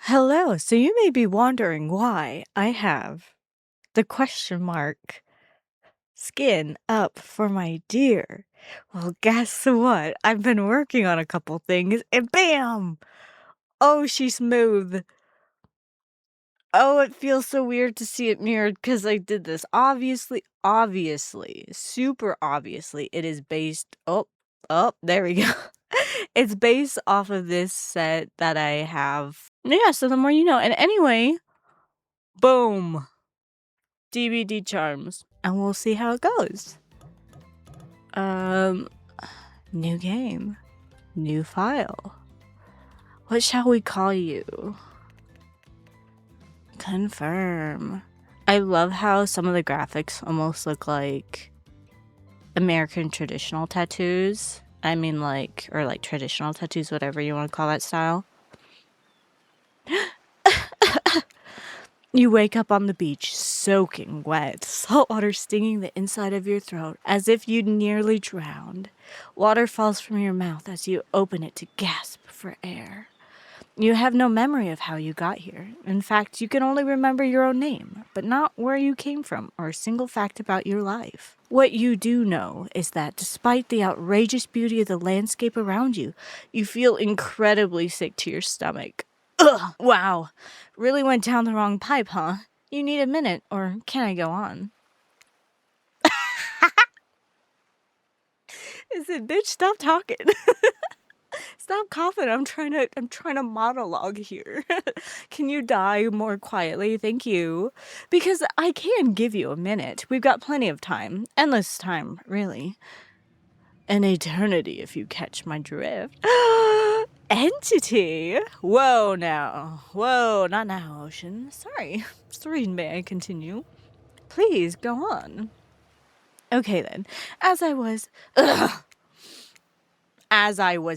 Hello, so you may be wondering why I have the question mark skin up for my deer. Well, guess what? I've been working on a couple things and bam! Oh, she's smooth. Oh, it feels so weird to see it mirrored because I did this. Obviously, super obviously, it is based. Oh, there we go. It's based off of this set that I have. Yeah, so the more you know. And anyway, boom. DVD charms, and we'll see how it goes. New game, new file. What shall we call you? Confirm. I love how some of the graphics almost look like American traditional tattoos. I mean, or traditional tattoos, whatever you want to call that style. You wake up on the beach, soaking wet, salt water stinging the inside of your throat as if you'd nearly drowned. Water falls from your mouth as you open it to gasp for air. You have no memory of how you got here. In fact, you can only remember your own name, but not where you came from or a single fact about your life. What you do know is that despite the outrageous beauty of the landscape around you, you feel incredibly sick to your stomach. Ugh, wow. Really went down the wrong pipe, huh? You need a minute, or can I go on? Is it, bitch, stop talking. Stop coughing. I'm trying to monologue here. Can you die more quietly? Thank you. Because I can give you a minute. We've got plenty of time. Endless time, really. An eternity, if you catch my drift. Entity? Whoa, now. Whoa, not now, Ocean. Sorry. Sorry, may I continue? Please, go on. Okay, then. As I was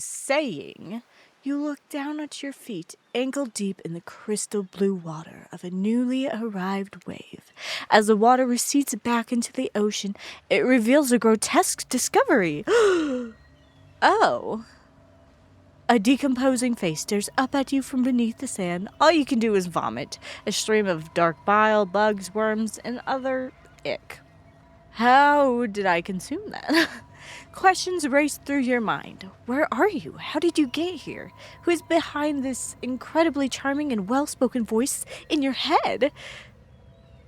saying, you look down at your feet, ankle deep in the crystal blue water of a newly arrived wave. As the water recedes back into the ocean, it reveals a grotesque discovery. Oh. A decomposing face stares up at you from beneath the sand. All you can do is vomit, a stream of dark bile, bugs, worms, and other ick. How did I consume that? Questions race through your mind. Where are you? How did you get here? Who is behind this incredibly charming and well-spoken voice in your head?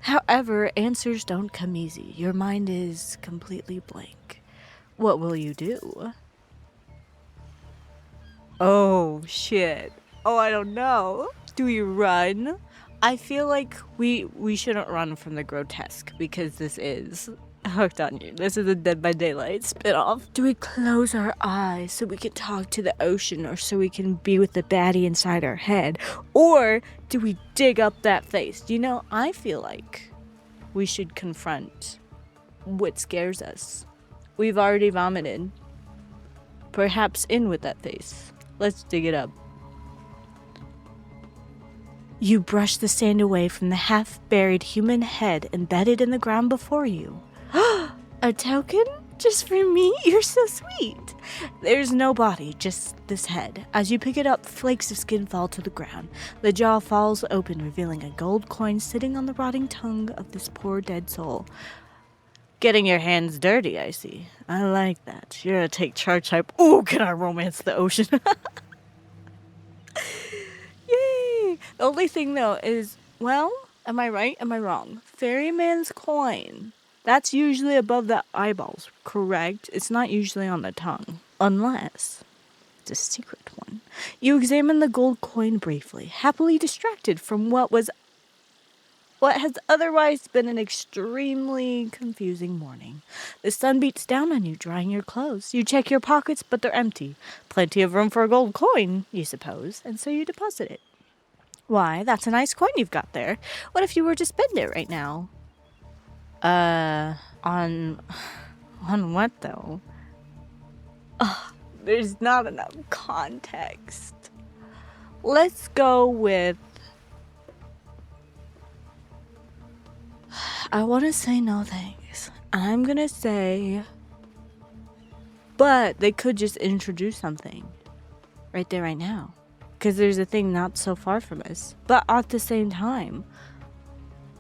However, answers don't come easy. Your mind is completely blank. What will you do? Oh, shit. Oh, I don't know. Do we run? I feel like we shouldn't run from the grotesque because this is Hooked on You. This is a Dead by Daylight spinoff. Do we close our eyes so we can talk to the ocean or so we can be with the baddie inside our head? Or do we dig up that face? You know, I feel like we should confront what scares us. We've already vomited. Perhaps in with that face. Let's dig it up. You brush the sand away from the half-buried human head embedded in the ground before you. A token? Just for me? You're so sweet. There's no body, just this head. As you pick it up, flakes of skin fall to the ground. The jaw falls open, revealing a gold coin sitting on the rotting tongue of this poor dead soul. Getting your hands dirty, I see. I like that. You're a take charge type. Ooh, can I romance the ocean? Yay! The only thing, though, is, well, am I right? Am I wrong? Ferryman's coin. That's usually above the eyeballs, correct? It's not usually on the tongue. Unless it's a secret one. You examine the gold coin briefly, happily distracted from what has otherwise been an extremely confusing morning. The sun beats down on you, drying your clothes. You check your pockets, but they're empty. Plenty of room for a gold coin, you suppose, and so you deposit it. Why, that's a nice coin you've got there. What if you were to spend it right now? On what, though? There's not enough context. Let's go with... I want to say no thanks. I'm gonna say... But they could just introduce something. Right there, right now. because there's a thing not so far from us. But at the same time,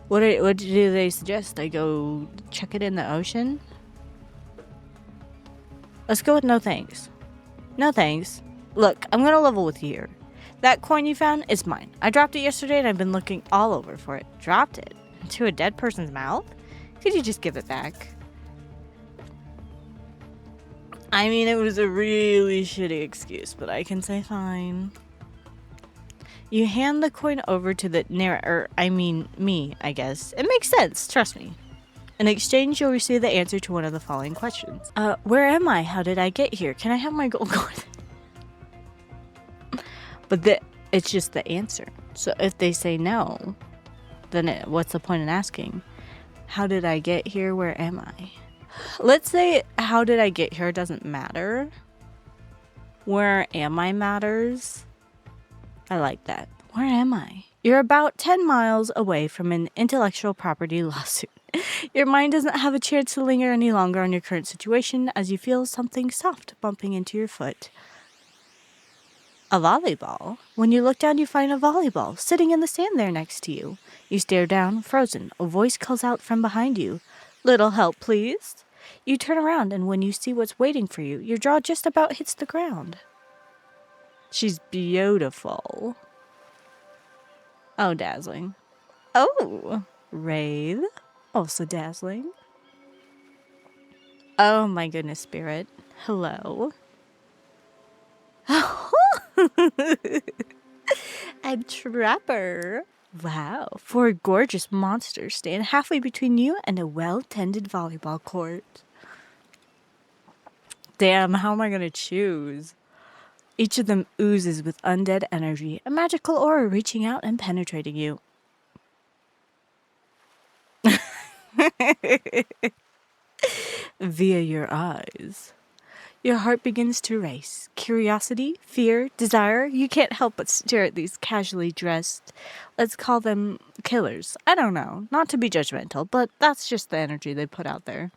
what do they suggest? I go check it in the ocean? Let's go with no thanks. No thanks. Look, I'm gonna level with you here. That coin you found is mine. I dropped it yesterday and I've been looking all over for it. Dropped it? Into a dead person's mouth? Could you just give it back? I mean, it was a really shitty excuse, but I can say fine. You hand the coin over to the me, I guess. It makes sense, trust me. In exchange, you'll receive the answer to one of the following questions. Where am I? How did I get here? Can I have my gold coin? But it's just the answer. So if they say no, then what's the point in asking? How did I get here? Where am I? Let's say how did I get here doesn't matter. Where am I matters. I like that. Where am I? You're about 10 miles away from an intellectual property lawsuit. Your mind doesn't have a chance to linger any longer on your current situation as you feel something soft bumping into your foot. A volleyball. When you look down, you find a volleyball sitting in the sand there next to you. You stare down, frozen. A voice calls out from behind you. Little help, please. You turn around, and when you see what's waiting for you, your jaw just about hits the ground. She's beautiful. Oh, dazzling. Oh, Wraith. Also dazzling. Oh my goodness, Spirit. Hello. I'm Trapper. Wow. Four gorgeous monsters stand halfway between you and a well-tended volleyball court. Damn, how am I going to choose? Each of them oozes with undead energy, a magical aura reaching out and penetrating you. Via your eyes. Your heart begins to race. Curiosity, fear, desire, you can't help but stare at these casually dressed, let's call them killers. I don't know, not to be judgmental, but that's just the energy they put out there.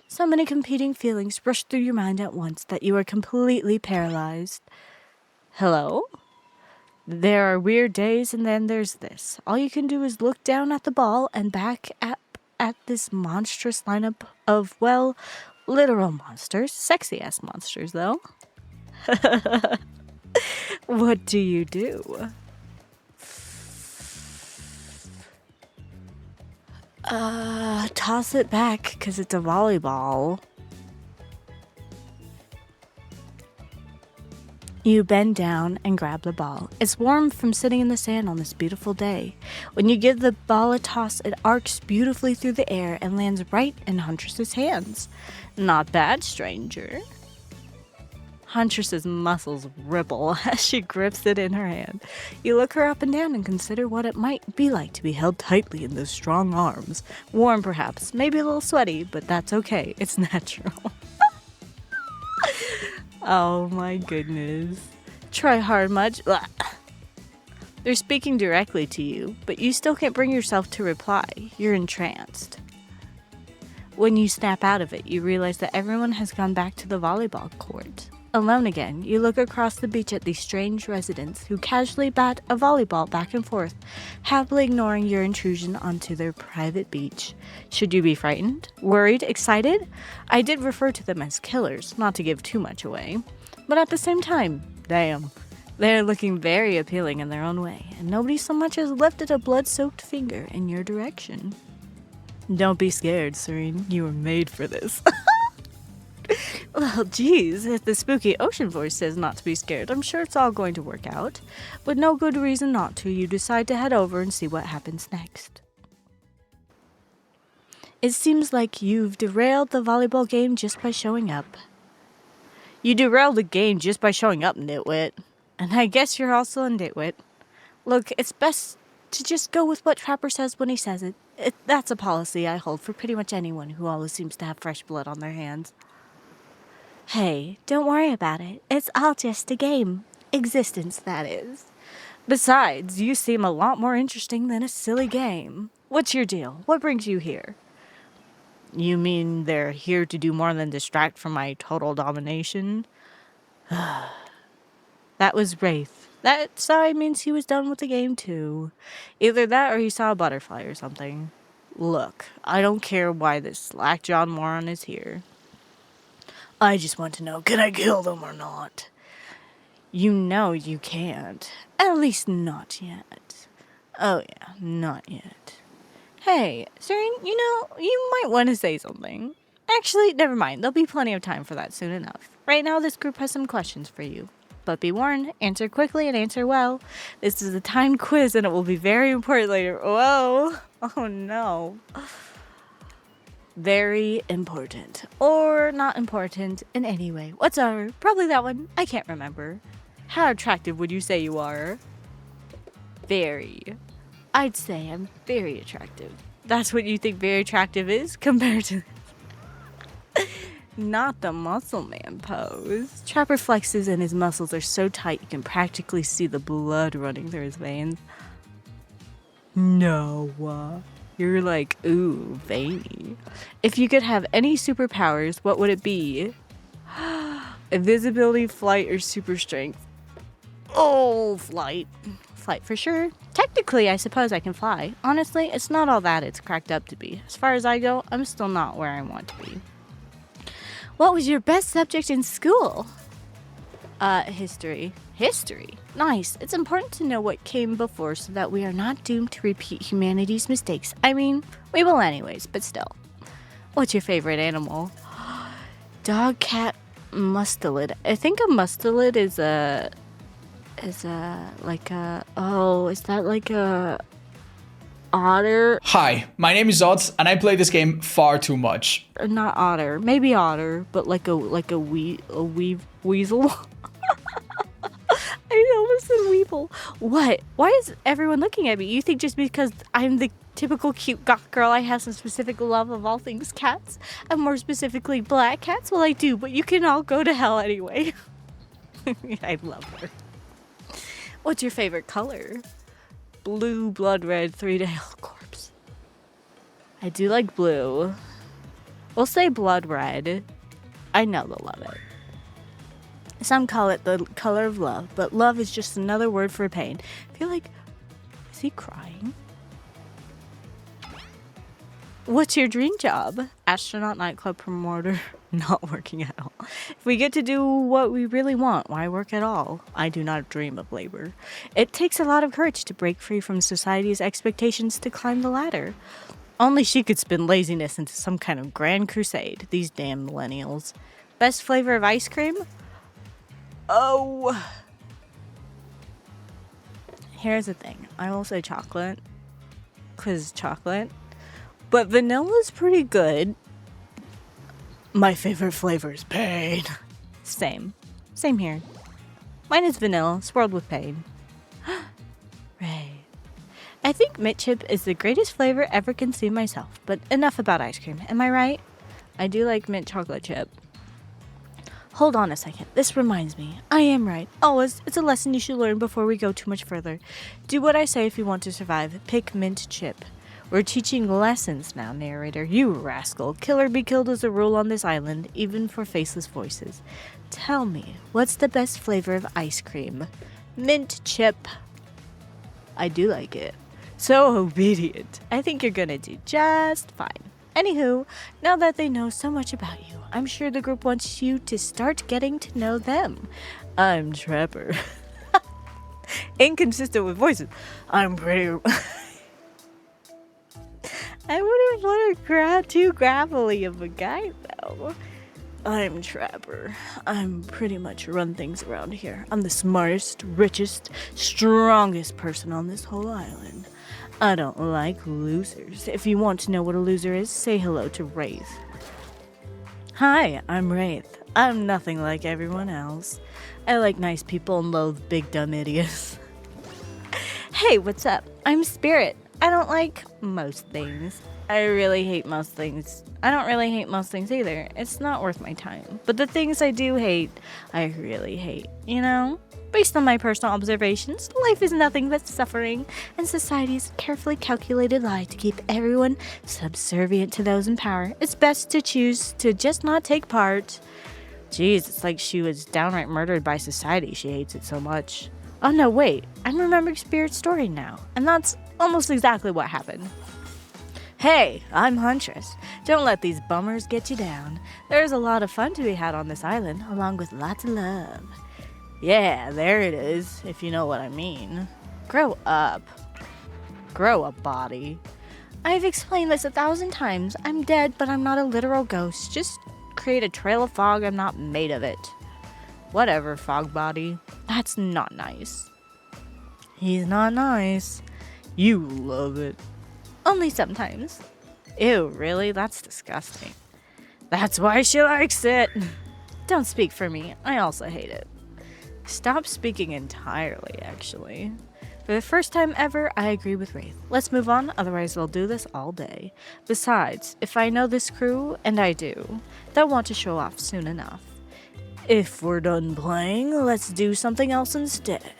So many competing feelings rush through your mind at once that you are completely paralyzed. Hello? There are weird days and then there's this. All you can do is look down at the ball and back at this monstrous lineup of, well, literal monsters. Sexy-ass monsters, though. What do you do? Toss it back, because it's a volleyball. You bend down and grab the ball. It's warm from sitting in the sand on this beautiful day. When you give the ball a toss, it arcs beautifully through the air and lands right in Huntress's hands. Not bad, stranger. Huntress's muscles ripple as she grips it in her hand. You look her up and down and consider what it might be like to be held tightly in those strong arms. Warm, perhaps, maybe a little sweaty, but that's okay. It's natural. Oh my goodness. Try hard much? Blah. They're speaking directly to you, but you still can't bring yourself to reply. You're entranced. When you snap out of it, you realize that everyone has gone back to the volleyball court. Alone again, you look across the beach at these strange residents who casually bat a volleyball back and forth, happily ignoring your intrusion onto their private beach. Should you be frightened? Worried? Excited? I did refer to them as killers, not to give too much away. But at the same time, damn, they're looking very appealing in their own way, and nobody so much as lifted a blood-soaked finger in your direction. Don't be scared, Serene. You were made for this. Well, geez, if the spooky ocean voice says not to be scared, I'm sure it's all going to work out. With no good reason not to, you decide to head over and see what happens next. It seems like you've derailed the volleyball game just by showing up. You derailed the game just by showing up, nitwit. And I guess you're also a nitwit. Look, it's best to just go with what Trapper says when he says it. That's a policy I hold for pretty much anyone who always seems to have fresh blood on their hands. Hey, don't worry about it. It's all just a game. Existence, that is. Besides, you seem a lot more interesting than a silly game. What's your deal? What brings you here? You mean they're here to do more than distract from my total domination? That was Wraith, That sigh means he was done with the game too. Either that or he saw a butterfly or something. Look, I don't care why this slack-jawed moron is here. I just want to know, can I kill them or not? You know you can't. At least not yet. Oh yeah, not yet. Hey, Serene, you might want to say something. Actually, never mind. There'll be plenty of time for that soon enough. Right now, this group has some questions for you. But be warned, answer quickly and answer well. This is a timed quiz and it will be very important later. Whoa. Oh no. Very important. Or not important in any way whatsoever. Probably that one. I can't remember. How attractive would you say you are? Very. I'd say I'm very attractive. That's what you think very attractive is compared to... Not the muscle man pose. Trapper flexes and his muscles are so tight you can practically see the blood running through his veins. No. You're like, ooh, veiny. If you could have any superpowers, what would it be? Invisibility, flight, or super strength? Oh, flight. Flight for sure. Technically, I suppose I can fly. Honestly, it's not all that it's cracked up to be. As far as I go, I'm still not where I want to be. What was your best subject in school? History. History? Nice. It's important to know what came before so that we are not doomed to repeat humanity's mistakes. I mean, we will anyways, but still. What's your favorite animal? Dog, cat, mustelid. I think a mustelid is that like a otter? Hi, my name is Odd, and I play this game far too much. Not otter, maybe otter, but like a weasel. I almost said weeble. What? Why is everyone looking at me? You think just because I'm the typical cute goth girl, I have some specific love of all things cats, and more specifically black cats? Well, I do, but you can all go to hell anyway. I love her. What's your favorite color? Blue, blood red, three-tailed corpse. I do like blue. We'll say blood red. I know they'll love it. Some call it the color of love, but love is just another word for pain. I feel like, is he crying? What's your dream job? Astronaut, nightclub promoter. Not working at all. If we get to do what we really want, why work at all? I do not dream of labor. It takes a lot of courage to break free from society's expectations to climb the ladder. Only she could spin laziness into some kind of grand crusade. These damn millennials. Best flavor of ice cream? Oh. Here's the thing. I will say chocolate. 'Cause chocolate. But vanilla's pretty good. My favorite flavor is pain. Same. Same here. Mine is vanilla, swirled with pain. Right. I think mint chip is the greatest flavor ever consumed myself, but enough about ice cream. Am I right? I do like mint chocolate chip. Hold on a second. This reminds me. I am right. Always. It's a lesson you should learn before we go too much further. Do what I say if you want to survive. Pick mint chip. We're teaching lessons now, narrator. You rascal. Kill or be killed is a rule on this island, even for faceless voices. Tell me, what's the best flavor of ice cream? Mint chip. I do like it. So obedient. I think you're gonna do just fine. Anywho, now that they know so much about you, I'm sure the group wants you to start getting to know them. I'm Trapper. Inconsistent with voices. I'm pretty... I wouldn't want to too gravelly of a guy, though. I'm Trapper. I'm pretty much run things around here. I'm the smartest, richest, strongest person on this whole island. I don't like losers. If you want to know what a loser is, say hello to Wraith. Hi, I'm Wraith. I'm nothing like everyone else. I like nice people and loathe big dumb idiots. Hey, what's up? I'm Spirit. I don't like most things. I really hate most things. I don't really hate most things either. It's not worth my time. But the things I do hate, I really hate, you know? Based on my personal observations, life is nothing but suffering, and society's carefully calculated lie to keep everyone subservient to those in power. It's best to choose to just not take part. Jeez, it's like she was downright murdered by society. She hates it so much. Oh no, wait. I'm remembering Spirit's story now. And that's almost exactly what happened. Hey, I'm Huntress. Don't let these bummers get you down. There's a lot of fun to be had on this island, along with lots of love. Yeah, there it is, if you know what I mean. Grow up. Grow a body. I've explained this 1,000 times. I'm dead, but I'm not a literal ghost. Just create a trail of fog. I'm not made of it. Whatever, fog body. That's not nice. He's not nice. You love it. Only sometimes. Ew, really? That's disgusting. That's why she likes it. Don't speak for me. I also hate it. Stop speaking entirely, actually. For the first time ever, I agree with Wraith. Let's move on, otherwise we'll do this all day. Besides, if I know this crew, and I do, they'll want to show off soon enough. If we're done playing, let's do something else instead.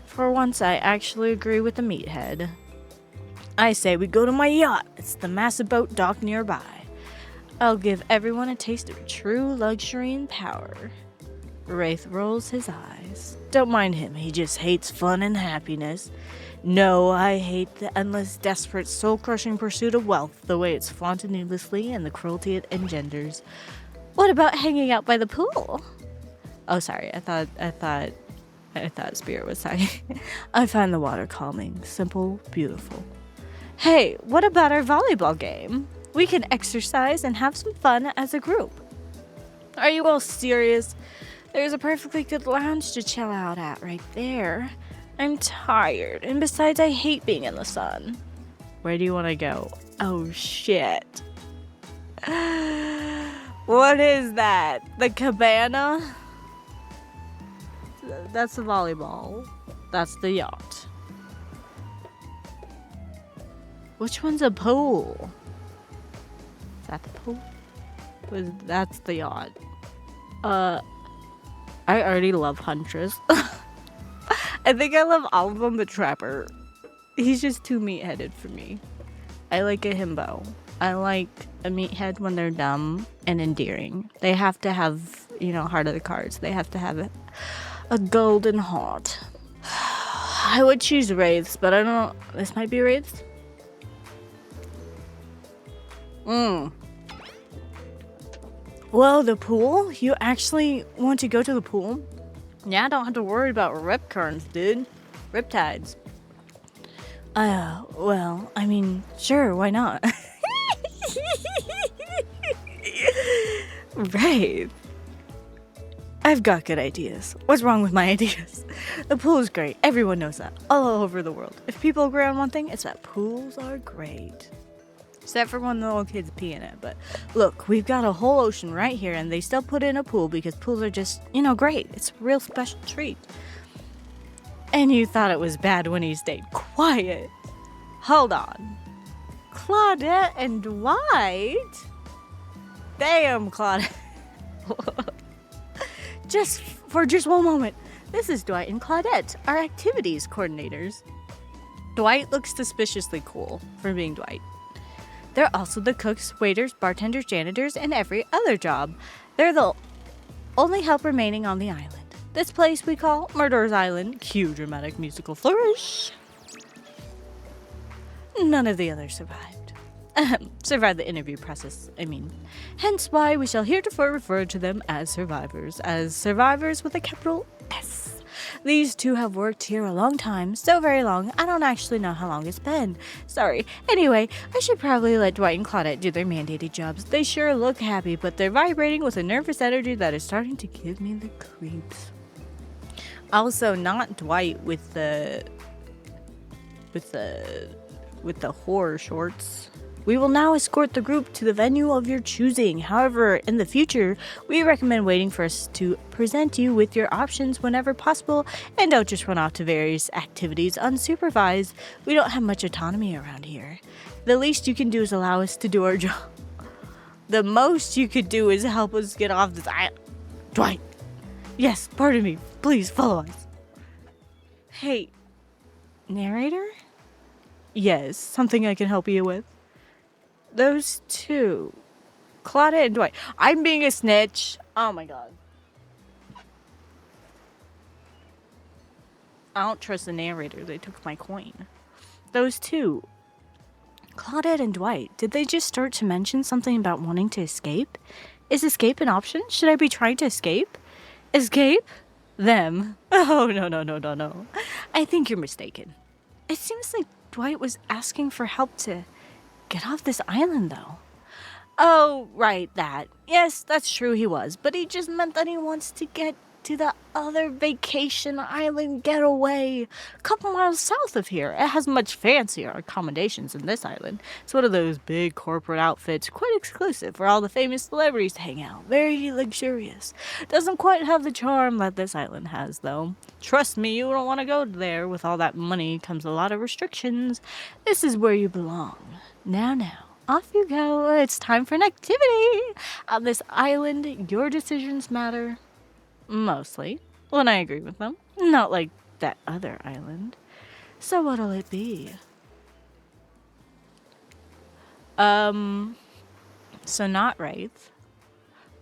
For once, I actually agree with the meathead. I say we go to my yacht. It's the massive boat docked nearby. I'll give everyone a taste of true luxury and power. Wraith rolls his eyes. Don't mind him, he just hates fun and happiness. No, I hate the endless, desperate, soul-crushing pursuit of wealth, the way it's flaunted needlessly and the cruelty it engenders. What about hanging out by the pool? Oh, sorry, I thought Spirit was talking. I find the water calming, simple, beautiful. Hey, what about our volleyball game? We can exercise and have some fun as a group. Are you all serious? There's a perfectly good lounge to chill out at right there. I'm tired, and besides, I hate being in the sun. Where do you want to go? Oh, shit. What is that? The cabana? That's the volleyball. That's the yacht. Which one's a pool? Is that the pool? That's the yacht. I already love Huntress. I think I love all of them but Trapper. He's just too meatheaded for me. I like a himbo. I like a meathead when they're dumb and endearing. They have to have, heart of the cards. They have to have a golden heart. I would choose Wraiths, but I don't know. This might be Wraiths. Well, the pool? You actually want to go to the pool? Yeah, I don't have to worry about rip currents, dude. Riptides. Well, I mean, sure, why not? Right. I've got good ideas. What's wrong with my ideas? The pool is great. Everyone knows that. All over the world. If people agree on one thing, it's that pools are great. Except for when the little kids pee in it. But look, we've got a whole ocean right here, and they still put in a pool because pools are just, great. It's a real special treat. And you thought it was bad when he stayed quiet. Hold on. Claudette and Dwight? Damn, Claudette. Just 1 moment. This is Dwight and Claudette, our activities coordinators. Dwight looks suspiciously cool for being Dwight. They're also the cooks, waiters, bartenders, janitors, and every other job. They're the only help remaining on the island. This place we call Murderer's Island. Cue dramatic musical flourish. None of the others survived. Survived the interview process, Hence why we shall heretofore refer to them as survivors with a capital S. These two have worked here a long time, so very long, I don't actually know how long it's been. Sorry. Anyway, I should probably let Dwight and Claudette do their mandated jobs. They sure look happy, but they're vibrating with a nervous energy that is starting to give me the creeps. Also, not Dwight with the horror shorts. We will now escort the group to the venue of your choosing. However, in the future, we recommend waiting for us to present you with your options whenever possible, and don't just run off to various activities unsupervised. We don't have much autonomy around here. The least you can do is allow us to do our job. The most you could do is help us get off this island. Dwight. Yes, pardon me. Please follow us. Hey, narrator? Yes, something I can help you with. Those two. Claudette and Dwight. I'm being a snitch. Oh my god. I don't trust the narrator. They took my coin. Those two, Claudette and Dwight, did they just start to mention something about wanting to escape? Is escape an option? Should I be trying to escape? Escape? Them? Oh, no. I think you're mistaken. It seems like Dwight was asking for help to get off this island, though. Oh, right, that. Yes, that's true, he was. But he just meant that he wants to get to the other vacation island getaway. A couple miles south of here. It has much fancier accommodations than this island. It's one of those big corporate outfits, quite exclusive, where all the famous celebrities hang out. Very luxurious. Doesn't quite have the charm that this island has, though. Trust me, you don't want to go there. With all that money comes a lot of restrictions. This is where you belong. Now. Off you go. It's time for an activity. On this island, your decisions matter. Mostly. When I agree with them. Not like that other island. So what'll it be? So not Wraith.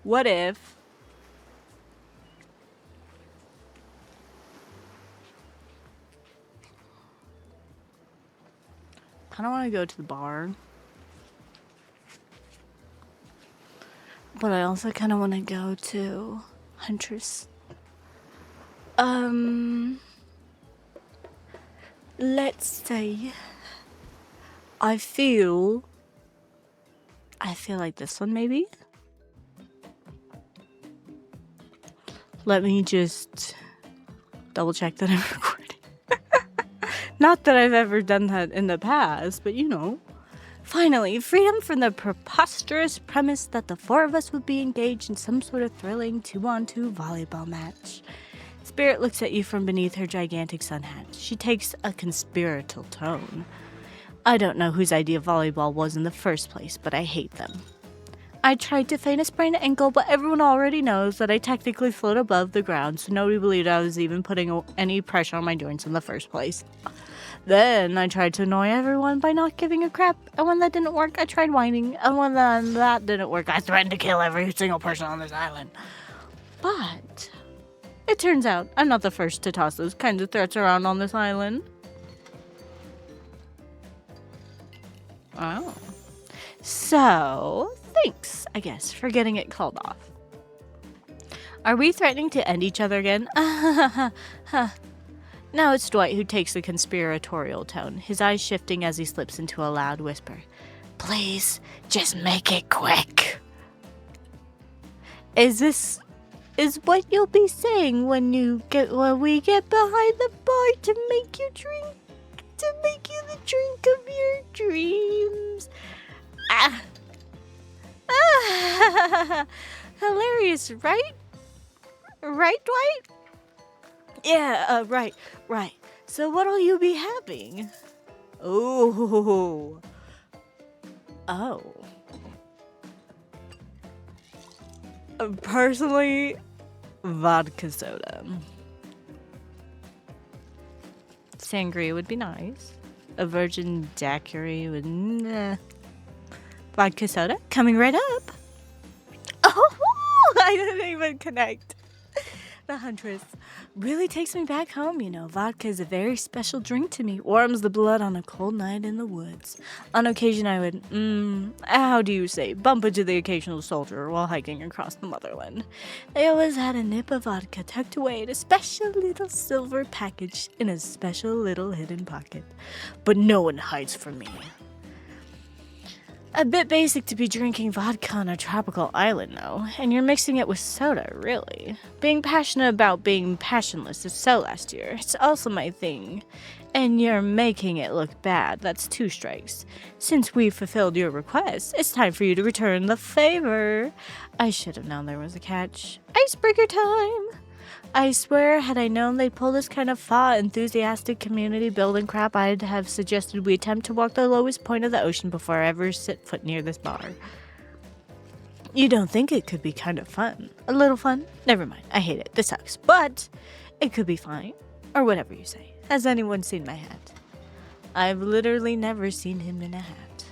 What if... I don't want to go to the bar. But I also kind of want to go to Huntress. Let's say I feel like this one maybe. Let me just double check that I'm recording. Not that I've ever done that in the past, but you know. Finally, freedom from the preposterous premise that the four of us would be engaged in some sort of thrilling 2-on-2 volleyball match. Spirit looks at you from beneath her gigantic sun hat. She takes a conspiratorial tone. I don't know whose idea volleyball was in the first place, but I hate them. I tried to feign a sprained ankle, but everyone already knows that I technically float above the ground, so nobody believed I was even putting any pressure on my joints in the first place. Then I tried to annoy everyone by not giving a crap, and when that didn't work, I tried whining, and when that didn't work, I threatened to kill every single person on this island. But it turns out I'm not the first to toss those kinds of threats around on this island. Oh. So, thanks, I guess, for getting it called off. Are we threatening to end each other again? Now it's Dwight who takes the conspiratorial tone, his eyes shifting as he slips into a loud whisper. Please, just make it quick. Is what you'll be saying when we get behind the bar to make you the drink of your dreams? Hilarious, right? Right, Dwight? Yeah, right. So what'll you be having? Oh. Personally, vodka soda. Sangria would be nice. A virgin daiquiri would... Vodka soda? Coming right up. Oh, I didn't even connect. The Huntress really takes me back home, you know. Vodka is a very special drink to me. Warms the blood on a cold night in the woods. On occasion I would, how do you say, bump into the occasional soldier while hiking across the motherland. They always had a nip of vodka tucked away in a special little silver package in a special little hidden pocket. But no one hides from me. A bit basic to be drinking vodka on a tropical island, though, and you're mixing it with soda, really. Being passionate about being passionless is so last year. It's also my thing. And you're making it look bad. That's 2 strikes. Since we've fulfilled your request, it's time for you to return the favor. I should have known there was a catch. Icebreaker time! I swear, had I known they'd pull this kind of enthusiastic community building crap, I'd have suggested we attempt to walk the lowest point of the ocean before I ever set foot near this bar. You don't think it could be kind of fun? A little fun? Never mind, I hate it. This sucks. But it could be fine. Or whatever you say. Has anyone seen my hat? I've literally never seen him in a hat.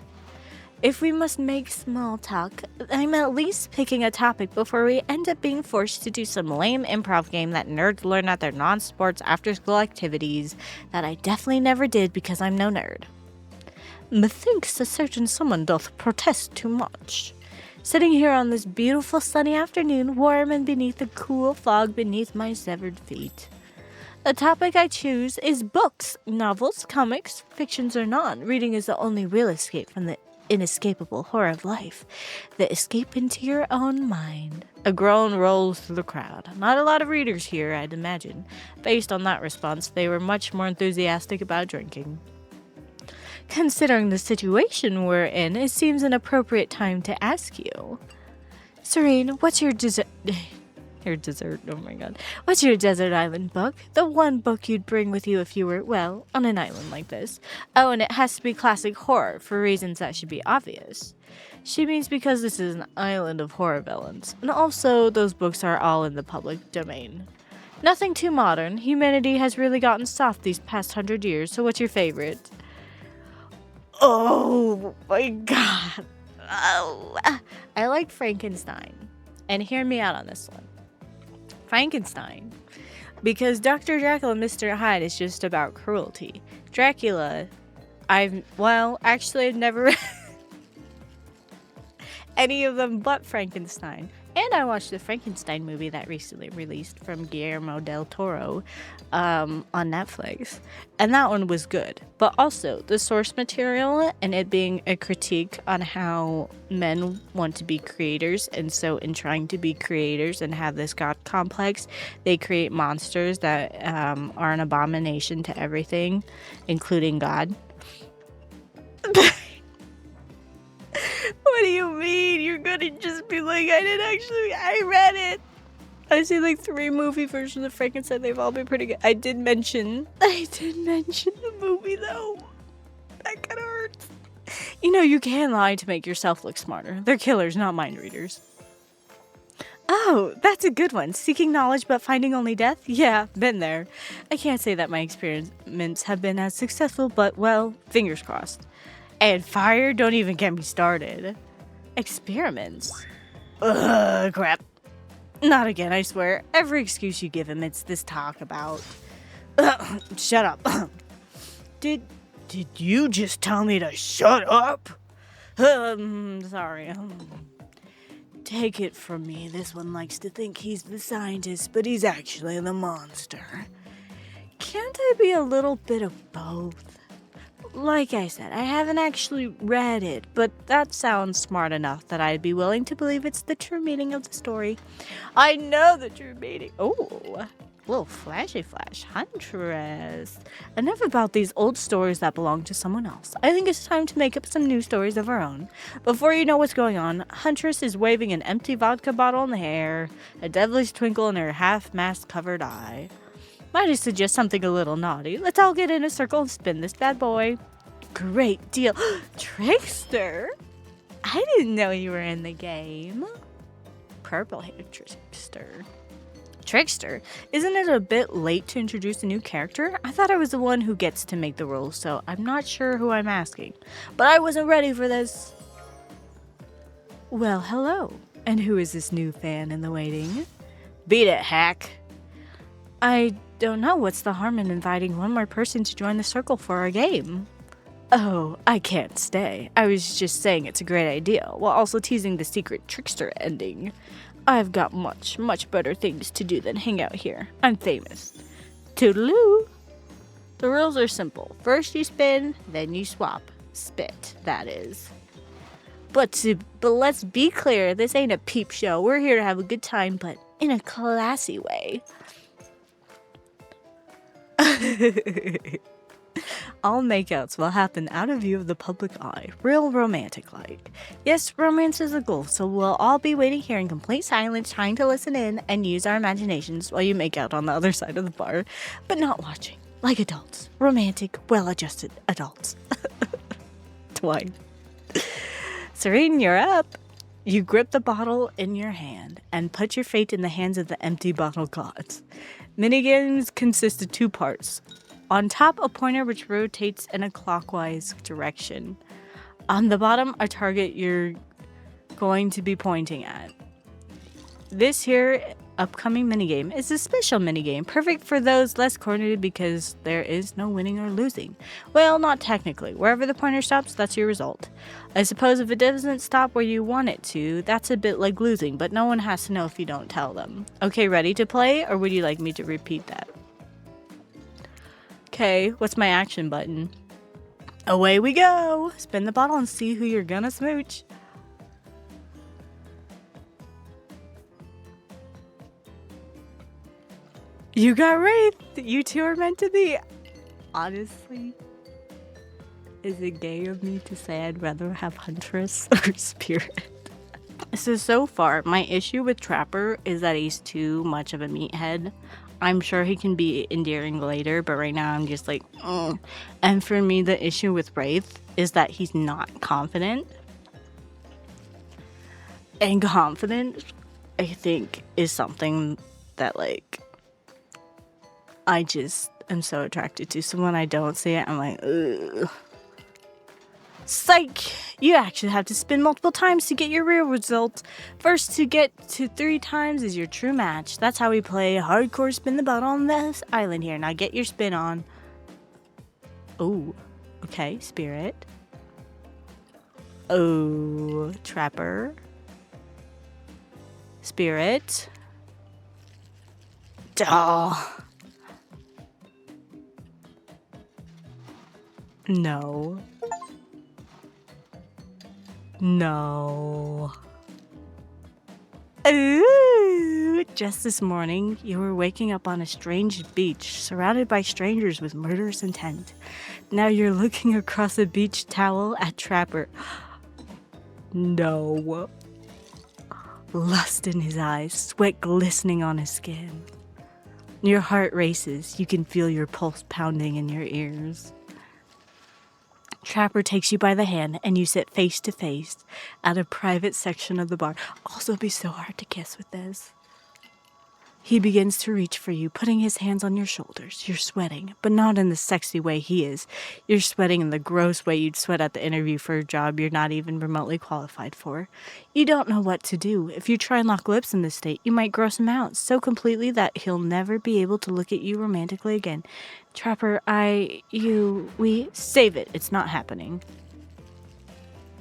If we must make small talk, I'm at least picking a topic before we end up being forced to do some lame improv game that nerds learn at their non-sports after-school activities that I definitely never did because I'm no nerd. Methinks a certain someone doth protest too much. Sitting here on this beautiful sunny afternoon, warm and beneath the cool fog beneath my severed feet. The topic I choose is books, novels, comics, fictions or not. Reading is the only real escape from the inescapable horror of life. The escape into your own mind. A groan rolls through the crowd. Not a lot of readers here, I'd imagine. Based on that response, they were much more enthusiastic about drinking. Considering the situation we're in, it seems an appropriate time to ask you. Serene, what's your dessert? Oh my god. What's your desert island book? The one book you'd bring with you if you were, well, on an island like this. Oh, and it has to be classic horror, for reasons that should be obvious. She means because this is an island of horror villains. And also, those books are all in the public domain. Nothing too modern. Humanity has really gotten soft these past 100 years, so what's your favorite? Oh my god. Oh. I like Frankenstein. And hear me out on this one. Frankenstein. Because Dr. Jekyll and Mr. Hyde is just about cruelty. Dracula, I've never read any of them but Frankenstein. And I watched the Frankenstein movie that recently released from Guillermo del Toro on Netflix. And that one was good. But also, the source material and it being a critique on how men want to be creators. And so in trying to be creators and have this God complex, they create monsters that are an abomination to everything, including God. What do you mean? You're gonna just be like, I read it. I've seen like 3 movie versions of Frankenstein. They've all been pretty good. I did mention the movie though. That kind of hurts. You know, you can lie to make yourself look smarter. They're killers, not mind readers. Oh, that's a good one. Seeking knowledge but finding only death? Yeah, been there. I can't say that my experiments have been as successful, but well, fingers crossed. And fire? Don't even get me started. Experiments? Ugh, crap. Not again, I swear. Every excuse you give him, it's this talk about... Shut up. Did you just tell me to shut up? Sorry. Take it from me, this one likes to think he's the scientist, but he's actually the monster. Can't I be a little bit of both? Like I said, I haven't actually read it, but that sounds smart enough that I'd be willing to believe it's the true meaning of the story. I know the true meaning. Oh, little flashy flash. Huntress. Enough about these old stories that belong to someone else. I think it's time to make up some new stories of our own. Before you know what's going on, Huntress is waving an empty vodka bottle in the air, a devilish twinkle in her half-mask covered eye. Might I suggest something a little naughty? Let's all get in a circle and spin this bad boy. Great deal. Trickster? I didn't know you were in the game. Purple-haired Trickster. Trickster? Isn't it a bit late to introduce a new character? I thought I was the one who gets to make the rules, so I'm not sure who I'm asking. But I wasn't ready for this. Well, hello. And who is this new fan in the waiting? Beat it, hack. I don't know. What's the harm in inviting one more person to join the circle for our game? Oh, I can't stay. I was just saying it's a great idea, while also teasing the secret Trickster ending. I've got much, much better things to do than hang out here. I'm famous. Toodaloo! The rules are simple. First you spin, then you swap. Spit, that is. But let's be clear, this ain't a peep show. We're here to have a good time, but in a classy way. All makeouts will happen out of view of the public eye, real romantic-like. Yes, romance is a goal, so we'll all be waiting here in complete silence, trying to listen in and use our imaginations while you make out on the other side of the bar, but not watching, like adults. Romantic, well-adjusted adults. Twine. Serene, you're up. You grip the bottle in your hand and put your fate in the hands of the empty bottle gods. Minigames consist of 2 parts. On top, a pointer which rotates in a clockwise direction. On the bottom, a target you're going to be pointing at. This here upcoming minigame is a special minigame, perfect for those less coordinated because there is no winning or losing. Well, not technically. Wherever the pointer stops, that's your result. I suppose if it doesn't stop where you want it to, that's a bit like losing, but no one has to know if you don't tell them. Okay, ready to play, or would you like me to repeat that? Okay, what's my action button? Away we go! Spin the bottle and see who you're gonna smooch. You got Wraith! You two are meant to be. Honestly, is it gay of me to say I'd rather have Huntress or Spirit? So far, my issue with Trapper is that he's too much of a meathead. I'm sure he can be endearing later, but right now I'm just like, ugh. And for me, the issue with Wraith is that he's not confident. And confidence, I think, is something that, like, I just am so attracted to. So when I don't see it, I'm like, ugh. Psych! You actually have to spin multiple times to get your real result. First to get to 3 times is your true match. That's how we play hardcore spin the bottle on this island here. Now get your spin on. Oh, okay, Spirit. Oh, Trapper. Spirit. Oh. No. No. Ooh. Just this morning, you were waking up on a strange beach, surrounded by strangers with murderous intent. Now you're looking across a beach towel at Trapper. No. Lust in his eyes, sweat glistening on his skin. Your heart races. You can feel your pulse pounding in your ears. Trapper takes you by the hand and you sit face to face at a private section of the bar. Also, it'd be so hard to kiss with this. He begins to reach for you, putting his hands on your shoulders. You're sweating, but not in the sexy way he is. You're sweating in the gross way you'd sweat at the interview for a job you're not even remotely qualified for. You don't know what to do. If you try and lock lips in this state, you might gross him out so completely that he'll never be able to look at you romantically again. Trapper, we save it. It's not happening.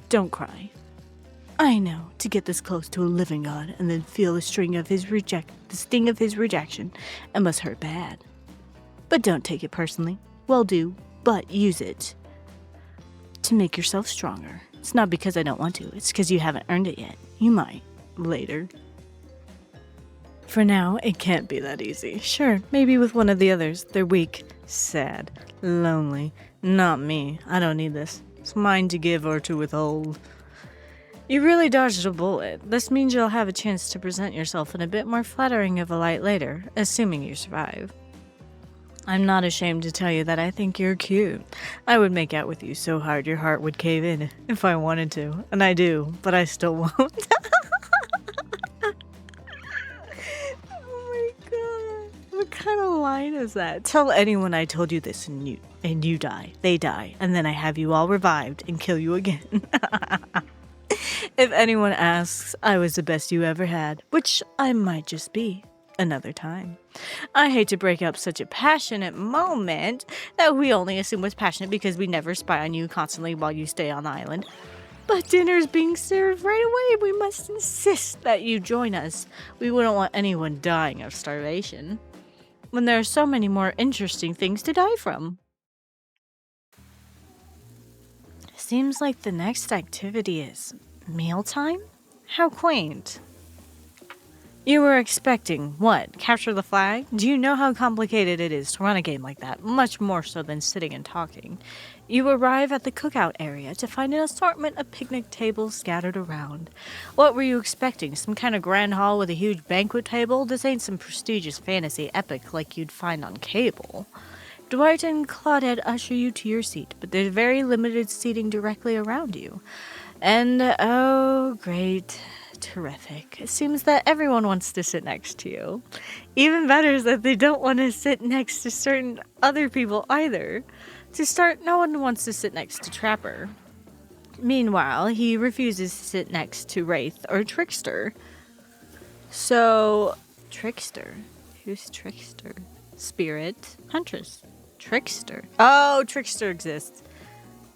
Don't cry. I know, to get this close to a living god and then feel the sting of his rejection, it must hurt bad. But don't take it personally. Well do, but use it to make yourself stronger. It's not because I don't want to, it's because you haven't earned it yet. You might, later. For now, it can't be that easy. Sure, maybe with one of the others. They're weak, sad, lonely. Not me. I don't need this. It's mine to give or to withhold. You really dodged a bullet. This means you'll have a chance to present yourself in a bit more flattering of a light later, assuming you survive. I'm not ashamed to tell you that I think you're cute. I would make out with you so hard your heart would cave in if I wanted to. And I do, but I still won't. Oh my god. What kind of line is that? Tell anyone I told you this and you die. They die. And then I have you all revived and kill you again. If anyone asks, I was the best you ever had, which I might just be another time. I hate to break up such a passionate moment that we only assume was passionate because we never spy on you constantly while you stay on the island. But dinner's being served right away. We must insist that you join us. We wouldn't want anyone dying of starvation when there are so many more interesting things to die from. Seems like the next activity is mealtime? How quaint. You were expecting, what, capture the flag? Do you know how complicated it is to run a game like that? Much more so than sitting and talking. You arrive at the cookout area to find an assortment of picnic tables scattered around. What were you expecting? Some kind of grand hall with a huge banquet table? This ain't some prestigious fantasy epic like you'd find on cable. Dwight and Claudette usher you to your seat, but there's very limited seating directly around you. And, oh, great, terrific. It seems that everyone wants to sit next to you. Even better is that they don't want to sit next to certain other people either. To start, no one wants to sit next to Trapper. Meanwhile, he refuses to sit next to Wraith or Trickster. So, Trickster. Who's Trickster? Spirit. Huntress. Trickster. Oh, Trickster exists.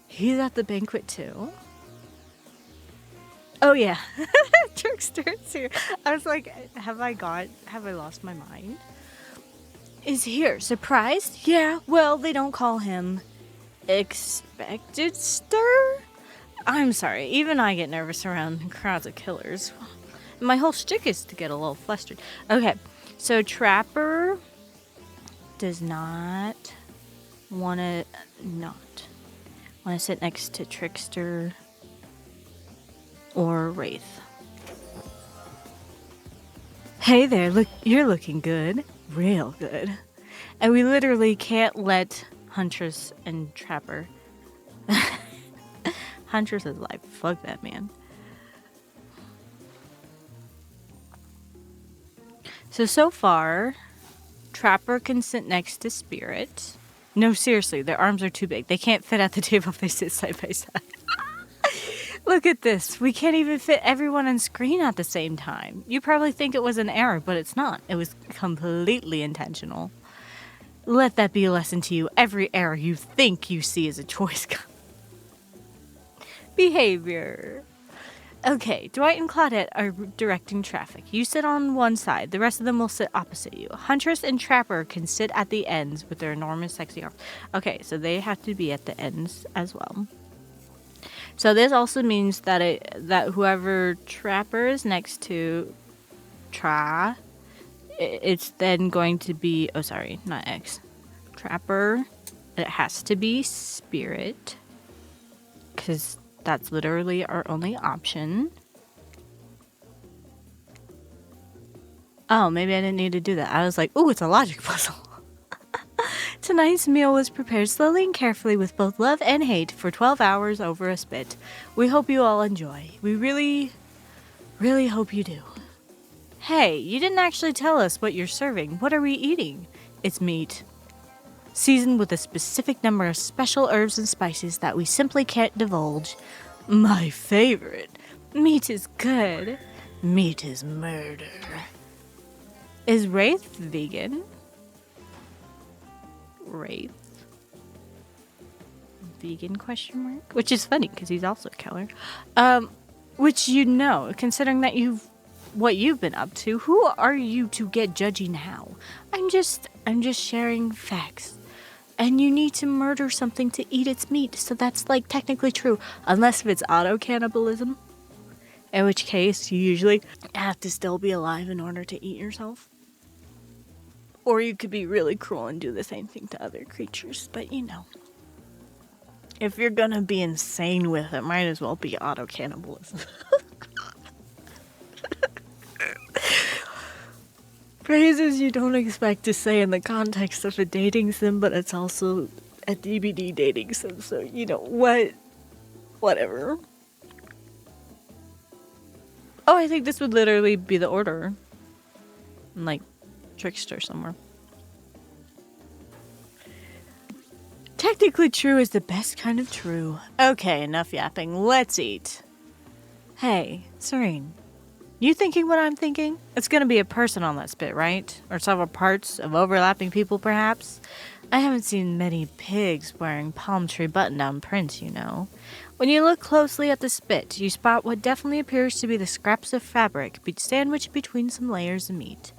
He's at the banquet too. Oh yeah, Trickster's here. I was like, have I lost my mind? Is here. Surprised? Yeah, well, they don't call him Expected Stir? I'm sorry, even I get nervous around crowds of killers. My whole shtick is to get a little flustered. Okay, so Trapper does not want to sit next to Trickster or Wraith. Hey there, look, you're looking good. Real good. And we literally can't let Huntress and Trapper. Huntress is like, fuck that man. So far, Trapper can sit next to Spirit. No, seriously, their arms are too big. They can't fit at the table if they sit side by side. Look at this. We can't even fit everyone on screen at the same time. You probably think it was an error, but it's not. It was completely intentional. Let that be a lesson to you. Every error you think you see is a choice. Behavior. Okay, Dwight and Claudette are directing traffic. You sit on one side. The rest of them will sit opposite you. Huntress and Trapper can sit at the ends with their enormous sexy arms. Okay, so they have to be at the ends as well. So this also means that that whoever Trapper is next to, it's then going to be, oh sorry, not X. Trapper, it has to be Spirit, because that's literally our only option. Oh, maybe I didn't need to do that. I was like, ooh, it's a logic puzzle. Tonight's meal was prepared slowly and carefully with both love and hate for 12 hours over a spit. We hope you all enjoy. We really, really hope you do. Hey, you didn't actually tell us what you're serving. What are we eating? It's meat. Seasoned with a specific number of special herbs and spices that we simply can't divulge. My favorite. Meat is good. Meat is murder. Is Wraith vegan? Wraith. Vegan question mark? Which is funny because he's also a killer. Which you know, considering that what you've been up to, who are you to get judgy now? I'm just sharing facts. And you need to murder something to eat its meat, so that's like technically true, unless if it's auto cannibalism. In which case you usually have to still be alive in order to eat yourself. Or you could be really cruel and do the same thing to other creatures. But, you know, if you're gonna be insane with it, might as well be auto-cannibalism. Phrases you don't expect to say in the context of a dating sim, but it's also a DBD dating sim. So, you know, whatever. Oh, I think this would literally be the order. Like, Trickster somewhere. Technically true is the best kind of true. Okay, enough yapping. Let's eat. Hey, Serene. You thinking what I'm thinking? It's gonna be a person on that spit, right? Or several parts of overlapping people, perhaps? I haven't seen many pigs wearing palm tree button-down prints, you know. When you look closely at the spit, you spot what definitely appears to be the scraps of fabric sandwiched between some layers of meat.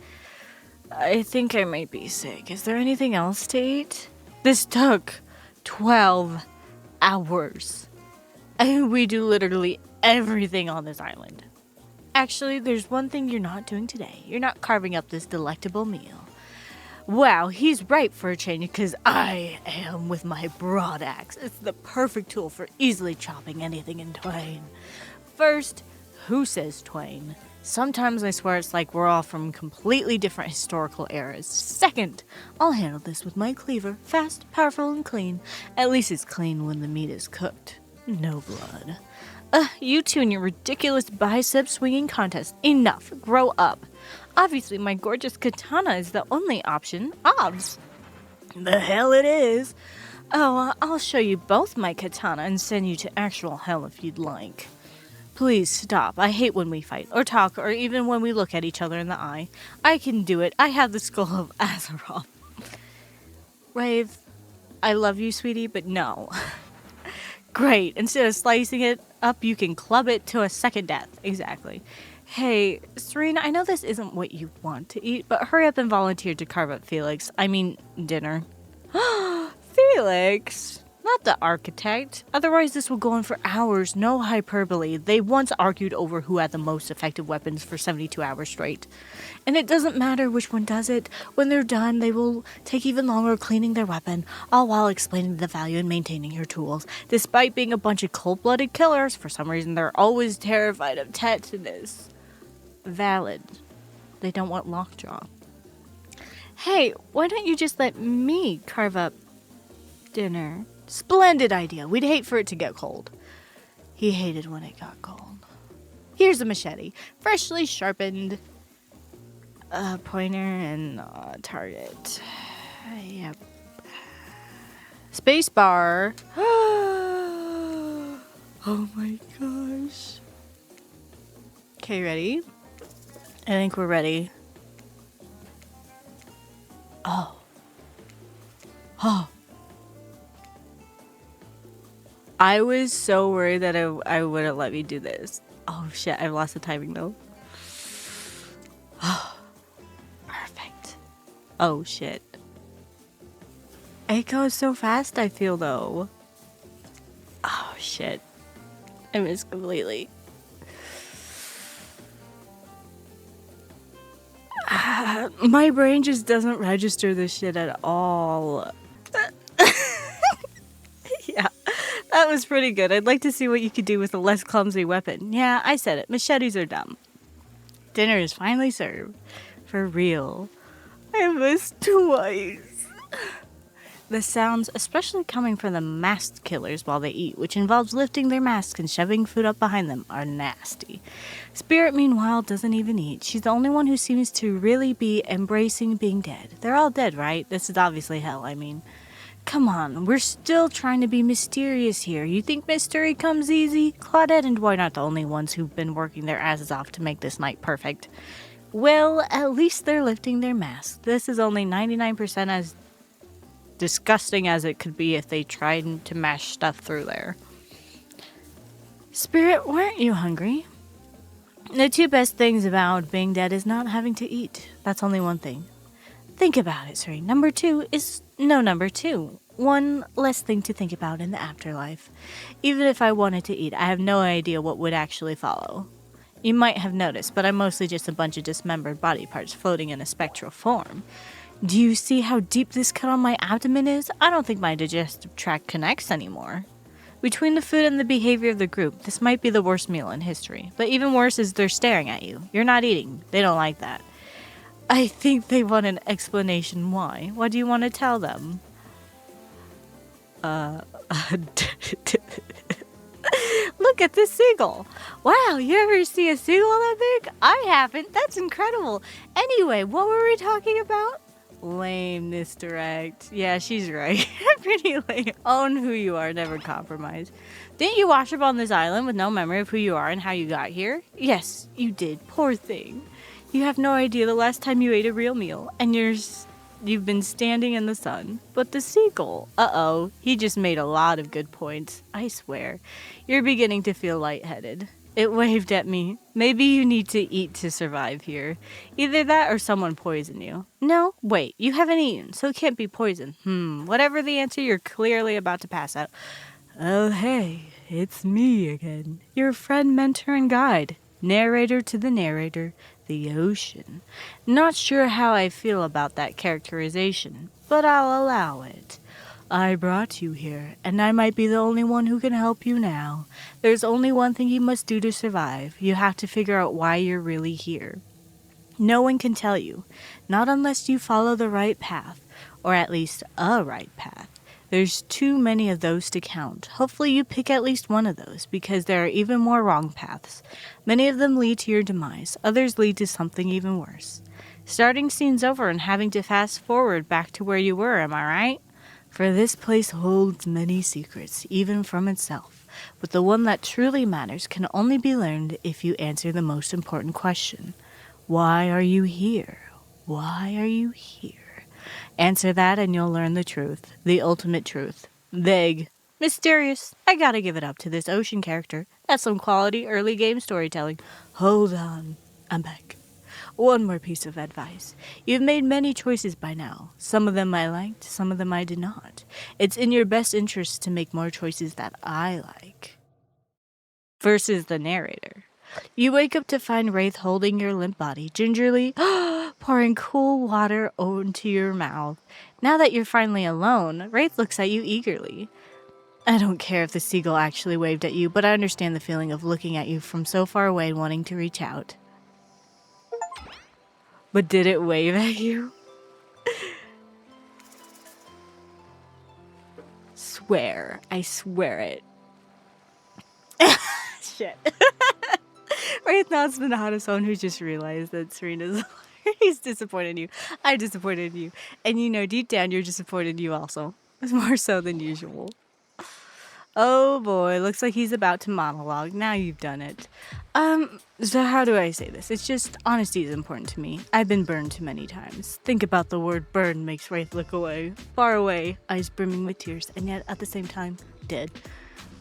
I think I might be sick. Is there anything else to eat? This took 12 hours. And we do literally everything on this island. Actually, there's one thing you're not doing today. You're not carving up this delectable meal. Wow, he's ripe for a change because I am with my broad axe. It's the perfect tool for easily chopping anything in twain. First, who says twain? Sometimes I swear it's like we're all from completely different historical eras. Second, I'll handle this with my cleaver. Fast, powerful, and clean. At least it's clean when the meat is cooked. No blood. You two and your ridiculous bicep swinging contest. Enough. Grow up. Obviously, my gorgeous katana is the only option. Obs. The hell it is. Oh, I'll show you both my katana and send you to actual hell if you'd like. Please stop. I hate when we fight, or talk, or even when we look at each other in the eye. I can do it. I have the skull of Azeroth. Rave, I love you, sweetie, but no. Great. Instead of slicing it up, you can club it to a second death. Exactly. Hey, Serena, I know this isn't what you want to eat, but hurry up and volunteer to carve up Felix. I mean, dinner. Felix? Not the architect. Otherwise, this will go on for hours. No hyperbole. They once argued over who had the most effective weapons for 72 hours straight. And it doesn't matter which one does it. When they're done, they will take even longer cleaning their weapon, all while explaining the value in maintaining your tools. Despite being a bunch of cold-blooded killers, for some reason they're always terrified of tetanus. Valid. They don't want lockjaw. Hey, why don't you just let me carve up dinner? Splendid idea. We'd hate for it to get cold. He hated when it got cold. Here's a machete, freshly sharpened. Pointer and target. Yep. Spacebar. Oh my gosh. Okay, ready? I think we're ready. Oh. I was so worried that I wouldn't let me do this. Oh shit, I've lost the timing though. Perfect. Oh shit. It goes so fast, I feel though. Oh shit. I missed completely. My brain just doesn't register this shit at all. Yeah, that was pretty good. I'd like to see what you could do with a less clumsy weapon. Yeah, I said it. Machetes are dumb. Dinner is finally served. For real. I missed twice. The sounds, especially coming from the masked killers while they eat, which involves lifting their masks and shoving food up behind them, are nasty. Spirit, meanwhile, doesn't even eat. She's the only one who seems to really be embracing being dead. They're all dead, right? This is obviously hell, I mean. Come on, we're still trying to be mysterious here. You think mystery comes easy? Claudette and Dwight aren't the only ones who've been working their asses off to make this night perfect. Well, at least they're lifting their masks. This is only 99% as disgusting as it could be if they tried to mash stuff through there. Spirit, weren't you hungry? The two best things about being dead is not having to eat. That's only one thing. Think about it, sorry. Number two is no number two. One less thing to think about in the afterlife. Even if I wanted to eat, I have no idea what would actually follow. You might have noticed, but I'm mostly just a bunch of dismembered body parts floating in a spectral form. Do you see how deep this cut on my abdomen is? I don't think my digestive tract connects anymore. Between the food and the behavior of the group, this might be the worst meal in history. But even worse is they're staring at you. You're not eating. They don't like that. I think they want an explanation why. What do you want to tell them? Look at this seagull. Wow, you ever see a seagull that big? I haven't. That's incredible. Anyway, what were we talking about? Lame misdirect. Yeah, she's right. Pretty lame. Own who you are, never compromise. Didn't you wash up on this island with no memory of who you are and how you got here? Yes, you did. Poor thing. You have no idea the last time you ate a real meal, and you've been standing in the sun. But the seagull, uh-oh, he just made a lot of good points. I swear. You're beginning to feel lightheaded. It waved at me. Maybe you need to eat to survive here. Either that or someone poisoned you. No, wait, you haven't eaten, so it can't be poison. Whatever the answer, you're clearly about to pass out. Oh, hey, it's me again. Your friend, mentor, and guide. Narrator to the narrator, the ocean. Not sure how I feel about that characterization, but I'll allow it. I brought you here, and I might be the only one who can help you now. There's only one thing you must do to survive. You have to figure out why you're really here. No one can tell you, not unless you follow the right path, or at least a right path. There's too many of those to count. Hopefully you pick at least one of those, because there are even more wrong paths. Many of them lead to your demise. Others lead to something even worse. Starting scene's over and having to fast forward back to where you were, am I right? For this place holds many secrets, even from itself. But the one that truly matters can only be learned if you answer the most important question. Why are you here? Why are you here? Answer that and you'll learn the truth. The ultimate truth. Vague. Mysterious. I gotta give it up to this ocean character. That's some quality early game storytelling. Hold on. I'm back. One more piece of advice. You've made many choices by now. Some of them I liked, some of them I did not. It's in your best interest to make more choices that I like. Versus the narrator. You wake up to find Wraith holding your limp body, gingerly pouring cool water onto your mouth. Now that you're finally alone, Wraith looks at you eagerly. I don't care if the seagull actually waved at you, but I understand the feeling of looking at you from so far away and wanting to reach out. But did it wave at you? Swear. I swear it. Shit. Right now it's been out of someone who just realized that Serena's he's disappointed in you. I disappointed in you. And you know, deep down you're disappointed in you also. It's more so than usual. Oh boy, looks like he's about to monologue. Now you've done it. So how do I say this? It's just, honesty is important to me. I've been burned too many times. Think about the word burn makes Wraith look away. Far away, eyes brimming with tears, and yet at the same time, dead.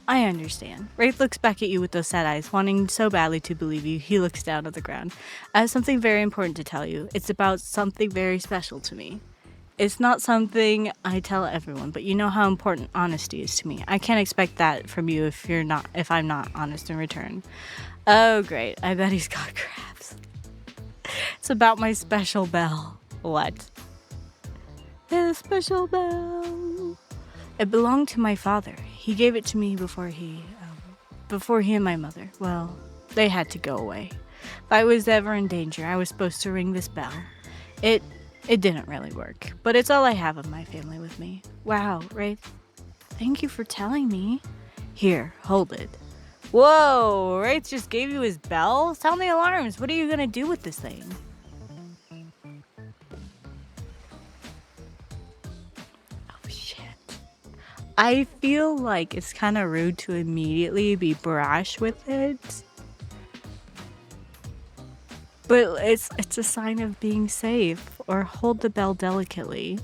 I understand. Wraith looks back at you with those sad eyes, wanting so badly to believe you. He looks down at the ground. I have something very important to tell you. It's about something very special to me. It's not something I tell everyone, but you know how important honesty is to me. I can't expect that from you if I'm not honest in return. Oh great, I bet he's got crabs. It's about my special bell. What? A special bell. It belonged to my father. He gave it to me before he and my mother, well, they had to go away. If I was ever in danger, I was supposed to ring this bell. It didn't really work, but it's all I have of my family with me. Wow, Wraith, thank you for telling me. Here, hold it. Whoa, Wraith just gave you his bell? Sound the alarms. What are you gonna do with this thing? Oh, shit. I feel like it's kind of rude to immediately be brash with it. But it's a sign of being safe, or hold the bell delicately.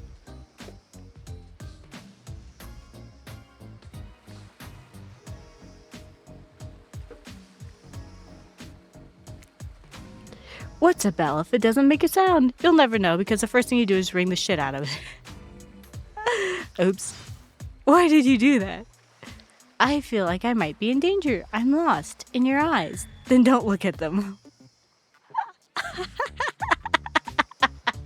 What's a bell if it doesn't make a sound? You'll never know because the first thing you do is ring the shit out of it. Oops. Why did you do that? I feel like I might be in danger. I'm lost. In your eyes. Then don't look at them.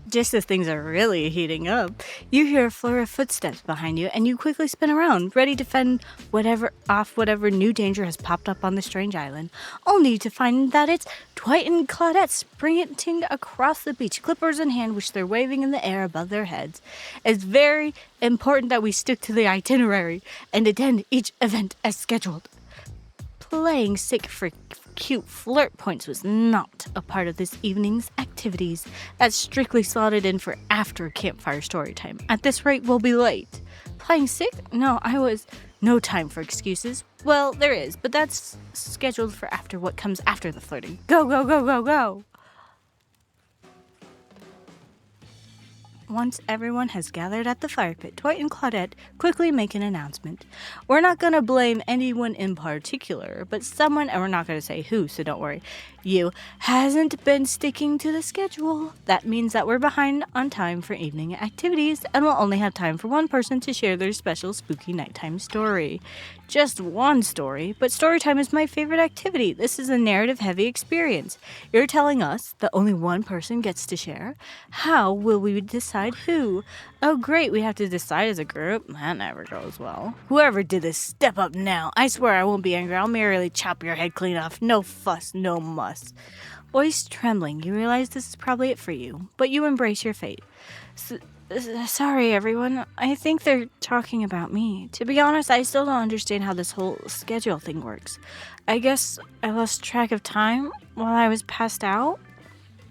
Just as things are really heating up, you hear a flurry of footsteps behind you and you quickly spin around, ready to fend whatever new danger has popped up on the strange island, only to find that it's Dwight and Claudette sprinting across the beach, clippers in hand, which they're waving in the air above their heads. It's very important that we stick to the itinerary and attend each event as scheduled. Playing sick for cute flirt points was not a part of this evening's activities. That's strictly slotted in for after campfire story time. At this rate, we'll be late. Playing sick? No, no time for excuses. Well, there is, but that's scheduled for after what comes after the flirting. Go, go, go, go, go! Once everyone has gathered at the fire pit, Dwight and Claudette quickly make an announcement. We're not going to blame anyone in particular, but someone, and we're not going to say who, so don't worry, hasn't been sticking to the schedule. That means that we're behind on time for evening activities, and we'll only have time for one person to share their special spooky nighttime story. Just one story, but story time is my favorite activity. This is a narrative-heavy experience. You're telling us that only one person gets to share? How will we decide who? Oh great, we have to decide as a group? That never goes well. Whoever did this, step up now. I swear I won't be angry. I'll merely chop your head clean off. No fuss, no muss. Voice trembling, you realize this is probably it for you, but you embrace your fate. Sorry, everyone. I think they're talking about me. To be honest, I still don't understand how this whole schedule thing works. I guess I lost track of time while I was passed out.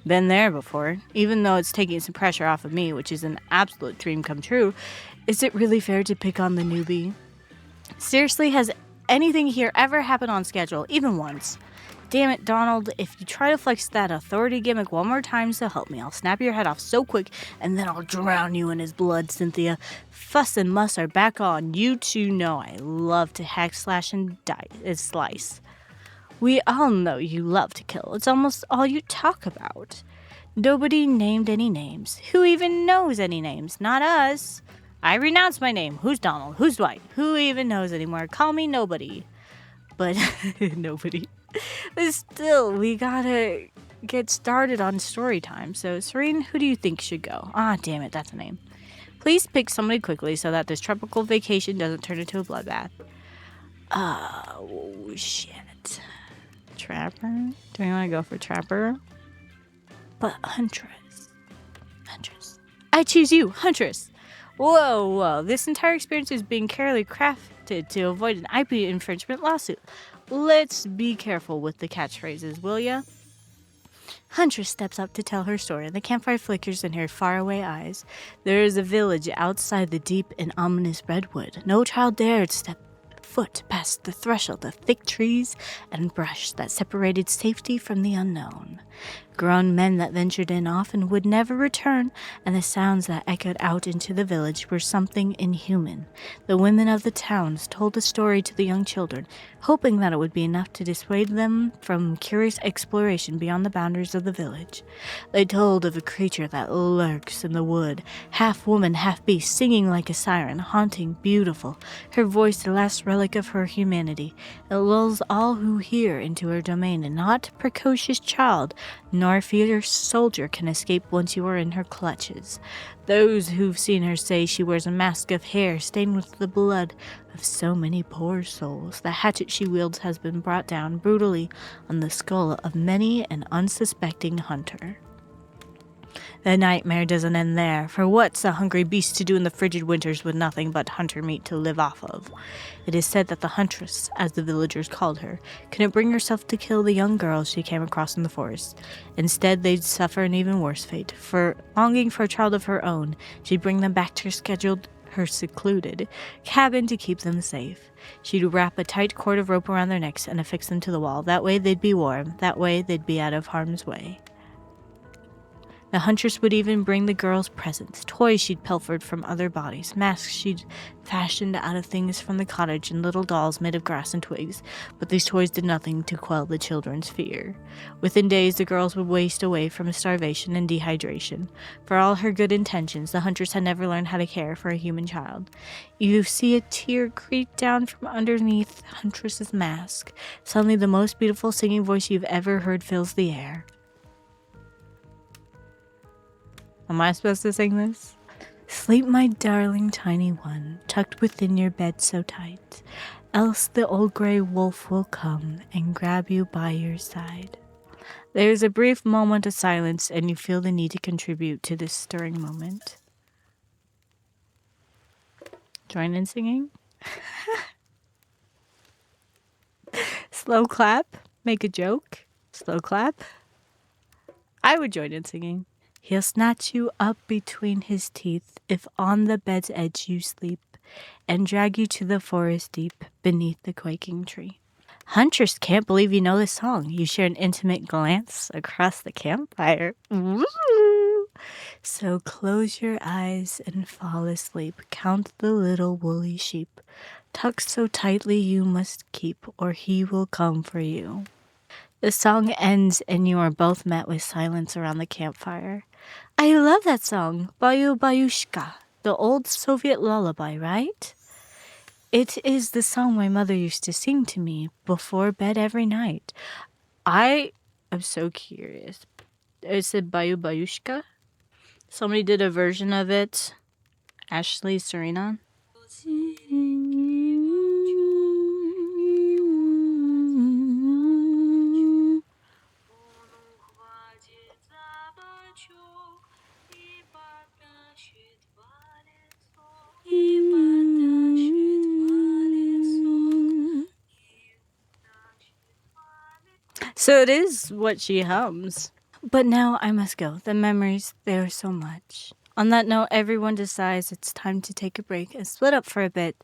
Been there before. Even though it's taking some pressure off of me, which is an absolute dream come true, Is it really fair to pick on the newbie? Seriously, has anything here ever happened on schedule, even once? Damn it, Donald, if you try to flex that authority gimmick one more time, so help me. I'll snap your head off so quick, and then I'll drown you in his blood, Cynthia. Fuss and muss are back on. You two know I love to hack, slash, and slice. We all know you love to kill. It's almost all you talk about. Nobody named any names. Who even knows any names? Not us. I renounce my name. Who's Donald? Who's Dwight? Who even knows anymore? Call me nobody. But nobody. But still, we gotta get started on story time. So, Serene, who do you think should go? Ah, damn it, that's a name. Please pick somebody quickly so that this tropical vacation doesn't turn into a bloodbath. Oh, shit. Trapper? Do we want to go for Trapper? But Huntress. I choose you, Huntress. Whoa. This entire experience is being carefully crafted to avoid an IP infringement lawsuit. Let's be careful with the catchphrases, will ya? Huntress steps up to tell her story, and the campfire flickers in her faraway eyes. There is a village outside the deep and ominous redwood. No child dared step foot past the threshold of thick trees and brush that separated safety from the unknown. Grown men that ventured in often would never return, and the sounds that echoed out into the village were something inhuman. The women of the towns told the story to the young children, hoping that it would be enough to dissuade them from curious exploration beyond the boundaries of the village. They told of a creature that lurks in the wood, half woman, half beast, singing like a siren, haunting, beautiful, her voice the last relic of her humanity. It lulls all who hear into her domain, and not precocious child nor fierce soldier can escape once you are in her clutches. Those who've seen her say she wears a mask of hair stained with the blood of so many poor souls. The hatchet she wields has been brought down brutally on the skull of many an unsuspecting hunter. The nightmare doesn't end there, for what's a hungry beast to do in the frigid winters with nothing but hunter meat to live off of? It is said that the Huntress, as the villagers called her, couldn't bring herself to kill the young girls she came across in the forest. Instead, they'd suffer an even worse fate, for longing for a child of her own, she'd bring them back to her secluded cabin to keep them safe. She'd wrap a tight cord of rope around their necks and affix them to the wall. That way they'd be warm. That way they'd be out of harm's way. The Huntress would even bring the girls presents, toys she'd pilfered from other bodies, masks she'd fashioned out of things from the cottage, and little dolls made of grass and twigs, but these toys did nothing to quell the children's fear. Within days, the girls would waste away from starvation and dehydration. For all her good intentions, the Huntress had never learned how to care for a human child. You see a tear creep down from underneath Huntress's mask. Suddenly, the most beautiful singing voice you've ever heard fills the air. Am I supposed to sing this? Sleep, my darling tiny one, tucked within your bed so tight, else the old gray wolf will come and grab you by your side. There's a brief moment of silence, and you feel the need to contribute to this stirring moment. Join in singing? Slow clap? Make a joke? Slow clap? I would join in singing. He'll snatch you up between his teeth if on the bed's edge you sleep, and drag you to the forest deep beneath the quaking tree. Huntress can't believe you know this song. You share an intimate glance across the campfire. Ooh. So close your eyes and fall asleep. Count the little woolly sheep, tucked so tightly you must keep, or he will come for you. The song ends and you are both met with silence around the campfire. I love that song, Bayu Bayushka, the old Soviet lullaby, right? It is the song my mother used to sing to me before bed every night. I am so curious. Is it Bayu Bayushka? Somebody did a version of it. Ashley Serena. So it is what she hums. But now I must go. The memories, they are so much. On that note, everyone decides it's time to take a break and split up for a bit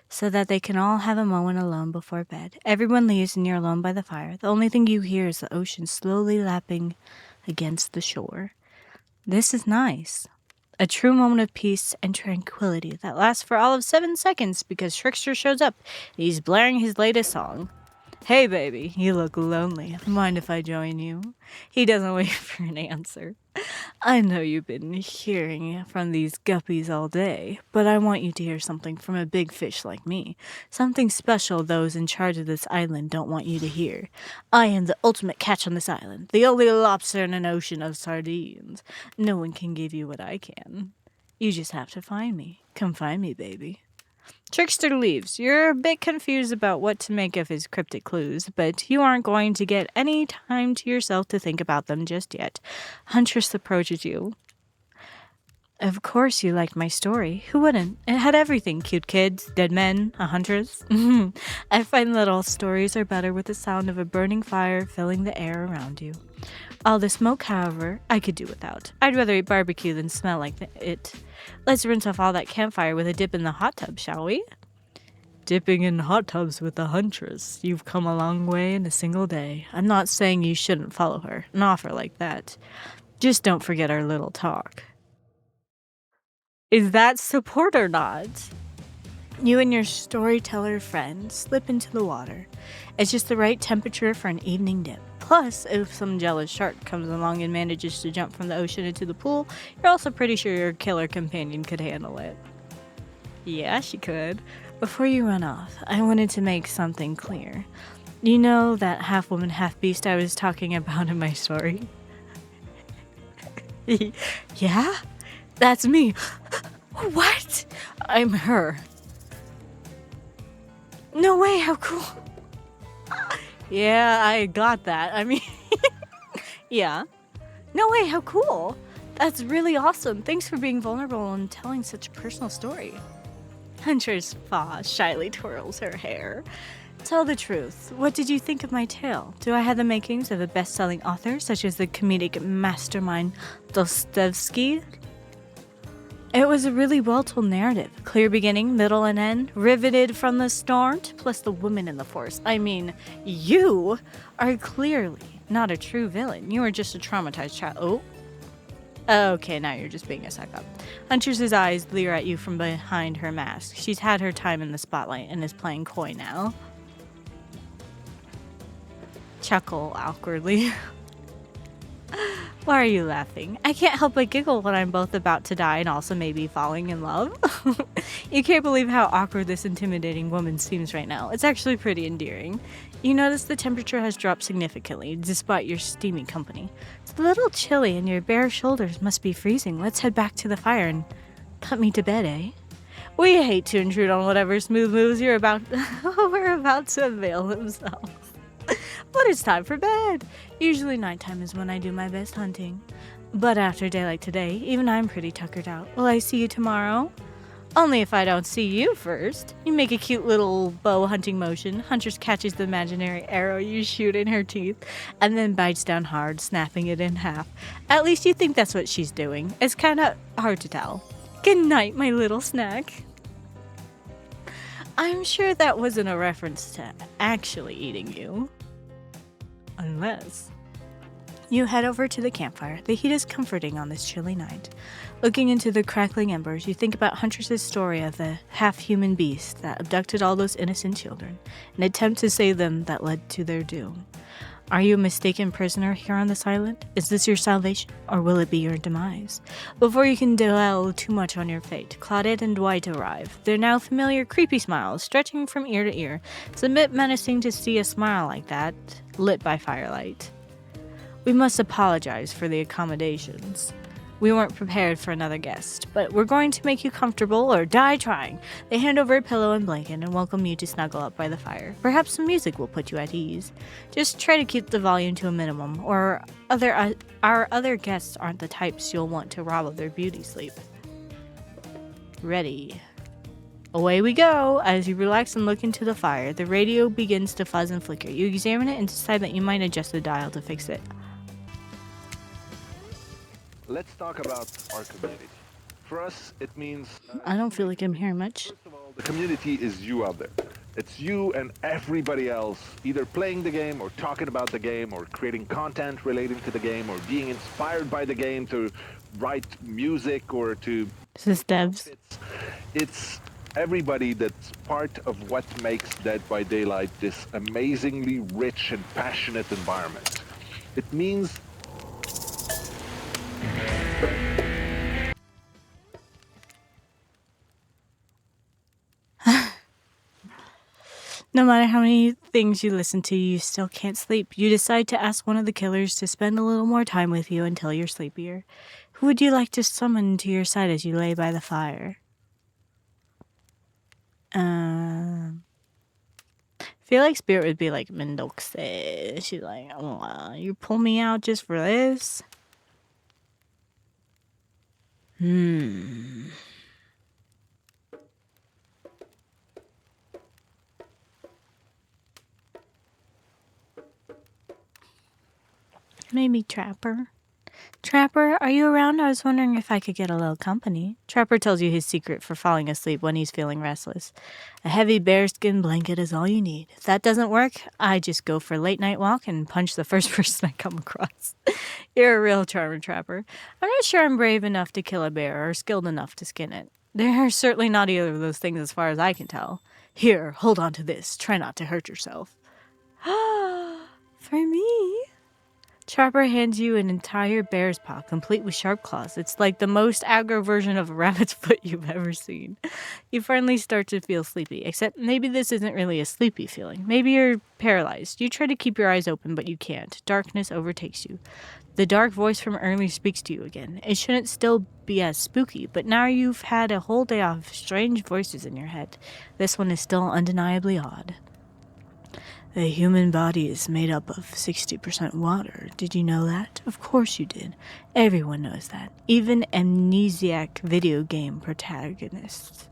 so that they can all have a moment alone before bed. Everyone leaves and you're alone by the fire. The only thing you hear is the ocean slowly lapping against the shore. This is nice. A true moment of peace and tranquility that lasts for all of 7 seconds because Trickster shows up. He's blaring his latest song. Hey baby, you look lonely. Mind if I join you? He doesn't wait for an answer. I know you've been hearing from these guppies all day, but I want you to hear something from a big fish like me. Something special those in charge of this island don't want you to hear. I am the ultimate catch on this island, the only lobster in an ocean of sardines. No one can give you what I can. You just have to find me. Come find me, baby. Trickster leaves. You're a bit confused about what to make of his cryptic clues, but you aren't going to get any time to yourself to think about them just yet. Huntress approaches you. Of course you liked my story. Who wouldn't? It had everything. Cute kids, dead men, a huntress. I find little stories are better with the sound of a burning fire filling the air around you. All the smoke, however, I could do without. I'd rather eat barbecue than smell like it. Let's rinse off all that campfire with a dip in the hot tub, shall we? Dipping in hot tubs with the Huntress. You've come a long way in a single day. I'm not saying you shouldn't follow her. An offer like that. Just don't forget our little talk. Is that support or not? You and your storyteller friend slip into the water. It's just the right temperature for an evening dip. Plus, if some jealous shark comes along and manages to jump from the ocean into the pool, you're also pretty sure your killer companion could handle it. Yeah, she could. Before you run off, I wanted to make something clear. You know that half-woman, half-beast I was talking about in my story? Yeah? That's me. What? I'm her. No way, how cool. Yeah, I got that. I mean, yeah. No way, how cool. That's really awesome. Thanks for being vulnerable and telling such a personal story. Huntress shyly twirls her hair. Tell the truth. What did you think of my tale? Do I have the makings of a best-selling author, such as the comedic mastermind Dostoevsky? It was a really well-told narrative. Clear beginning, middle, and end. Riveted from the start, plus the woman in the force. I mean, you are clearly not a true villain. You are just a traumatized child. Oh. Okay, now you're just being a suck-up. Huntress's eyes leer at you from behind her mask. She's had her time in the spotlight and is playing coy now. Chuckle awkwardly. Why are you laughing? I can't help but giggle when I'm both about to die and also maybe falling in love. You can't believe how awkward this intimidating woman seems right now. It's actually pretty endearing. You notice the temperature has dropped significantly, despite your steamy company. It's a little chilly and your bare shoulders must be freezing. Let's head back to the fire and put me to bed, eh? We hate to intrude on whatever smooth moves we're about to avail themselves. But it's time for bed. Usually nighttime is when I do my best hunting. But after a day like today, even I'm pretty tuckered out. Will I see you tomorrow? Only if I don't see you first. You make a cute little bow hunting motion. Huntress catches the imaginary arrow you shoot in her teeth and then bites down hard, snapping it in half. At least you think that's what she's doing. It's kind of hard to tell. Good night, my little snack. I'm sure that wasn't a reference to actually eating you. Unless. You head over to the campfire. The heat is comforting on this chilly night. Looking into the crackling embers, you think about Huntress's story of the half-human beast that abducted all those innocent children, an attempt to save them that led to their doom. Are you a mistaken prisoner here on this island? Is this your salvation, or will it be your demise? Before you can dwell too much on your fate, Claudette and Dwight arrive. Their now familiar creepy smiles, stretching from ear to ear. It's a bit menacing to see a smile like that, lit by firelight. We must apologize for the accommodations. We weren't prepared for another guest, but we're going to make you comfortable or die trying. They hand over a pillow and blanket and welcome you to snuggle up by the fire. Perhaps some music will put you at ease. Just try to keep the volume to a minimum, or our other guests aren't the types you'll want to rob of their beauty sleep. Ready. Away we go! As you relax and look into the fire, the radio begins to fuzz and flicker. You examine it and decide that you might adjust the dial to fix it. Let's talk about our community. For us, it means... I don't feel like I'm hearing much. First of all, the community is you out there. It's you and everybody else either playing the game or talking about the game or creating content relating to the game or being inspired by the game to write music or to... This is devs. It's everybody that's part of what makes Dead by Daylight this amazingly rich and passionate environment. It means... No matter how many things you listen to, you still can't sleep. You decide to ask one of the killers to spend a little more time with you until you're sleepier. Who would you like to summon to your side as you lay by the fire? I feel like Spirit would be like, Mendoxe. She's like, oh, you pull me out just for this? Maybe Trapper. Trapper, are you around? I was wondering if I could get a little company. Trapper tells you his secret for falling asleep when he's feeling restless. A heavy bearskin blanket is all you need. If that doesn't work, I just go for a late night walk and punch the first person I come across. You're a real charmer, Trapper. I'm not sure I'm brave enough to kill a bear or skilled enough to skin it. They're certainly not either of those things as far as I can tell. Here, hold on to this. Try not to hurt yourself. For me? Trapper hands you an entire bear's paw, complete with sharp claws. It's like the most aggro version of a rabbit's foot you've ever seen. You finally start to feel sleepy, except maybe this isn't really a sleepy feeling. Maybe you're paralyzed. You try to keep your eyes open, but you can't. Darkness overtakes you. The dark voice from earlier speaks to you again. It shouldn't still be as spooky, but now you've had a whole day of strange voices in your head. This one is still undeniably odd. The human body is made up of 60% water. Did you know that? Of course you did. Everyone knows that. Even amnesiac video game protagonists.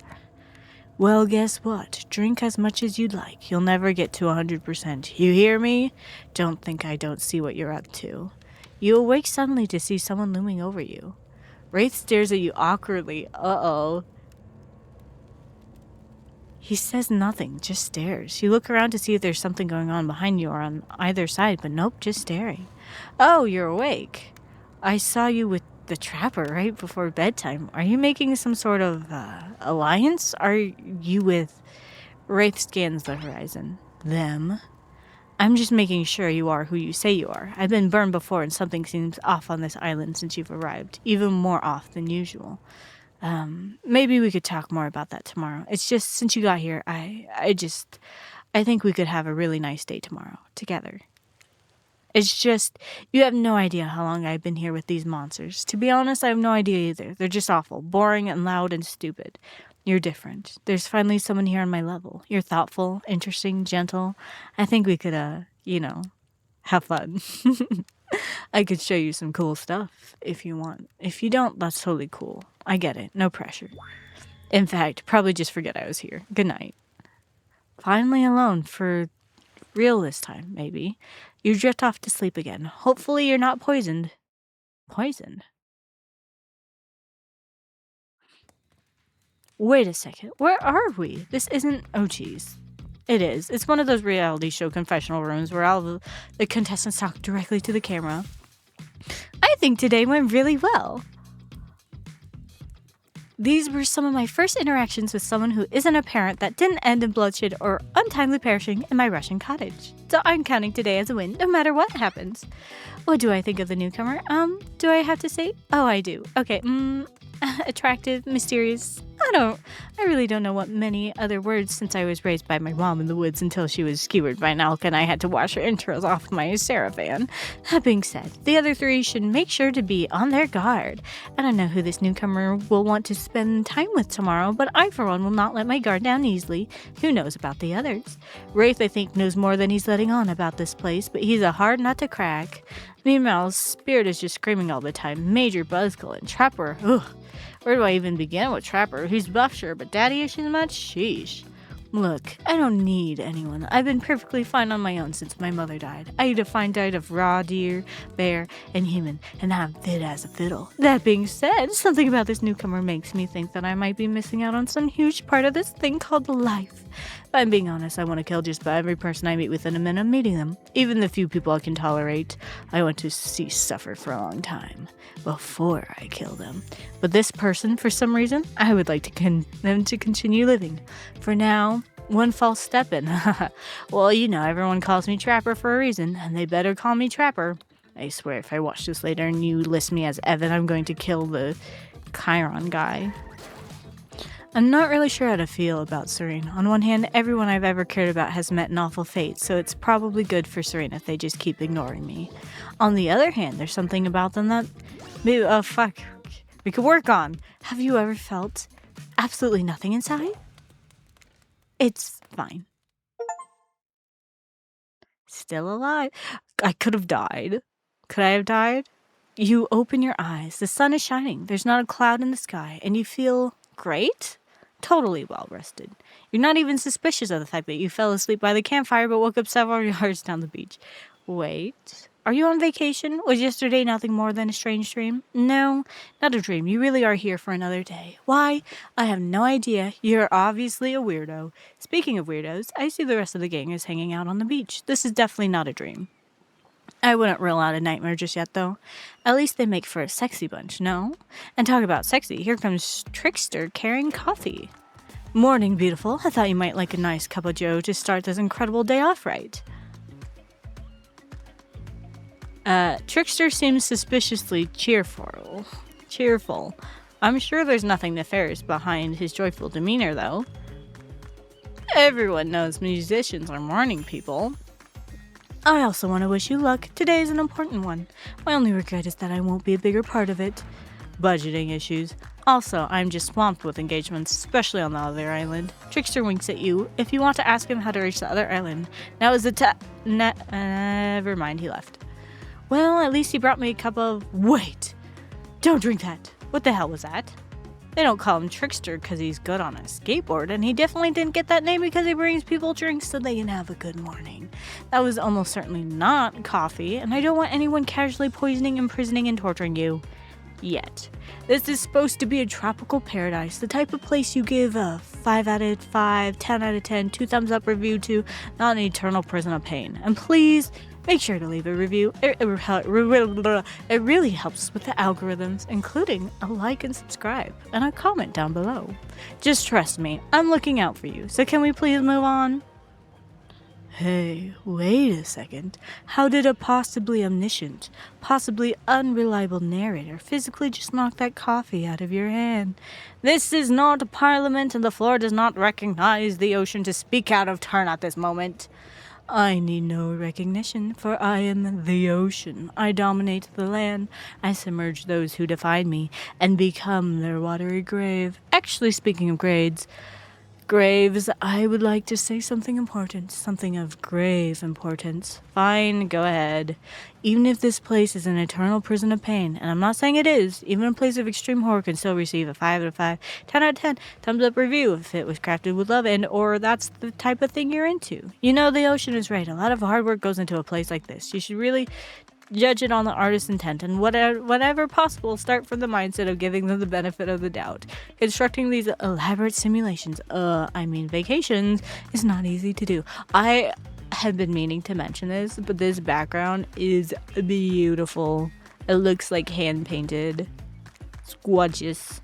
Well, guess what? Drink as much as you'd like. You'll never get to 100%. You hear me? Don't think I don't see what you're up to. You awake suddenly to see someone looming over you. Wraith stares at you awkwardly. Uh-oh. He says nothing, just stares. You look around to see if there's something going on behind you or on either side, but nope, just staring. Oh, you're awake. I saw you with the Trapper right before bedtime. Are you making some sort of alliance? Are you with... Wraith scans the horizon. Them? I'm just making sure you are who you say you are. I've been burned before and something seems off on this island since you've arrived. Even more off than usual. Maybe we could talk more about that tomorrow. It's just, since you got here, I think we could have a really nice day tomorrow, together. It's just, you have no idea how long I've been here with these monsters. To be honest, I have no idea either. They're just awful, boring and loud and stupid. You're different. There's finally someone here on my level. You're thoughtful, interesting, gentle. I think we could, have fun. I could show you some cool stuff if you want. If you don't, that's totally cool. I get it. No pressure. In fact, probably just forget I was here. Good night. Finally alone for real this time, maybe. You drift off to sleep again. Hopefully you're not poisoned. Poisoned? Wait a second. Where are we? This isn't... Oh, geez. It is. It's one of those reality show confessional rooms where all the contestants talk directly to the camera. I think today went really well. These were some of my first interactions with someone who isn't a parent that didn't end in bloodshed or untimely perishing in my Russian cottage. So I'm counting today as a win, no matter what happens. What do I think of the newcomer? Do I have to say? Oh, I do. Okay, attractive, mysterious. I really don't know what many other words since I was raised by my mom in the woods until she was skewered by an elk and I had to wash her entrails off my Seraphim. That being said, the other three should make sure to be on their guard. I don't know who this newcomer will want to spend time with tomorrow, but I for one will not let my guard down easily. Who knows about the others? Wraith, I think, knows more than he's letting on about this place, but he's a hard nut to crack. Meanwhile, Spirit is just screaming all the time. Major Buzzkill and Trapper, ugh. Where do I even begin with Trapper? He's buff, sure, but daddy issues much? Sheesh. Look, I don't need anyone. I've been perfectly fine on my own since my mother died. I eat a fine diet of raw deer, bear, and human, and I'm fit as a fiddle. That being said, something about this newcomer makes me think that I might be missing out on some huge part of this thing called life. If I'm being honest, I want to kill just about every person I meet within a minute of meeting them. Even the few people I can tolerate, I want to see suffer for a long time before I kill them. But this person, for some reason, I would like them to continue living. For now, one false step in. Well, you know, everyone calls me Trapper for a reason, and they better call me Trapper. I swear, if I watch this later and you list me as Evan, I'm going to kill the Chiron guy. I'm not really sure how to feel about Serene. On one hand, everyone I've ever cared about has met an awful fate, so it's probably good for Serene if they just keep ignoring me. On the other hand, there's something about them that maybe, we could work on. Have you ever felt absolutely nothing inside? It's fine. Still alive. I could have died. Could I have died? You open your eyes. The sun is shining. There's not a cloud in the sky, and you feel great? Totally well rested. You're not even suspicious of the fact that you fell asleep by the campfire but woke up several yards down the beach. Wait. Are you on vacation? Was yesterday nothing more than a strange dream? No, not a dream. You really are here for another day. Why? I have no idea. You're obviously a weirdo. Speaking of weirdos, I see the rest of the gang is hanging out on the beach. This is definitely not a dream. I wouldn't rule out a nightmare just yet, though. At least they make for a sexy bunch, no? And talk about sexy, here comes Trickster carrying coffee. Morning, beautiful. I thought you might like a nice cup of joe to start this incredible day off right. Trickster seems suspiciously cheerful. I'm sure there's nothing nefarious behind his joyful demeanor, though. Everyone knows musicians are morning people. I also want to wish you luck. Today is an important one. My only regret is that I won't be a bigger part of it. Budgeting issues. Also, I'm just swamped with engagements, especially on the other island. Trickster winks at you if you want to ask him how to reach the other island. Now is the never mind, he left. Well, at least he brought me a cup of... Wait! Don't drink that! What the hell was that? They don't call him Trickster because he's good on a skateboard, and he definitely didn't get that name because he brings people drinks so they can have a good morning. That was almost certainly not coffee, and I don't want anyone casually poisoning, imprisoning, and torturing you. Yet. This is supposed to be a tropical paradise, the type of place you give a 5 out of 5, 10 out of 10, 2 thumbs up review to, not an eternal prison of pain. And please, make sure to leave a review. It really helps with the algorithms, including a like and subscribe, and a comment down below. Just trust me, I'm looking out for you, so can we please move on? Hey, wait a second. How did a possibly omniscient, possibly unreliable narrator physically just knock that coffee out of your hand? This is not a parliament, and the floor does not recognize the ocean to speak out of turn at this moment. I need no recognition, for I am the ocean. I dominate the land. I submerge those who defy me and become their watery grave. Actually, speaking of graves, I would like to say something important, something of grave importance. Fine, go ahead. Even if this place is an eternal prison of pain, and I'm not saying it is, even a place of extreme horror can still receive a 5 out of 5, 10 out of 10, thumbs up review if it was crafted with love and or that's the type of thing you're into. You know, the ocean is right. A lot of hard work goes into a place like this. You should really judge it on the artist's intent, and whatever possible, start from the mindset of giving them the benefit of the doubt. Constructing these elaborate simulations, vacations, is not easy to do. I have been meaning to mention this, but this background is beautiful. It looks like hand-painted. It's gorgeous.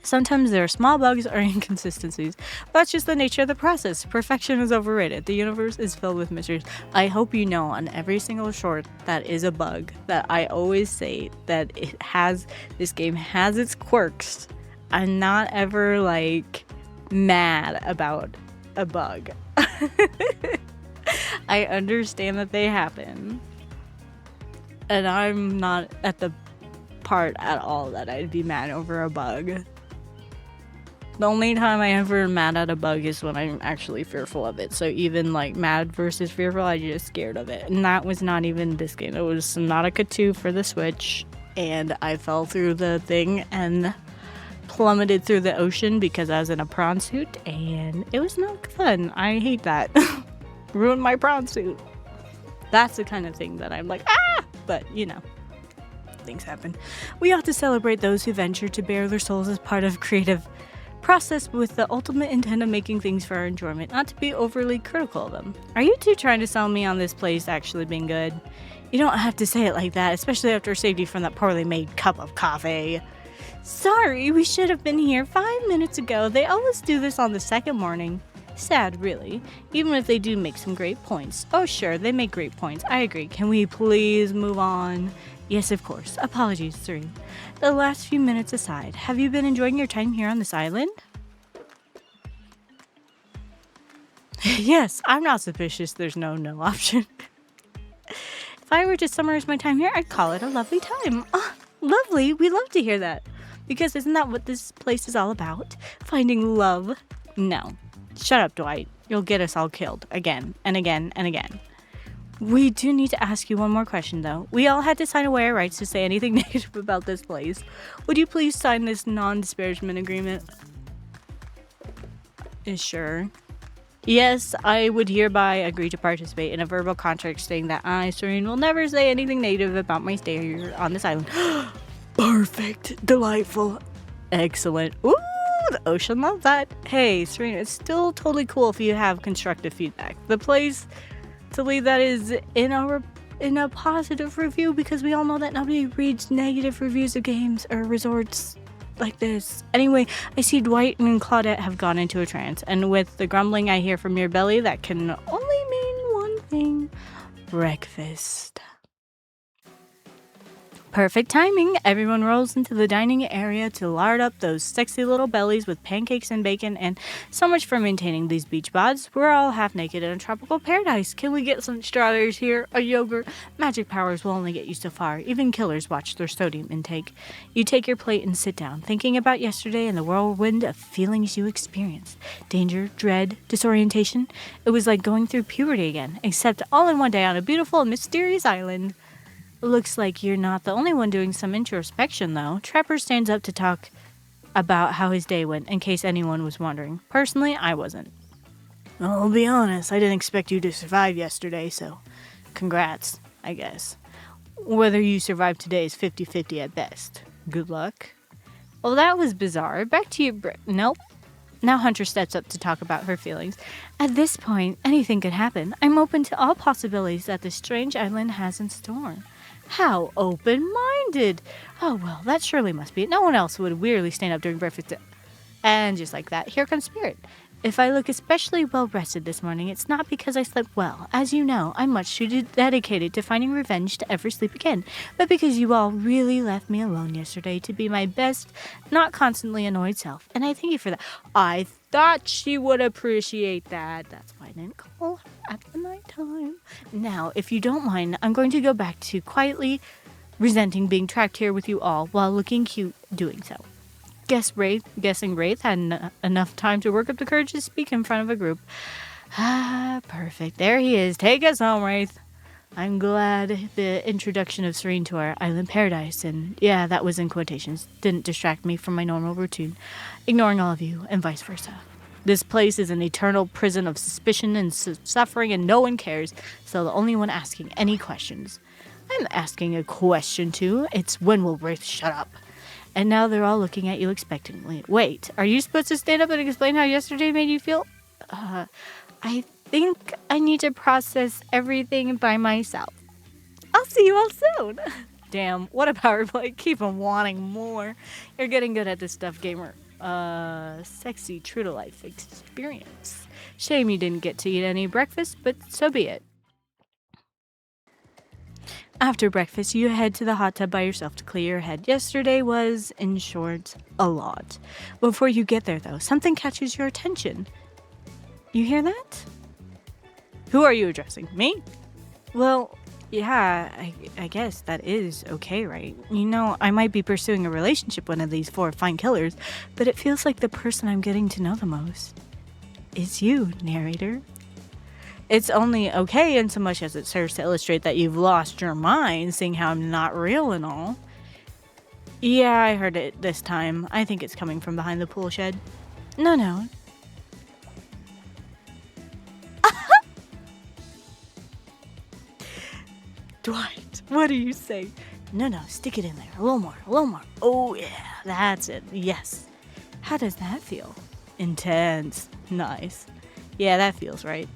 Sometimes there are small bugs or inconsistencies. That's just the nature of the process. Perfection is overrated. The universe is filled with mysteries. I hope you know on every single short that is a bug, that I always say that this game has its quirks. I'm not ever mad about a bug. I understand that they happen. And I'm not at the part at all that I'd be mad over a bug. The only time I ever mad at a bug is when I'm actually fearful of it. So even mad versus fearful, I'm just scared of it. And that was not even this game. It was Subnautica 2 for the Switch. And I fell through the thing and plummeted through the ocean because I was in a prawn suit, and it was not fun. I hate that. Ruined my prawn suit. That's the kind of thing that I'm like, ah! But, you know, things happen. We ought to celebrate those who venture to bare their souls as part of creative process with the ultimate intent of making things for our enjoyment, not to be overly critical of them. Are you two trying to sell me on this place actually being good? You don't have to say it like that, especially after I saved you from that poorly made cup of coffee. Sorry, we should have been here 5 minutes ago. They always do this on the second morning. Sad, really. Even if they do make some great points. Oh, sure, they make great points. I agree. Can we please move on? Yes, of course. Apologies, Serene. The last few minutes aside, have you been enjoying your time here on this island? Yes, I'm not suspicious. There's no option. If I were to summarize my time here, I'd call it a lovely time. Oh, lovely. We love to hear that. Because isn't that what this place is all about? Finding love? No. Shut up, Dwight. You'll get us all killed. Again, and again, and again. We do need to ask you one more question, though. We all had to sign away our rights to say anything negative about this place. Would you please sign this non-disparagement agreement? Sure. Yes, I would hereby agree to participate in a verbal contract stating that I, Serene, will never say anything negative about my stay here on this island. Perfect. Delightful. Excellent. Ooh, the ocean loves that. Hey, Serene, it's still totally cool if you have constructive feedback. The place to leave that is in a positive review, because we all know that nobody reads negative reviews of games or resorts like this. Anyway, I see Dwight and Claudette have gone into a trance, and with the grumbling I hear from your belly, that can only mean one thing: breakfast. Perfect timing. Everyone rolls into the dining area to lard up those sexy little bellies with pancakes and bacon, and so much for maintaining these beach bods. We're all half naked in a tropical paradise. Can we get some strawberries here? A yogurt? Magic powers will only get you so far. Even killers watch their sodium intake. You take your plate and sit down, thinking about yesterday and the whirlwind of feelings you experienced. Danger, dread, disorientation. It was like going through puberty again, except all in one day on a beautiful and mysterious island. Looks like you're not the only one doing some introspection, though. Trapper stands up to talk about how his day went, in case anyone was wondering. Personally, I wasn't. I'll be honest, I didn't expect you to survive yesterday, so congrats, I guess. Whether you survive today is 50-50 at best. Good luck. Well, that was bizarre. Back to you, Nope. Now Huntress steps up to talk about her feelings. At this point, anything could happen. I'm open to all possibilities that this strange island has in store. How open-minded! Oh, well, that surely must be it. No one else would weirdly stand up during breakfast. And just like that, here comes Spirit. If I look especially well-rested this morning, it's not because I slept well. As you know, I'm much too dedicated to finding revenge to ever sleep again, but because you all really left me alone yesterday to be my best, not constantly annoyed self. And I thank you for that. I thought she would appreciate that. That's why I didn't call her at the nighttime. Now, if you don't mind, I'm going to go back to quietly resenting being trapped here with you all while looking cute doing so. Guessing Wraith had enough time to work up the courage to speak in front of a group. Ah, perfect. There he is. Take us home, Wraith. I'm glad the introduction of Serene to our island paradise, and yeah, that was in quotations, didn't distract me from my normal routine, ignoring all of you, and vice versa. This place is an eternal prison of suspicion and suffering, and no one cares, so the only one asking any questions. I'm asking a question too. It's when will Wraith shut up? And now they're all looking at you expectantly. Wait, are you supposed to stand up and explain how yesterday made you feel? I think I need to process everything by myself. I'll see you all soon. Damn, what a power play. Keep on wanting more. You're getting good at this stuff, gamer. Sexy true-to-life experience. Shame you didn't get to eat any breakfast, but so be it. After breakfast, you head to the hot tub by yourself to clear your head. Yesterday was, in short, a lot. Before you get there, though, something catches your attention. You hear that? Who are you addressing? Me? Well, yeah, I guess that is okay, right? You know, I might be pursuing a relationship with one of these 4 fine killers, but it feels like the person I'm getting to know the most is you, narrator. It's only okay in so much as it serves to illustrate that you've lost your mind, seeing how I'm not real and all. Yeah, I heard it this time. I think it's coming from behind the pool shed. No. Dwight, what do you say? No, stick it in there. A little more. Oh, yeah, that's it. Yes. How does that feel? Intense. Nice. Yeah, that feels right.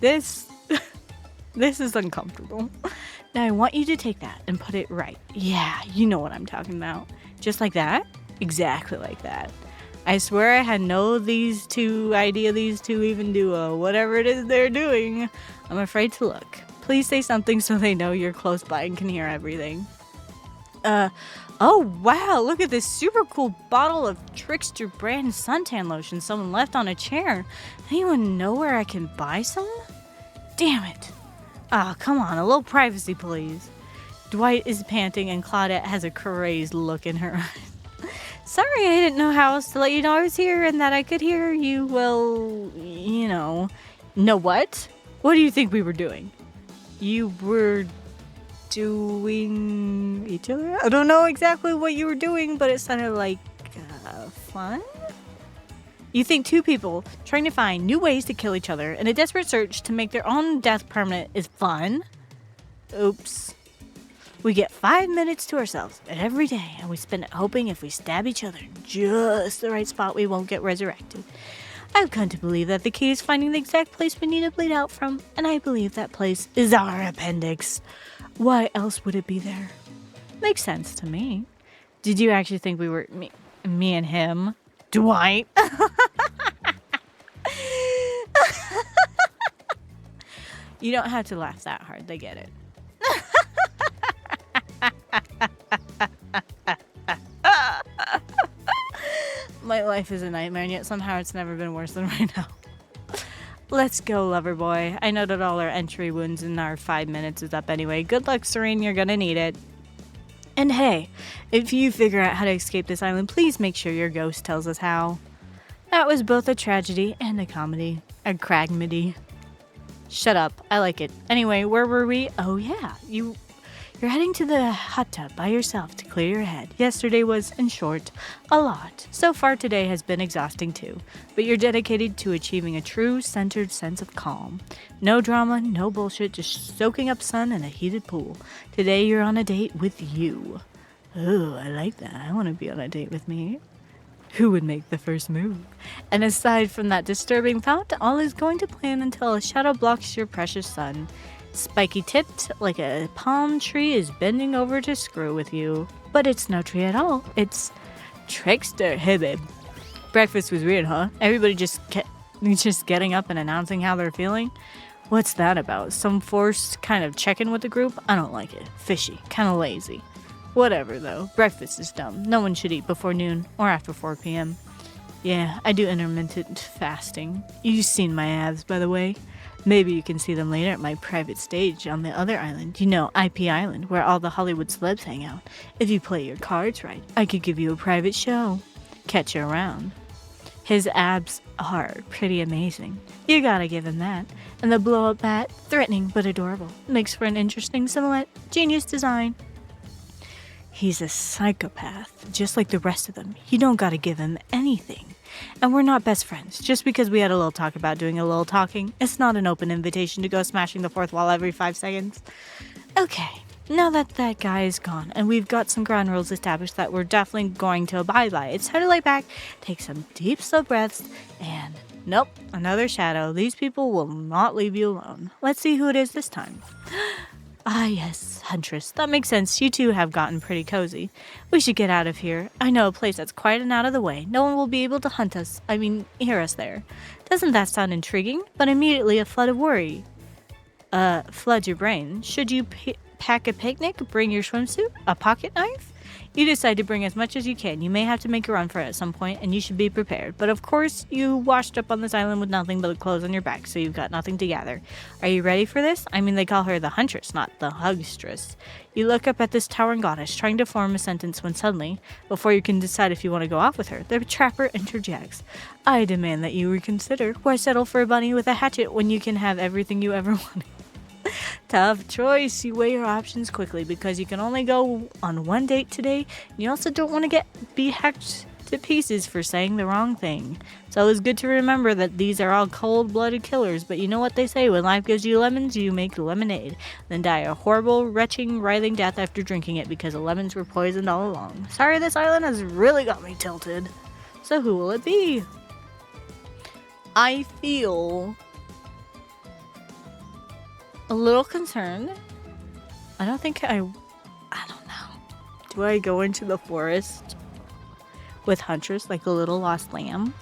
This is uncomfortable. Now I want you to take that and put it right. Yeah, you know what I'm talking about. Just like that? Exactly like that. I swear I had no these two even do whatever it is they're doing. I'm afraid to look. Please say something so they know you're close by and can hear everything. Oh wow, look at this super cool bottle of Trickster brand suntan lotion someone left on a chair. Anyone know where I can buy some? Damn it. Ah, come on, a little privacy, please. Dwight is panting and Claudette has a crazed look in her eyes. Sorry, I didn't know how else to let you know I was here and that I could hear you, well, you know. Know what? What do you think we were doing? You were doing each other? I don't know exactly what you were doing, but it sounded like fun? You think two people trying to find new ways to kill each other in a desperate search to make their own death permanent is fun? Oops. We get 5 minutes to ourselves every day, and we spend it hoping if we stab each other in just the right spot, we won't get resurrected. I've come to believe that the key is finding the exact place we need to bleed out from, and I believe that place is our appendix. Why else would it be there? Makes sense to me. Did you actually think we were me and him? Dwight? You don't have to laugh that hard. They get it. My life is a nightmare, and yet somehow it's never been worse than right now. Let's go, lover boy. I know that all our entry wounds in our 5 minutes is up anyway. Good luck, Serene. You're gonna need it. And hey, if you figure out how to escape this island, please make sure your ghost tells us how. That was both a tragedy and a comedy. A cragmedy. Shut up. I like it. Anyway, where were we? Oh yeah, you're heading to the hot tub by yourself to clear your head. Yesterday was, in short, a lot. So far today has been exhausting too. But you're dedicated to achieving a true, centered sense of calm. No drama, no bullshit, just soaking up sun in a heated pool. Today you're on a date with you. Oh, I like that. I want to be on a date with me. Who would make the first move? And aside from that disturbing thought, all is going to plan until a shadow blocks your precious sun. Spiky tipped like a palm tree is bending over to screw with you. But it's no tree at all. It's Trickster. Hey babe. Breakfast was weird, huh? Everybody just getting up and announcing how they're feeling? What's that about? Some forced kind of check-in with the group? I don't like it. Fishy. Kind of lazy. Whatever though. Breakfast is dumb. No one should eat before noon or after 4 p.m. Yeah, I do intermittent fasting. You've seen my abs, by the way. Maybe you can see them later at my private stage on the other island. You know, IP Island, where all the Hollywood celebs hang out. If you play your cards right, I could give you a private show. Catch you around. His abs are pretty amazing. You gotta give him that. And the blow-up bat, threatening but adorable. Makes for an interesting silhouette. Genius design. He's a psychopath, just like the rest of them. You don't gotta give him anything. And we're not best friends. Just because we had a little talk about doing a little talking, it's not an open invitation to go smashing the fourth wall every 5 seconds. Okay, now that that guy is gone, and we've got some ground rules established that we're definitely going to abide by, it's time to lay back, take some deep, slow breaths, and nope, another shadow. These people will not leave you alone. Let's see who it is this time. Ah, yes, Huntress. That makes sense. You two have gotten pretty cozy. We should get out of here. I know a place that's quiet and out of the way. No one will be able to hunt us. Hear us there. Doesn't that sound intriguing? But immediately a flood of worry floods your brain. Should you pack a picnic? Bring your swimsuit? A pocket knife? You decide to bring as much as you can. You may have to make a run for it at some point, and you should be prepared. But of course, you washed up on this island with nothing but clothes on your back, so you've got nothing to gather. Are you ready for this? They call her the Huntress, not the Hugstress. You look up at this towering goddess, trying to form a sentence when suddenly, before you can decide if you want to go off with her, the trapper interjects. I demand that you reconsider. Why settle for a bunny with a hatchet when you can have everything you ever wanted? Tough choice. You weigh your options quickly because you can only go on one date today. And you also don't want to be hacked to pieces for saying the wrong thing. It's always good to remember that these are all cold-blooded killers, but you know what they say, when life gives you lemons, you make lemonade, then die a horrible, retching, writhing death after drinking it because the lemons were poisoned all along. Sorry, this island has really got me tilted. So who will it be? I feel a little concerned. I don't know. Do I go into the forest with Huntress like a little lost lamb?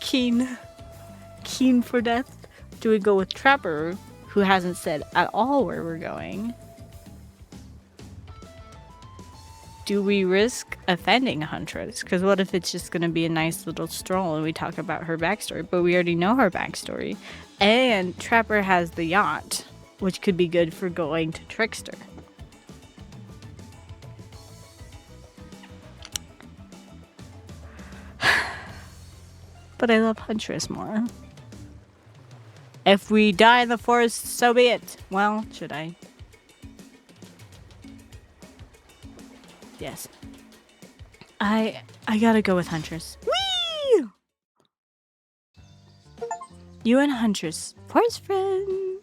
Keen for death? Do we go with Trapper, who hasn't said at all where we're going? Do we risk offending Huntress? Because what if it's just going to be a nice little stroll and we talk about her backstory, but we already know her backstory. And Trapper has the yacht, which could be good for going to Trickster. But I love Huntress more. If we die in the forest, so be it. Well, should I? Yes. I gotta go with Huntress. Whee! You and Huntress, forest friend.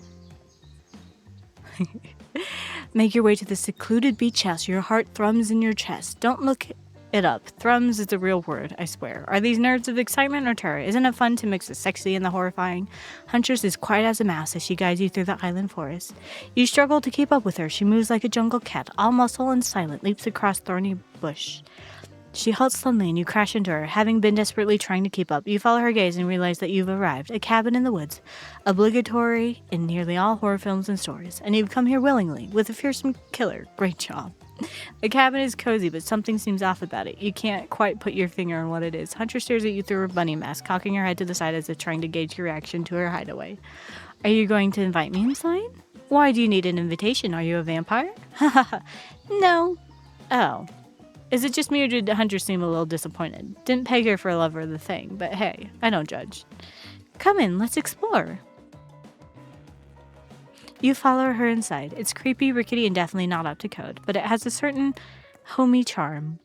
Make your way to the secluded beach house. Your heart thrums in your chest. Don't look it up. Thrums is a real word, I swear. Are these nerves of excitement or terror? Isn't it fun to mix the sexy and the horrifying? Huntress is quiet as a mouse as she guides you through the island forest. You struggle to keep up with her. She moves like a jungle cat, all muscle and silent, leaps across thorny bush. She halts suddenly and you crash into her. Having been desperately trying to keep up, you follow her gaze and realize that you've arrived. A cabin in the woods, obligatory in nearly all horror films and stories. And you've come here willingly, with a fearsome killer. Great job. The cabin is cozy, but something seems off about it. You can't quite put your finger on what it is. Hunter stares at you through her bunny mask, cocking her head to the side as if trying to gauge your reaction to her hideaway. Are you going to invite me inside? Why do you need an invitation? Are you a vampire? No. Oh. Is it just me or did Hunter seem a little disappointed? Didn't peg her for a lover of the thing, but hey, I don't judge. Come in, let's explore. You follow her inside. It's creepy, rickety, and definitely not up to code, but it has a certain homey charm.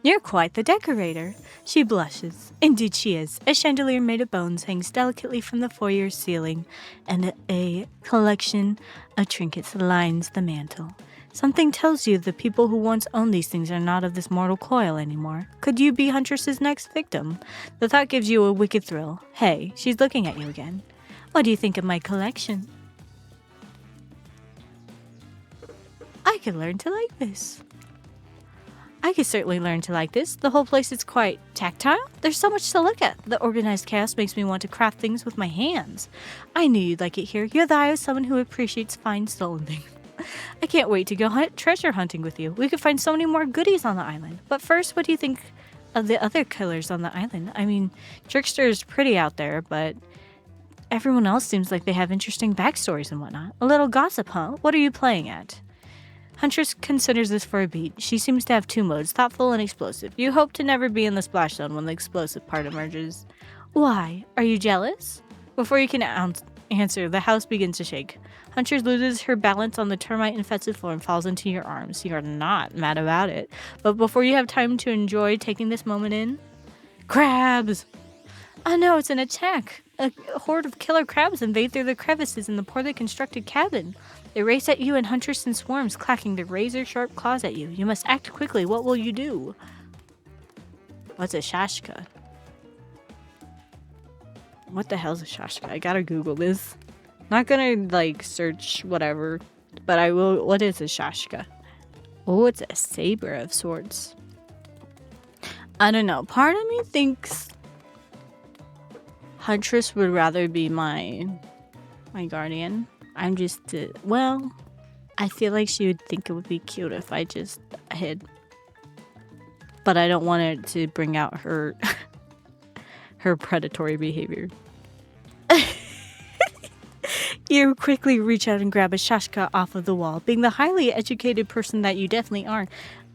You're quite the decorator. She blushes. Indeed she is. A chandelier made of bones hangs delicately from the foyer ceiling, and a collection of trinkets lines the mantel. Something tells you the people who once owned these things are not of this mortal coil anymore. Could you be Huntress's next victim? The thought gives you a wicked thrill. Hey, she's looking at you again. What do you think of my collection? I could learn to like this. I could certainly learn to like this. The whole place is quite tactile. There's so much to look at. The organized chaos makes me want to craft things with my hands. I knew you'd like it here. You're the eye of someone who appreciates fine stolen things. I can't wait to go treasure hunting with you. We could find so many more goodies on the island. But first, what do you think of the other killers on the island? I mean, Trickster is pretty out there, but everyone else seems like they have interesting backstories and whatnot. A little gossip, huh? What are you playing at? Huntress considers this for a beat. She seems to have two modes, thoughtful and explosive. You hope to never be in the splash zone when the explosive part emerges. Why? Are you jealous? Before you can answer, the house begins to shake. Huntress loses her balance on the termite-infested floor and falls into your arms. You are not mad about it. But before you have time to enjoy taking this moment in... Crabs! Oh no, it's an attack! A horde of killer crabs invade through the crevices in the poorly constructed cabin. They race at you and Huntress in swarms, clacking their razor-sharp claws at you. You must act quickly. What will you do? What's a shashka? What the hell's a shashka? I gotta Google this. Not gonna, search whatever, but I will. What is a shashka? Oh, it's a saber of sorts. I don't know. Part of me thinks Huntress would rather be my guardian. I'm just, I feel like she would think it would be cute if I just hid. But I don't want it to bring out her her predatory behavior. You quickly reach out and grab a shashka off of the wall. Being the highly educated person that you definitely are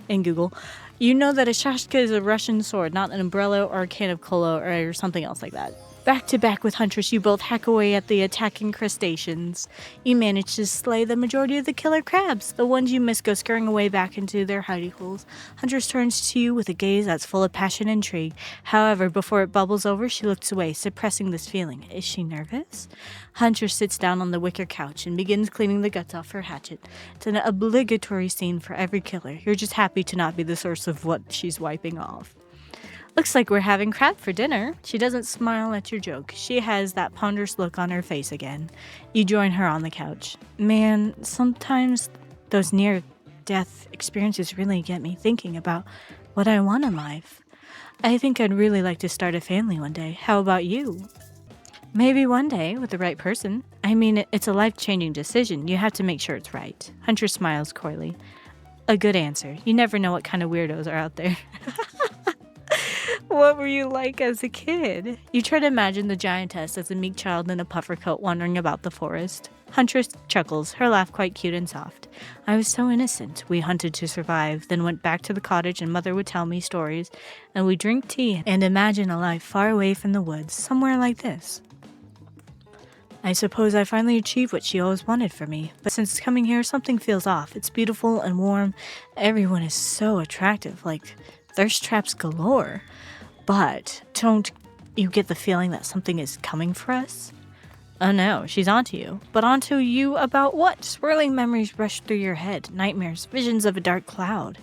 in Google, you know that a shashka is a Russian sword, not an umbrella or a can of cola or something else like that. Back to back with Huntress, you both hack away at the attacking crustaceans. You manage to slay the majority of the killer crabs. The ones you miss go scurrying away back into their hidey holes. Huntress turns to you with a gaze that's full of passion and intrigue. However, before it bubbles over, she looks away, suppressing this feeling. Is she nervous? Huntress sits down on the wicker couch and begins cleaning the guts off her hatchet. It's an obligatory scene for every killer. You're just happy to not be the source of what she's wiping off. Looks like we're having crab for dinner. She doesn't smile at your joke. She has that ponderous look on her face again. You join her on the couch. Man, sometimes those near-death experiences really get me thinking about what I want in life. I think I'd really like to start a family one day. How about you? Maybe one day, with the right person. I mean, it's a life-changing decision. You have to make sure it's right. Hunter smiles coyly. A good answer. You never know what kind of weirdos are out there. What were you like as a kid? You try to imagine the giantess as a meek child in a puffer coat wandering about the forest. Huntress chuckles, her laugh quite cute and soft. I was so innocent. We hunted to survive, then went back to the cottage and Mother would tell me stories, and we'd drink tea and imagine a life far away from the woods, somewhere like this. I suppose I finally achieved what she always wanted for me, but since coming here, something feels off. It's beautiful and warm. Everyone is so attractive, like thirst traps galore. But don't you get the feeling that something is coming for us? Oh no, she's onto you. But onto you about what? Swirling memories rush through your head. Nightmares, visions of a dark cloud.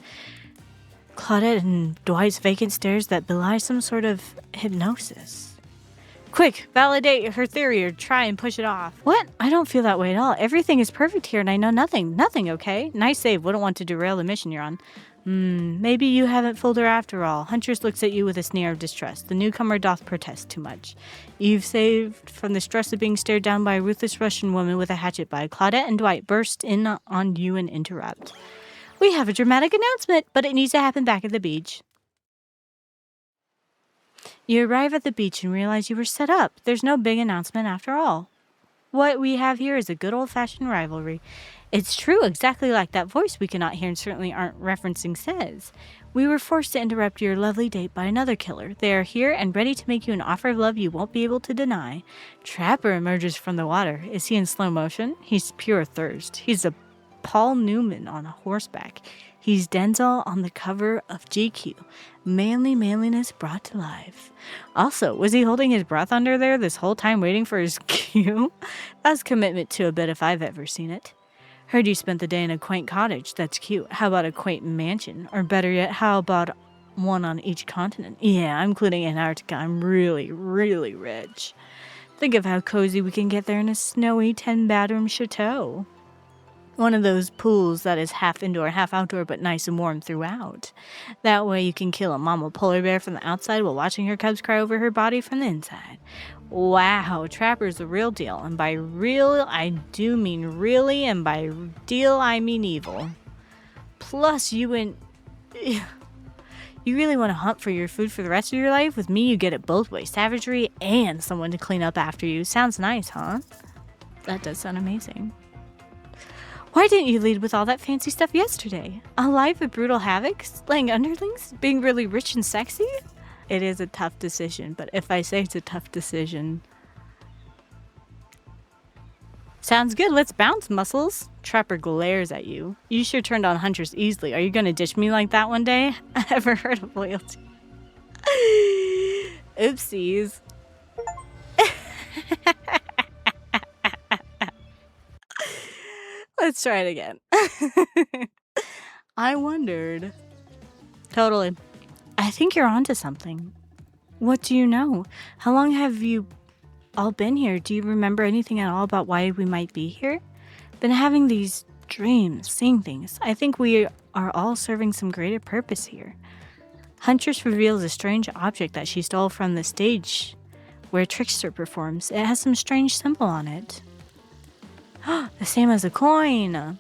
Claudette and Dwight's vacant stares that belie some sort of hypnosis. Quick, validate her theory or try and push it off. What? I don't feel that way at all. Everything is perfect here and I know nothing. Nothing, okay? Nice save. Wouldn't want to derail the mission you're on. Maybe you haven't fooled her after all. Huntress looks at you with a sneer of distrust. The newcomer doth protest too much. You've saved from the stress of being stared down by a ruthless Russian woman with a hatchet by. Claudette and Dwight burst in on you and interrupt. We have a dramatic announcement, but it needs to happen back at the beach. You arrive at the beach and realize you were set up. There's no big announcement after all. What we have here is a good old-fashioned rivalry. It's true, exactly like that voice we cannot hear and certainly aren't referencing says. We were forced to interrupt your lovely date by another killer. They are here and ready to make you an offer of love you won't be able to deny. Trapper emerges from the water. Is he in slow motion? He's pure thirst. He's a Paul Newman on a horseback. He's Denzel on the cover of GQ. Manly manliness brought to life. Also, was he holding his breath under there this whole time waiting for his cue? That's commitment to a bit if I've ever seen it. Heard you spent the day in a quaint cottage. That's cute. How about a quaint mansion? Or better yet, how about one on each continent? Yeah, I'm including Antarctica. I'm really, really rich. Think of how cozy we can get there in a snowy 10-bedroom chateau. One of those pools that is half indoor, half outdoor, but nice and warm throughout. That way you can kill a mama polar bear from the outside while watching her cubs cry over her body from the inside. Wow, Trapper's the real deal. And by real, I do mean really, and by deal, I mean evil. Plus, you really want to hunt for your food for the rest of your life? With me, you get it both ways. Savagery and someone to clean up after you. Sounds nice, huh? That does sound amazing. Why didn't you lead with all that fancy stuff yesterday? A life of brutal havoc? Slaying underlings? Being really rich and sexy? It is a tough decision, but if I say it's a tough decision... Sounds good, let's bounce, muscles. Trapper glares at you. You sure turned on Huntress easily. Are you gonna ditch me like that one day? I ever heard of loyalty? Oopsies. Let's try it again. I wondered. Totally. I think you're onto something. What do you know? How long have you all been here? Do you remember anything at all about why we might be here? Been having these dreams, seeing things. I think we are all serving some greater purpose here. Huntress reveals a strange object that she stole from the stage where Trickster performs. It has some strange symbol on it. The same as a coin.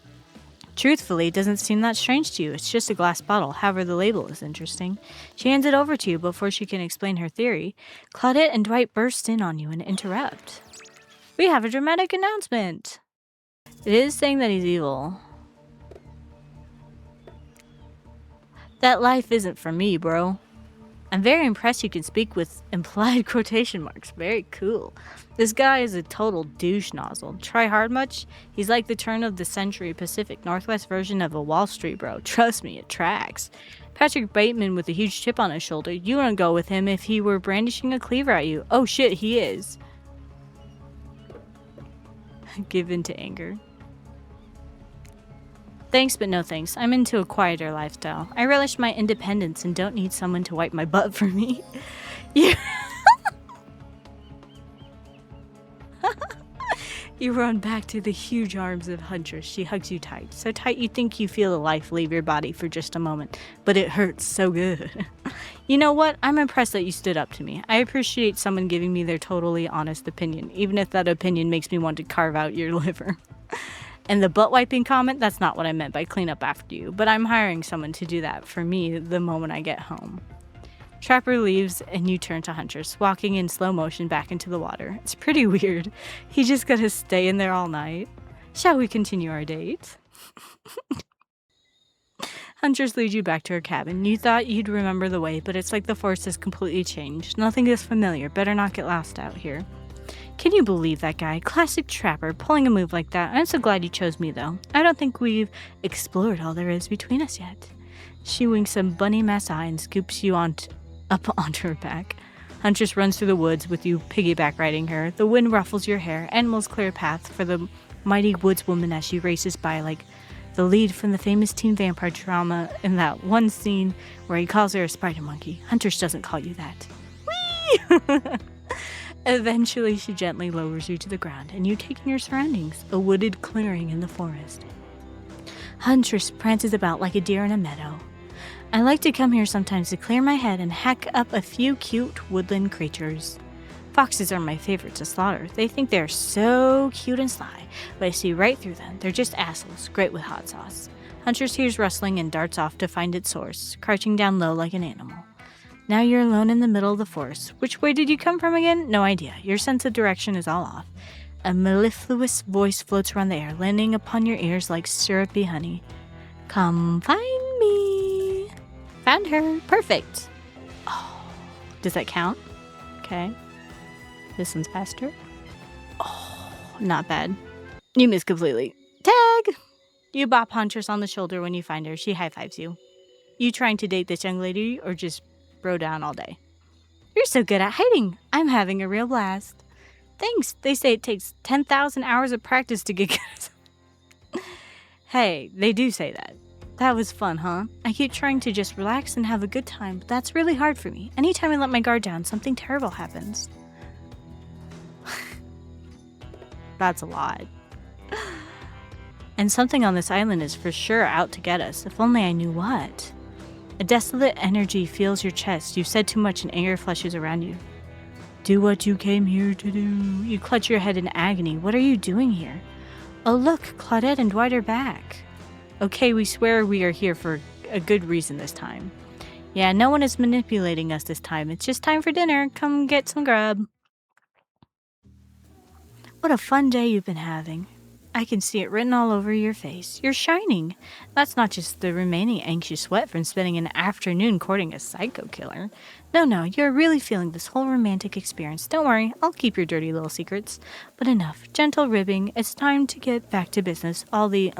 Truthfully, it doesn't seem that strange to you. It's just a glass bottle. However, the label is interesting. She hands it over to you before she can explain her theory. Claudette and Dwight burst in on you and interrupt. We have a dramatic announcement. It is saying that he's evil. That life isn't for me, bro. I'm very impressed you can speak with implied quotation marks. Very cool. This guy is a total douche nozzle. Try hard much? He's like the turn of the century Pacific Northwest version of a Wall Street bro. Trust me, it tracks. Patrick Bateman with a huge chip on his shoulder. You wouldn't go with him if he were brandishing a cleaver at you. Oh shit, he is. Give in to anger. Thanks, but no thanks. I'm into a quieter lifestyle. I relish my independence and don't need someone to wipe my butt for me. You, you run back to the huge arms of Huntress. She hugs you tight. So tight you think you feel the life leave your body for just a moment. But it hurts so good. You know what? I'm impressed that you stood up to me. I appreciate someone giving me their totally honest opinion, even if that opinion makes me want to carve out your liver. And the butt wiping comment, that's not what I meant by clean up after you, but I'm hiring someone to do that for me the moment I get home. Trapper leaves and you turn to Huntress, walking in slow motion back into the water. It's pretty weird. He just gotta stay in there all night. Shall we continue our date? Huntress leads you back to her cabin. You thought you'd remember the way, but it's like the forest has completely changed. Nothing is familiar. Better not get lost out here. Can you believe that guy? Classic Trapper, pulling a move like that. I'm so glad you chose me, though. I don't think we've explored all there is between us yet. She winks a bunny mess eye and scoops you up onto her back. Huntress runs through the woods with you piggyback riding her. The wind ruffles your hair. Animals clear a path for the mighty woodswoman as she races by like the lead from the famous teen vampire drama in that one scene where he calls her a spider monkey. Huntress doesn't call you that. Whee! Eventually, she gently lowers you to the ground, and you take in your surroundings, a wooded clearing in the forest. Huntress prances about like a deer in a meadow. I like to come here sometimes to clear my head and hack up a few cute woodland creatures. Foxes are my favorite to slaughter. They think they're so cute and sly, but I see right through them. They're just assholes, great with hot sauce. Huntress hears rustling and darts off to find its source, crouching down low like an animal. Now you're alone in the middle of the forest. Which way did you come from again? No idea. Your sense of direction is all off. A mellifluous voice floats around the air, landing upon your ears like syrupy honey. Come find me. Found her. Perfect. Oh, does that count? Okay. This one's faster. Oh, not bad. You missed completely. Tag! You bop Huntress on the shoulder when you find her. She high-fives you. You trying to date this young lady or just bro down all day? You're so good at hiding. I'm having a real blast. Thanks. They say it takes 10,000 hours of practice to get good. Hey, they do say that. That was fun, huh? I keep trying to just relax and have a good time, but that's really hard for me. Anytime I let my guard down, something terrible happens. That's a lot. And something on this island is for sure out to get us, if only I knew what. A desolate energy fills your chest. You've said too much and anger flushes around you. Do what you came here to do. You clutch your head in agony. What are you doing here? Oh look, Claudette and Dwight are back. Okay, we swear we are here for a good reason this time. Yeah, no one is manipulating us this time. It's just time for dinner. Come get some grub. What a fun day you've been having. I can see it written all over your face. You're shining. That's not just the remaining anxious sweat from spending an afternoon courting a psycho killer. No, you're really feeling this whole romantic experience. Don't worry, I'll keep your dirty little secrets. But enough. Gentle ribbing. It's time to get back to business. All the,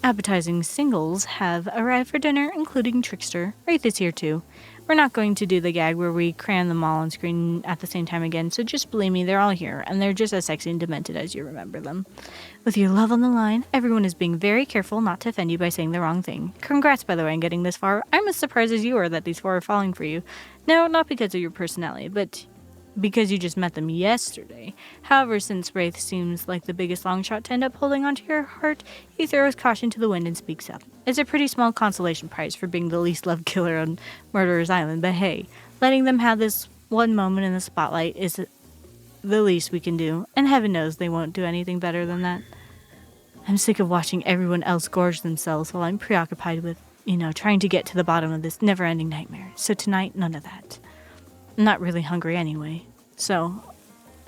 appetizing singles have arrived for dinner, including Trickster. Wraith is here too. We're not going to do the gag where we cram them all on screen at the same time again, so just believe me, they're all here, and they're just as sexy and demented as you remember them. With your love on the line, everyone is being very careful not to offend you by saying the wrong thing. Congrats, by the way, on getting this far. I'm as surprised as you are that these four are falling for you. No, not because of your personality, but because you just met them yesterday. However, since Wraith seems like the biggest long shot to end up holding onto your heart, he throws caution to the wind and speaks up. It's a pretty small consolation prize for being the least loved killer on Murderer's Island, but hey, letting them have this one moment in the spotlight is the least we can do, and heaven knows they won't do anything better than that. I'm sick of watching everyone else gorge themselves while I'm preoccupied with, trying to get to the bottom of this never-ending nightmare. So tonight, none of that. I'm not really hungry anyway, so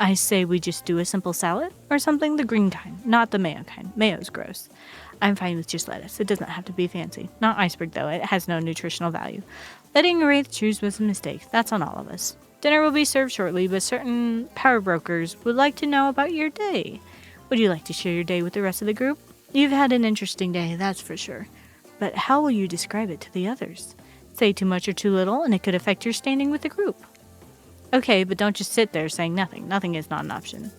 I say we just do a simple salad or something, the green kind, not the mayo kind. Mayo's gross. I'm fine with just lettuce. It doesn't have to be fancy. Not iceberg, though. It has no nutritional value. Letting Wraith choose was a mistake. That's on all of us. Dinner will be served shortly, but certain power brokers would like to know about your day. Would you like to share your day with the rest of the group? You've had an interesting day, that's for sure. But how will you describe it to the others? Say too much or too little, and it could affect your standing with the group. Okay, but don't just sit there saying nothing. Nothing is not an option.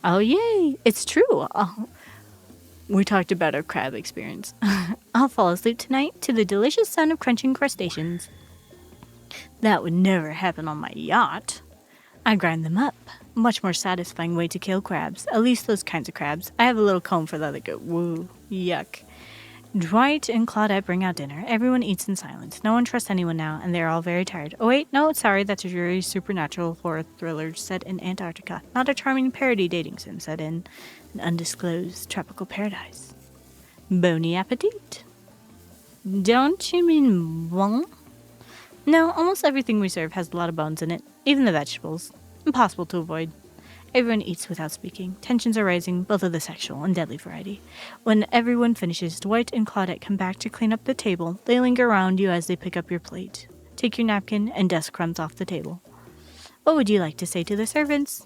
Oh, yay! It's true! Oh. We talked about our crab experience. I'll fall asleep tonight to the delicious sound of crunching crustaceans. That would never happen on my yacht. I grind them up. Much more satisfying way to kill crabs. At least those kinds of crabs. I have a little comb for that that go, woo, yuck. Dwight and Claudette bring out dinner. Everyone eats in silence. No one trusts anyone now, and they're all very tired. Oh wait, no, sorry, that's a very supernatural horror thriller set in Antarctica. Not a charming parody dating sim set in an undisclosed tropical paradise. Bon appetit. Don't you mean bon? No, almost everything we serve has a lot of bones in it. Even the vegetables. Impossible to avoid. Everyone eats without speaking. Tensions are rising, both of the sexual and deadly variety. When everyone finishes, Dwight and Claudette come back to clean up the table. They linger around you as they pick up your plate. Take your napkin and dust crumbs off the table. What would you like to say to the servants?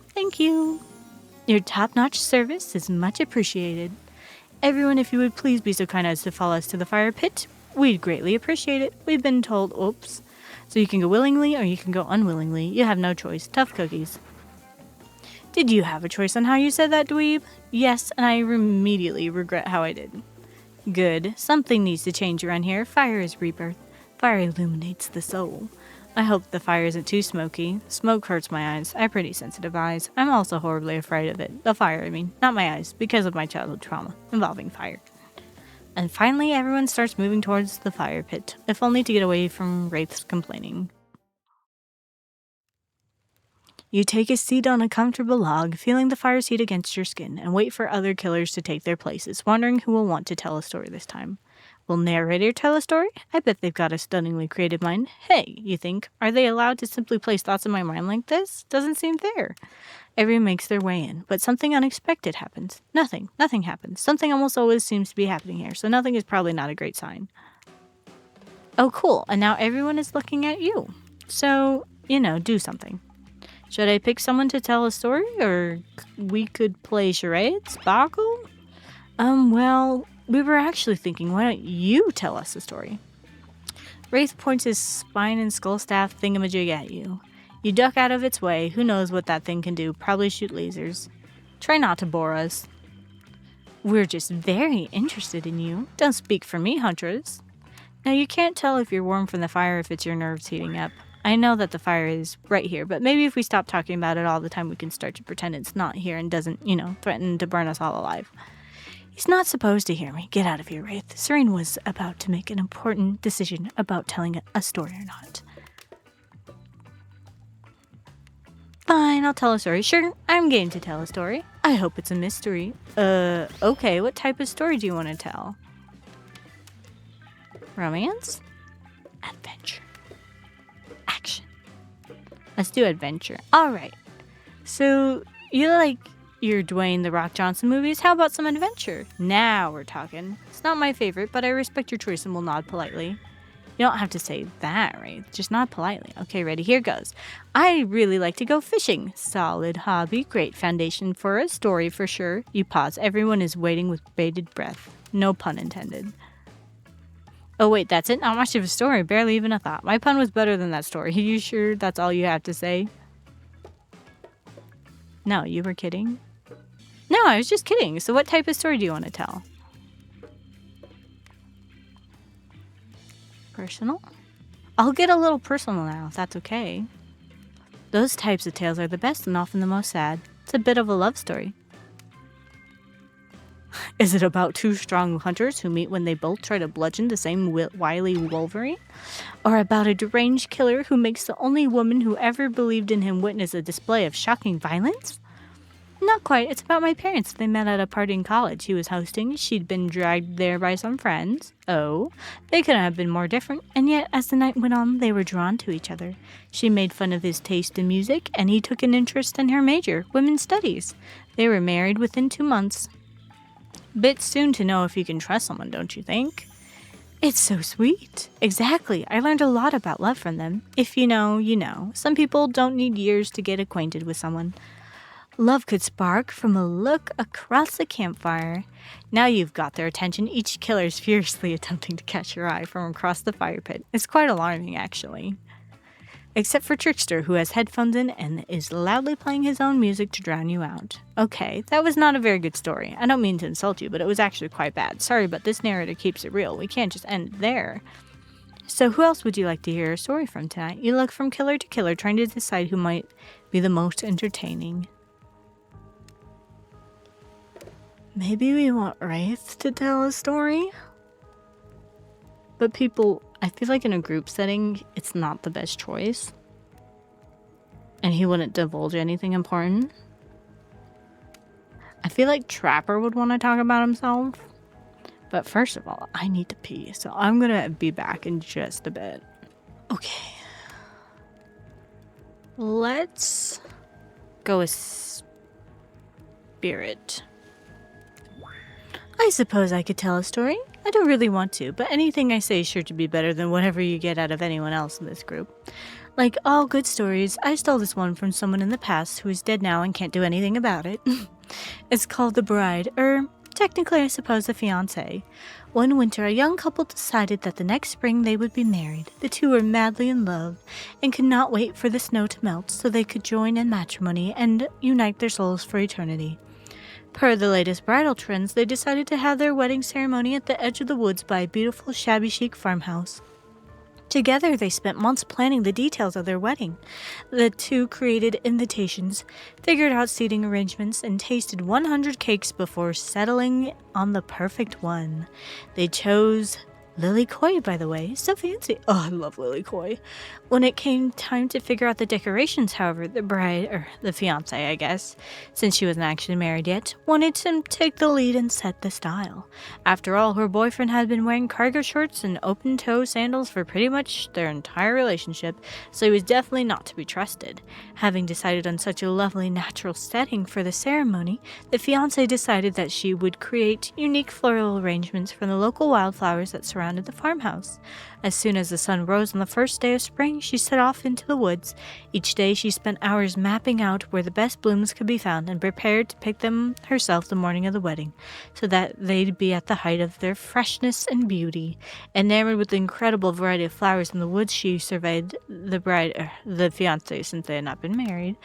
Thank you. Your top-notch service is much appreciated. Everyone, if you would please be so kind as to follow us to the fire pit, we'd greatly appreciate it. We've been told, oops. So you can go willingly or you can go unwillingly. You have no choice. Tough cookies. Did you have a choice on how you said that, dweeb? Yes, and I immediately regret how I did. Good. Something needs to change around here. Fire is rebirth. Fire illuminates the soul. I hope the fire isn't too smoky. Smoke hurts my eyes. I have pretty sensitive eyes. I'm also horribly afraid of it. The fire, I mean. Not my eyes, because of my childhood trauma involving fire. And finally, everyone starts moving towards the fire pit, if only to get away from Wraith's complaining. You take a seat on a comfortable log, feeling the fire's heat against your skin, and wait for other killers to take their places, wondering who will want to tell a story this time. Will narrator tell a story? I bet they've got a stunningly creative mind. Hey, you think, are they allowed to simply place thoughts in my mind like this? Doesn't seem fair. Everyone makes their way in, but something unexpected happens. Nothing happens. Something almost always seems to be happening here, so nothing is probably not a great sign. Oh, cool, and now everyone is looking at you. So, do something. Should I pick someone to tell a story, or we could play charades? Sparkle? Well, we were actually thinking, why don't you tell us a story? Wraith points his spine and skull staff thingamajig at you. You duck out of its way. Who knows what that thing can do? Probably shoot lasers. Try not to bore us. We're just very interested in you. Don't speak for me, Huntress. Now, you can't tell if you're warm from the fire if it's your nerves heating up. I know that the fire is right here, but maybe if we stop talking about it all the time, we can start to pretend it's not here and doesn't, threaten to burn us all alive. He's not supposed to hear me. Get out of here, Wraith. Serene was about to make an important decision about telling a story or not. Fine, I'll tell a story. Sure, I'm game to tell a story. I hope it's a mystery. Okay, what type of story do you want to tell? Romance? Adventure. Action. Let's do adventure. Alright. So, you like your Dwayne "The Rock" Johnson movies? How about some adventure? Now we're talking. It's not my favorite, but I respect your choice and will nod politely. You don't have to say that, right? Just nod politely. Okay, ready? Here goes. I really like to go fishing. Solid hobby. Great foundation for a story for sure. You pause. Everyone is waiting with bated breath. No pun intended. Oh wait, that's it? Not much of a story. Barely even a thought. My pun was better than that story. Are you sure that's all you have to say? No, you were kidding? No, I was just kidding. So what type of story do you want to tell? Personal? I'll get a little personal now, if that's okay. Those types of tales are the best and often the most sad. It's a bit of a love story. Is it about two strong hunters who meet when they both try to bludgeon the same wily Wolverine? Or about a deranged killer who makes the only woman who ever believed in him witness a display of shocking violence? Not quite. It's about my parents. They met at a party in college he was hosting. She'd been dragged there by some friends. Oh, they couldn't have been more different. And yet, as the night went on, they were drawn to each other. She made fun of his taste in music, and he took an interest in her major, women's studies. They were married within 2 months. Bit soon to know if you can trust someone, don't you think? It's so sweet. Exactly. I learned a lot about love from them. If you know, you know. Some people don't need years to get acquainted with someone. Love could spark from a look across the campfire. Now you've got their attention. Each killer is furiously attempting to catch your eye from across the fire pit. It's quite alarming, actually. Except for Trickster, who has headphones in and is loudly playing his own music to drown you out. Okay, that was not a very good story. I don't mean to insult you, but it was actually quite bad. Sorry, but this narrator keeps it real. We can't just end it there. So who else would you like to hear a story from tonight? You look from killer to killer, trying to decide who might be the most entertaining. Maybe we want Wraith to tell a story? But people, I feel like in a group setting, it's not the best choice. And he wouldn't divulge anything important. I feel like Trapper would want to talk about himself. But first of all, I need to pee, so I'm gonna be back in just a bit. Okay. Let's go with Spirit. I suppose I could tell a story. I don't really want to, but anything I say is sure to be better than whatever you get out of anyone else in this group. Like all good stories, I stole this one from someone in the past who is dead now and can't do anything about it. It's called The Bride, technically I suppose the fiancé. One winter, a young couple decided that the next spring they would be married. The two were madly in love and could not wait for the snow to melt so they could join in matrimony and unite their souls for eternity. Per the latest bridal trends, they decided to have their wedding ceremony at the edge of the woods by a beautiful shabby chic farmhouse. Together, they spent months planning the details of their wedding. The two created invitations, figured out seating arrangements, and tasted 100 cakes before settling on the perfect one. They chose Lily Coy, by the way. So fancy. Oh, I love Lily Coy. When it came time to figure out the decorations, however, the bride, or the fiancé, I guess, since she wasn't actually married yet, wanted to take the lead and set the style. After all, her boyfriend had been wearing cargo shorts and open-toe sandals for pretty much their entire relationship, so he was definitely not to be trusted. Having decided on such a lovely natural setting for the ceremony, the fiancé decided that she would create unique floral arrangements from the local wildflowers that surrounded the farmhouse. As soon as the sun rose on the first day of spring, she set off into the woods. Each day she spent hours mapping out where the best blooms could be found and prepared to pick them herself the morning of the wedding, so that they'd be at the height of their freshness and beauty. Enamored with the incredible variety of flowers in the woods, she surveyed the fiancé, since they had not been married,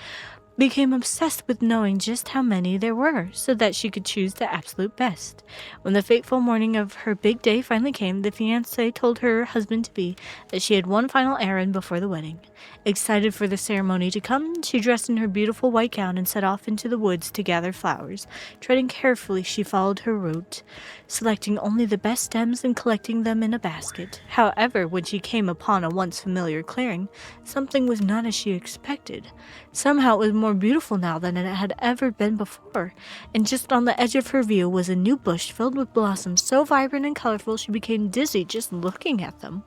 became obsessed with knowing just how many there were, so that she could choose the absolute best. When the fateful morning of her big day finally came, the fiancée told her husband-to-be that she had one final errand before the wedding. Excited for the ceremony to come, she dressed in her beautiful white gown and set off into the woods to gather flowers. Treading carefully, she followed her route, selecting only the best stems and collecting them in a basket. However, when she came upon a once familiar clearing, something was not as she expected. Somehow it was more beautiful now than it had ever been before, and just on the edge of her view was a new bush filled with blossoms so vibrant and colorful she became dizzy just looking at them.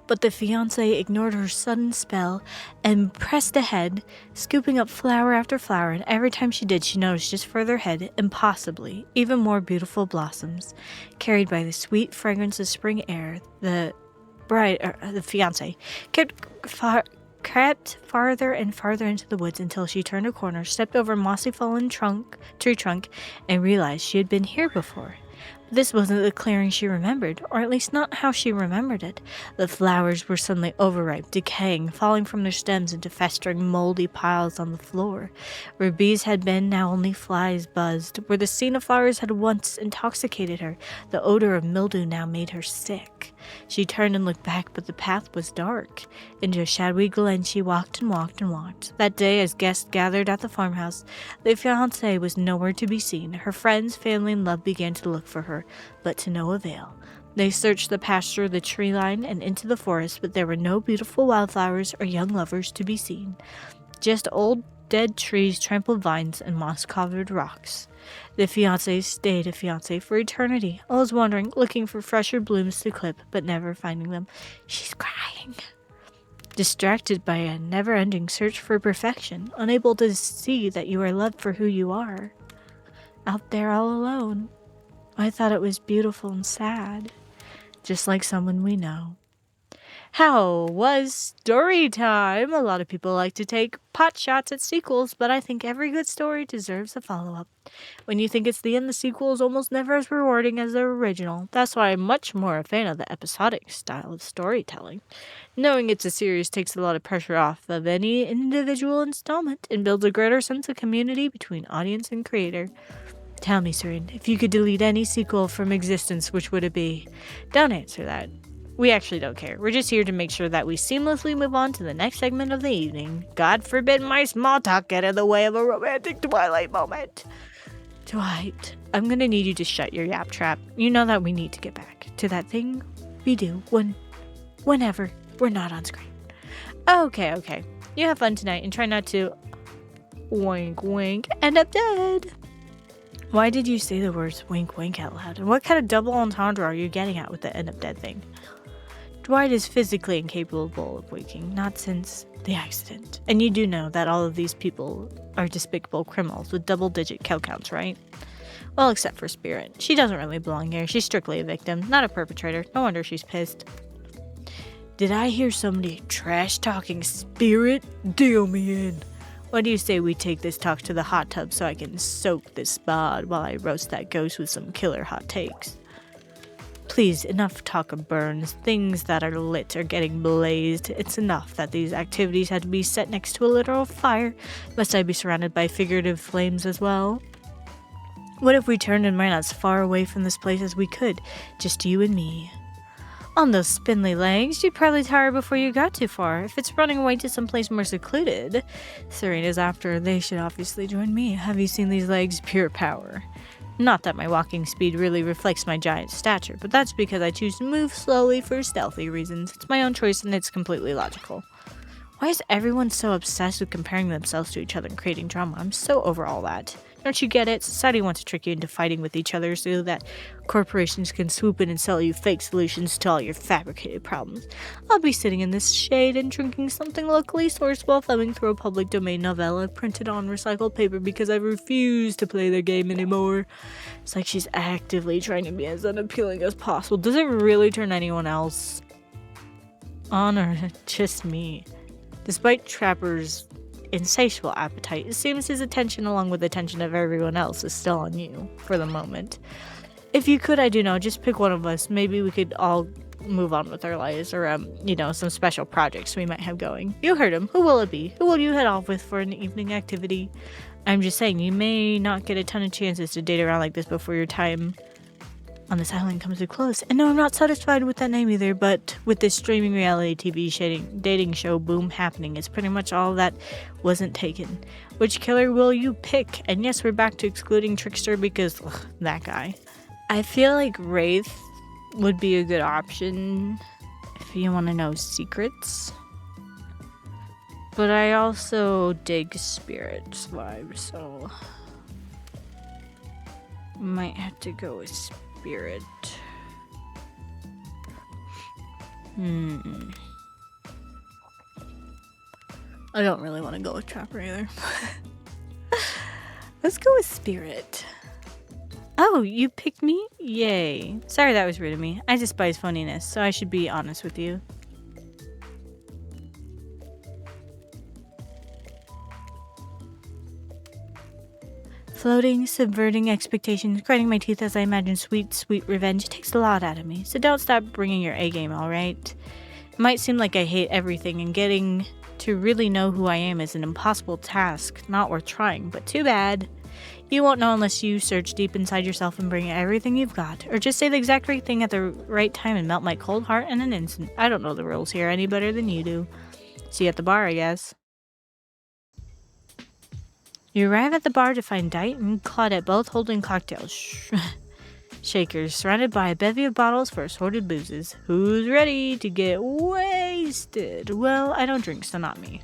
But the fiancé ignored her sudden spell and pressed ahead, scooping up flower after flower, and every time she did, she noticed just further ahead, impossibly, even more beautiful blossoms. Carried by the sweet fragrance of spring air, the fiancé, crept farther and farther into the woods until she turned a corner, stepped over a mossy fallen tree trunk, and realized she had been here before. But this wasn't the clearing she remembered, or at least not how she remembered it. The flowers were suddenly overripe, decaying, falling from their stems into festering, moldy piles on the floor. Where bees had been, now only flies buzzed. Where the scene of flowers had once intoxicated her, the odor of mildew now made her sick. She turned and looked back, but the path was dark. Into a shadowy glen she walked and walked and walked. That day, as guests gathered at the farmhouse, the fiancée was nowhere to be seen. Her friends, family, and love began to look for her, but to no avail. They searched the pasture, the tree line, and into the forest, but there were no beautiful wildflowers or young lovers to be seen. Just old dead trees, trampled vines, and moss-covered rocks. The fiancé stayed a fiancé for eternity, always wandering, looking for fresher blooms to clip, but never finding them. She's crying. Distracted by a never-ending search for perfection, unable to see that you are loved for who you are. Out there all alone. I thought it was beautiful and sad, just like someone we know. How was story time? A lot of people like to take pot shots at sequels, but I think every good story deserves a follow-up. When you think it's the end, the sequel is almost never as rewarding as the original. That's why I'm much more a fan of the episodic style of storytelling. Knowing it's a series takes a lot of pressure off of any individual installment and builds a greater sense of community between audience and creator. Tell me, Serene, if you could delete any sequel from existence, which would it be? Don't answer that. We actually don't care. We're just here to make sure that we seamlessly move on to the next segment of the evening. God forbid my small talk get in the way of a romantic Twilight moment. Dwight, I'm gonna need you to shut your yap trap. You know that we need to get back to that thing we do whenever we're not on screen. Okay. You have fun tonight and try not to wink wink end up dead. Why did you say the words wink wink out loud? And what kind of double entendre are you getting at with the end up dead thing? Dwight is physically incapable of waking, not since the accident. And you do know that all of these people are despicable criminals with double-digit kill counts, right? Well, except for Spirit. She doesn't really belong here. She's strictly a victim, not a perpetrator. No wonder she's pissed. Did I hear somebody trash-talking Spirit? Deal me in. What do you say we take this talk to the hot tub so I can soak this bod while I roast that ghost with some killer hot takes? Please, enough talk of burns. Things that are lit are getting blazed. It's enough that these activities had to be set next to a literal fire. Must I be surrounded by figurative flames as well? What if we turned and ran as far away from this place as we could? Just you and me. On those spindly legs, you'd probably tire before you got too far. If it's running away to someplace more secluded, Serena's after, they should obviously join me. Have you seen these legs? Pure power. Not that my walking speed really reflects my giant stature, but that's because I choose to move slowly for stealthy reasons. It's my own choice and it's completely logical. Why is everyone so obsessed with comparing themselves to each other and creating drama? I'm so over all that. Don't you get it? Society wants to trick you into fighting with each other so that corporations can swoop in and sell you fake solutions to all your fabricated problems. I'll be sitting in this shade and drinking something locally sourced while thumbing through a public domain novella printed on recycled paper because I refuse to play their game anymore. It's like she's actively trying to be as unappealing as possible. Does it really turn anyone else on or just me? Despite Trapper's insatiable appetite, it seems his attention along with the attention of everyone else is still on you for the moment. If you could, I do know, just pick one of us. Maybe we could all move on with our lives or some special projects we might have going. You heard him. Who will it be? Who will you head off with for an evening activity? I'm just saying, you may not get a ton of chances to date around like this before your time on this island comes to close. And no, I'm not satisfied with that name either, but with this streaming reality TV dating show boom happening, it's pretty much all that wasn't taken. Which killer will you pick? And yes, we're back to excluding Trickster because, that guy. I feel like Wraith would be a good option if you want to know secrets. But I also dig Spirit's vibe, so might have to go with Spirit. I don't really want to go with Trapper either. Let's go with Spirit. Oh, you picked me? Yay. Sorry that was rude of me. I despise phoniness, so I should be honest with you. Floating, subverting expectations, grinding my teeth as I imagine sweet, sweet revenge. It takes a lot out of me, so don't stop bringing your A-game, alright? It might seem like I hate everything, and getting to really know who I am is an impossible task, not worth trying, but too bad. You won't know unless you search deep inside yourself and bring everything you've got, or just say the exact right thing at the right time and melt my cold heart in an instant. I don't know the rules here any better than you do. See you at the bar, I guess. You arrive at the bar to find Dite and Claudette both holding cocktail shakers, surrounded by a bevy of bottles for assorted boozes. Who's ready to get wasted? Well, I don't drink, so not me.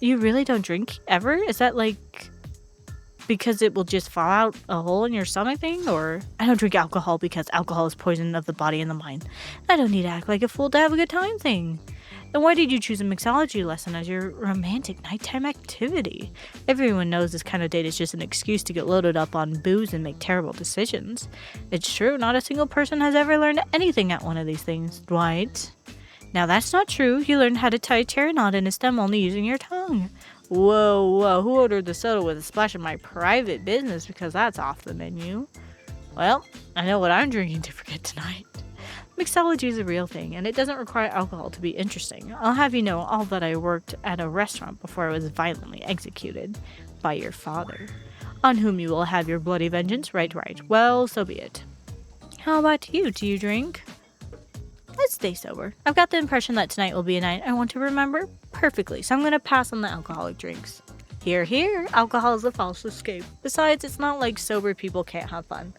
You really don't drink ever? Is that like because it will just fall out a hole in your stomach thing? Or I don't drink alcohol because alcohol is poison of the body and the mind. I don't need to act like a fool to have a good time thing. Then why did you choose a mixology lesson as your romantic nighttime activity? Everyone knows this kind of date is just an excuse to get loaded up on booze and make terrible decisions. It's true, not a single person has ever learned anything at one of these things, Dwight. Now that's not true. You learned how to tie a cherry knot in a stem only using your tongue. Whoa, who ordered the soda with a splash of my private business because that's off the menu? Well, I know what I'm drinking to forget tonight. Mixology is a real thing, and it doesn't require alcohol to be interesting. I'll have you know all that I worked at a restaurant before I was violently executed by your father, on whom you will have your bloody vengeance. Right. Well, so be it. How about you? Do you drink? Let's stay sober. I've got the impression that tonight will be a night I want to remember perfectly, so I'm going to pass on the alcoholic drinks. Here, alcohol is a false escape. Besides, it's not like sober people can't have fun.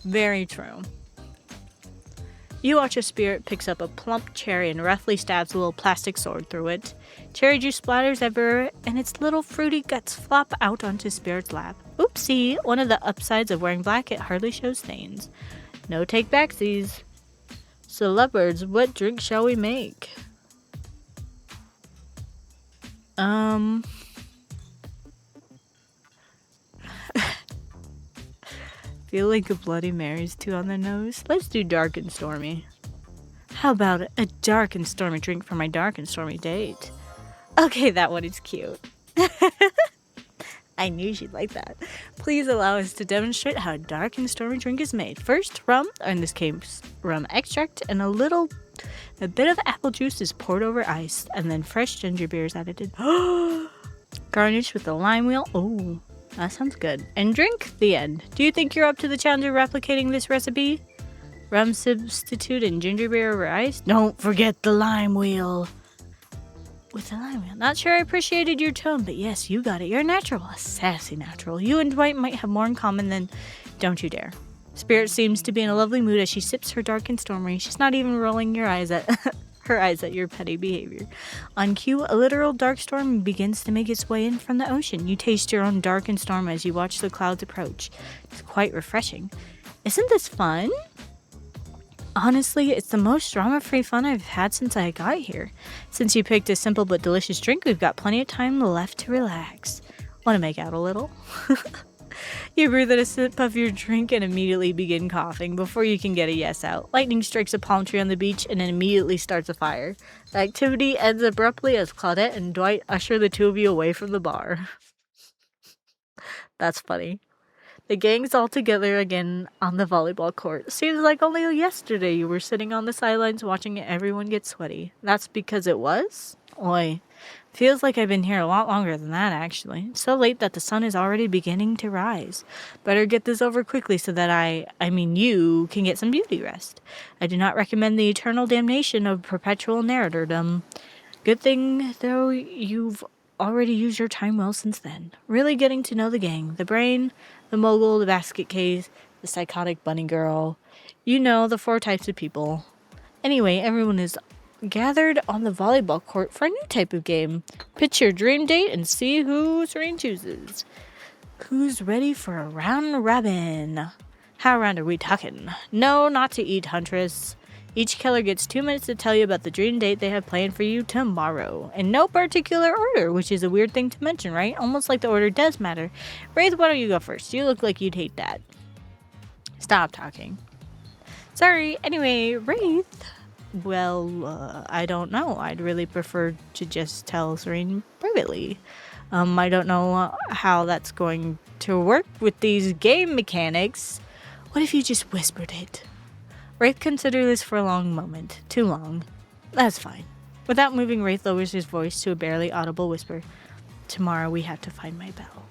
Very true. You watch a spirit picks up a plump cherry and roughly stabs a little plastic sword through it. Cherry juice splatters everywhere, and its little fruity guts flop out onto Spirit's lap. Oopsie, one of the upsides of wearing black, it hardly shows stains. No take backsies. So lovebirds, what drink shall we make? Feel like a Bloody Mary's too on the nose? Let's do dark and stormy. How about a dark and stormy drink for my dark and stormy date? Okay, that one is cute. I knew she'd like that. Please allow us to demonstrate how a dark and stormy drink is made. First, rum, or in this case, rum extract, and a bit of apple juice is poured over ice, and then fresh ginger beer is added. Garnished with a lime wheel. Oh, that sounds good. And drink, the end. Do you think you're up to the challenge of replicating this recipe? Rum substitute and ginger beer over ice? Don't forget the lime wheel. With the lime wheel. Not sure I appreciated your tone, but yes, you got it. You're a natural. A sassy natural. You and Dwight might have more in common than... Don't you dare. Spirit seems to be in a lovely mood as she sips her dark and stormy. She's not even rolling her eyes at your petty behavior. On cue, a literal dark storm begins to make its way in from the ocean. You taste your own dark and storm as you watch the clouds approach. It's quite refreshing. Isn't this fun? Honestly, it's the most drama-free fun I've had since I got here. Since you picked a simple but delicious drink, we've got plenty of time left to relax. Want to make out a little? You breathe at a sip of your drink and immediately begin coughing before you can get a yes out. Lightning strikes a palm tree on the beach and it immediately starts a fire. The activity ends abruptly as Claudette and Dwight usher the two of you away from the bar. That's funny. The gang's all together again on the volleyball court. Seems like only yesterday you were sitting on the sidelines watching everyone get sweaty. That's because it was? Oi. Feels like I've been here a lot longer than that, actually. It's so late that the sun is already beginning to rise. Better get this over quickly so that you can get some beauty rest. I do not recommend the eternal damnation of perpetual narratordom. Good thing, though, you've already used your time well since then. Really getting to know the gang. The brain, the mogul, the basket case, the psychotic bunny girl. You know, the 4 types of people. Anyway, everyone is gathered on the volleyball court for a new type of game. Pitch your dream date and see who Serene chooses. Who's ready for a round robin? How round are we talking? No, not to eat, Huntress. Each killer gets 2 minutes to tell you about the dream date they have planned for you tomorrow. In no particular order, which is a weird thing to mention, right? Almost like the order does matter. Wraith, why don't you go first? You look like you'd hate that. Stop talking. Sorry. Anyway, Wraith. Well, I don't know. I'd really prefer to just tell Serene privately. I don't know how that's going to work with these game mechanics. What if you just whispered it? Wraith considered this for a long moment. Too long. That's fine. Without moving, Wraith lowers his voice to a barely audible whisper. Tomorrow we have to find my bell.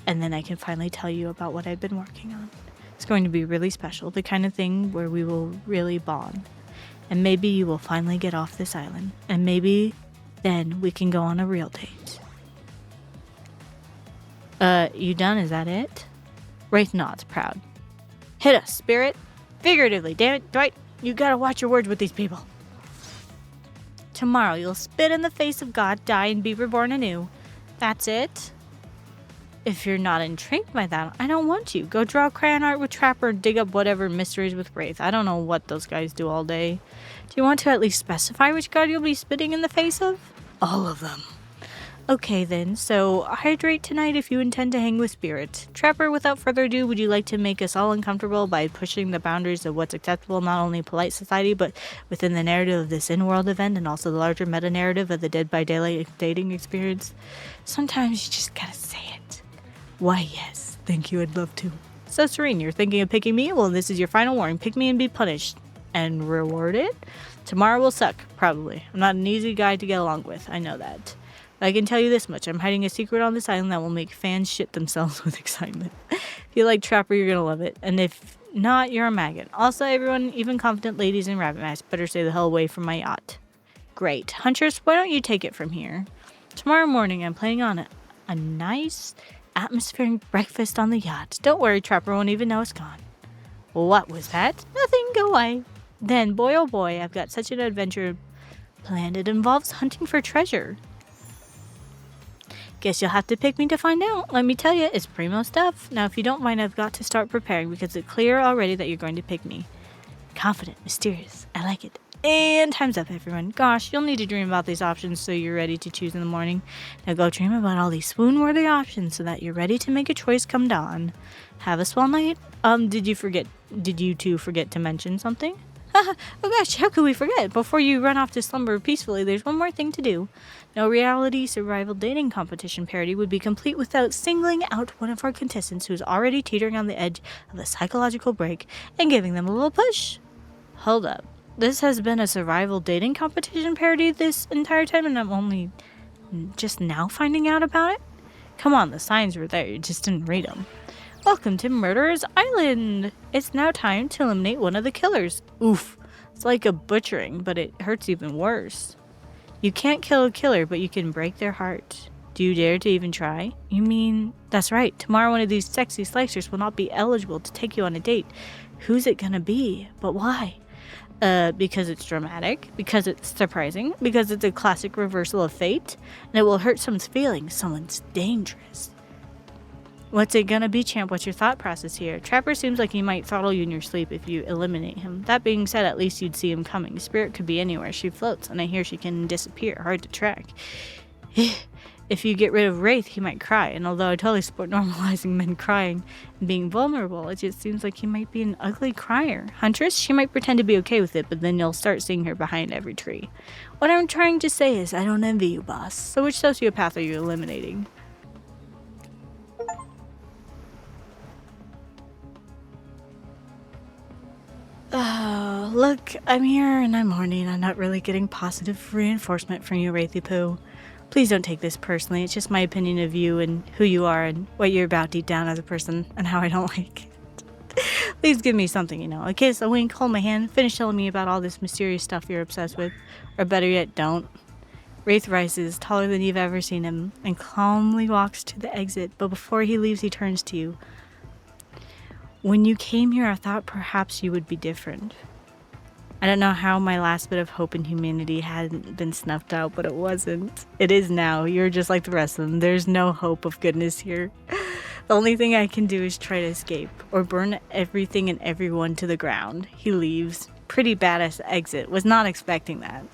And then I can finally tell you about what I've been working on. It's going to be really special. The kind of thing where we will really bond. And maybe you will finally get off this island. And maybe then we can go on a real date. You done? Is that it? Wraith nods, proud. Hit us, Spirit. Figuratively, damn it, Dwight. You gotta watch your words with these people. Tomorrow you'll spit in the face of God, die, and be reborn anew. That's it? If you're not intrigued by that, I don't want you. Go draw crayon art with Trapper and dig up whatever mysteries with Wraith. I don't know what those guys do all day. Do you want to at least specify which god you'll be spitting in the face of? All of them. Okay then, so hydrate tonight if you intend to hang with spirits. Trapper, without further ado, would you like to make us all uncomfortable by pushing the boundaries of what's acceptable not only in polite society, but within the narrative of this in-world event and also the larger meta-narrative of the Dead by Daylight dating experience? Sometimes you just gotta say it. Why yes, thank you, I'd love to. So Serene, you're thinking of picking me? Well, this is your final warning. Pick me and be punished. And rewarded? Tomorrow will suck, probably. I'm not an easy guy to get along with, I know that. I can tell you this much, I'm hiding a secret on this island that will make fans shit themselves with excitement. If you like Trapper, you're gonna love it. And if not, you're a maggot. Also, everyone, even confident ladies in rabbit masks, better stay the hell away from my yacht. Great. Huntress, why don't you take it from here? Tomorrow morning, I'm planning on a nice, atmospheric breakfast on the yacht. Don't worry, Trapper won't even know it's gone. What was that? Nothing, go away. Then, boy oh boy, I've got such an adventure planned. It involves hunting for treasure. Guess you'll have to pick me to find out. Let me tell you, it's primo stuff. Now, if you don't mind, I've got to start preparing because it's clear already that you're going to pick me. Confident, mysterious. I like it. And time's up, everyone. Gosh, you'll need to dream about these options so you're ready to choose in the morning. Now go dream about all these swoon-worthy options so that you're ready to make a choice come dawn. Have a swell night. Did you two forget to mention something? Oh gosh, how could we forget? Before you run off to slumber peacefully, there's one more thing to do. No reality survival dating competition parody would be complete without singling out one of our contestants who's already teetering on the edge of a psychological break and giving them a little push. Hold up. This has been a survival dating competition parody this entire time and I'm only just now finding out about it? Come on, the signs were there, you just didn't read them. Welcome to Murderer's Island! It's now time to eliminate one of the killers. Oof. It's like a butchering, but it hurts even worse. You can't kill a killer, but you can break their heart. Do you dare to even try? You mean... That's right. Tomorrow one of these sexy slicers will not be eligible to take you on a date. Who's it gonna be? But why? Because it's dramatic, because it's surprising, because it's a classic reversal of fate, and it will hurt someone's feelings. Someone's dangerous. What's it gonna be, champ? What's your thought process here? Trapper seems like he might throttle you in your sleep if you eliminate him. That being said, at least you'd see him coming. Spirit could be anywhere. She floats, and I hear she can disappear. Hard to track. If you get rid of Wraith, he might cry, and although I totally support normalizing men crying and being vulnerable, it just seems like he might be an ugly crier. Huntress, she might pretend to be okay with it, but then you'll start seeing her behind every tree. What I'm trying to say is, I don't envy you, boss. So which sociopath are you eliminating? Look, I'm here and I'm horny and I'm not really getting positive reinforcement from you, Wraithy Poo. Please don't take this personally. It's just my opinion of you and who you are and what you're about deep down as a person and how I don't like it. Please give me something, a kiss, a wink, hold my hand, finish telling me about all this mysterious stuff you're obsessed with. Or better yet, don't. Wraith rises, taller than you've ever seen him, and calmly walks to the exit, but before he leaves, he turns to you. When you came here, I thought perhaps you would be different. I don't know how my last bit of hope in humanity hadn't been snuffed out, but it wasn't. It is now. You're just like the rest of them. There's no hope of goodness here. The only thing I can do is try to escape, or burn everything and everyone to the ground. He leaves. Pretty badass exit. Was not expecting that.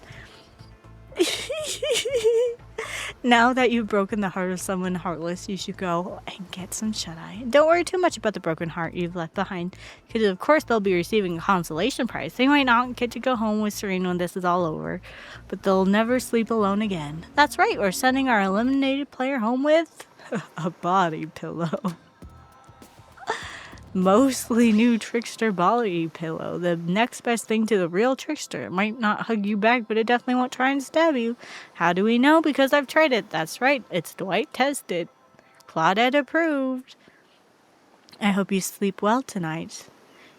Now that you've broken the heart of someone heartless, you should go and get some shut-eye. Don't worry too much about the broken heart you've left behind, because of course they'll be receiving a consolation prize. They might not get to go home with Serene when this is all over, but they'll never sleep alone again. That's right, we're sending our eliminated player home with a body pillow. Mostly new trickster body pillow. The next best thing to the real trickster. It might not hug you back, but it definitely won't try and stab you. How do we know? Because I've tried it. That's right. It's Dwight tested. Claudette approved. I hope you sleep well tonight.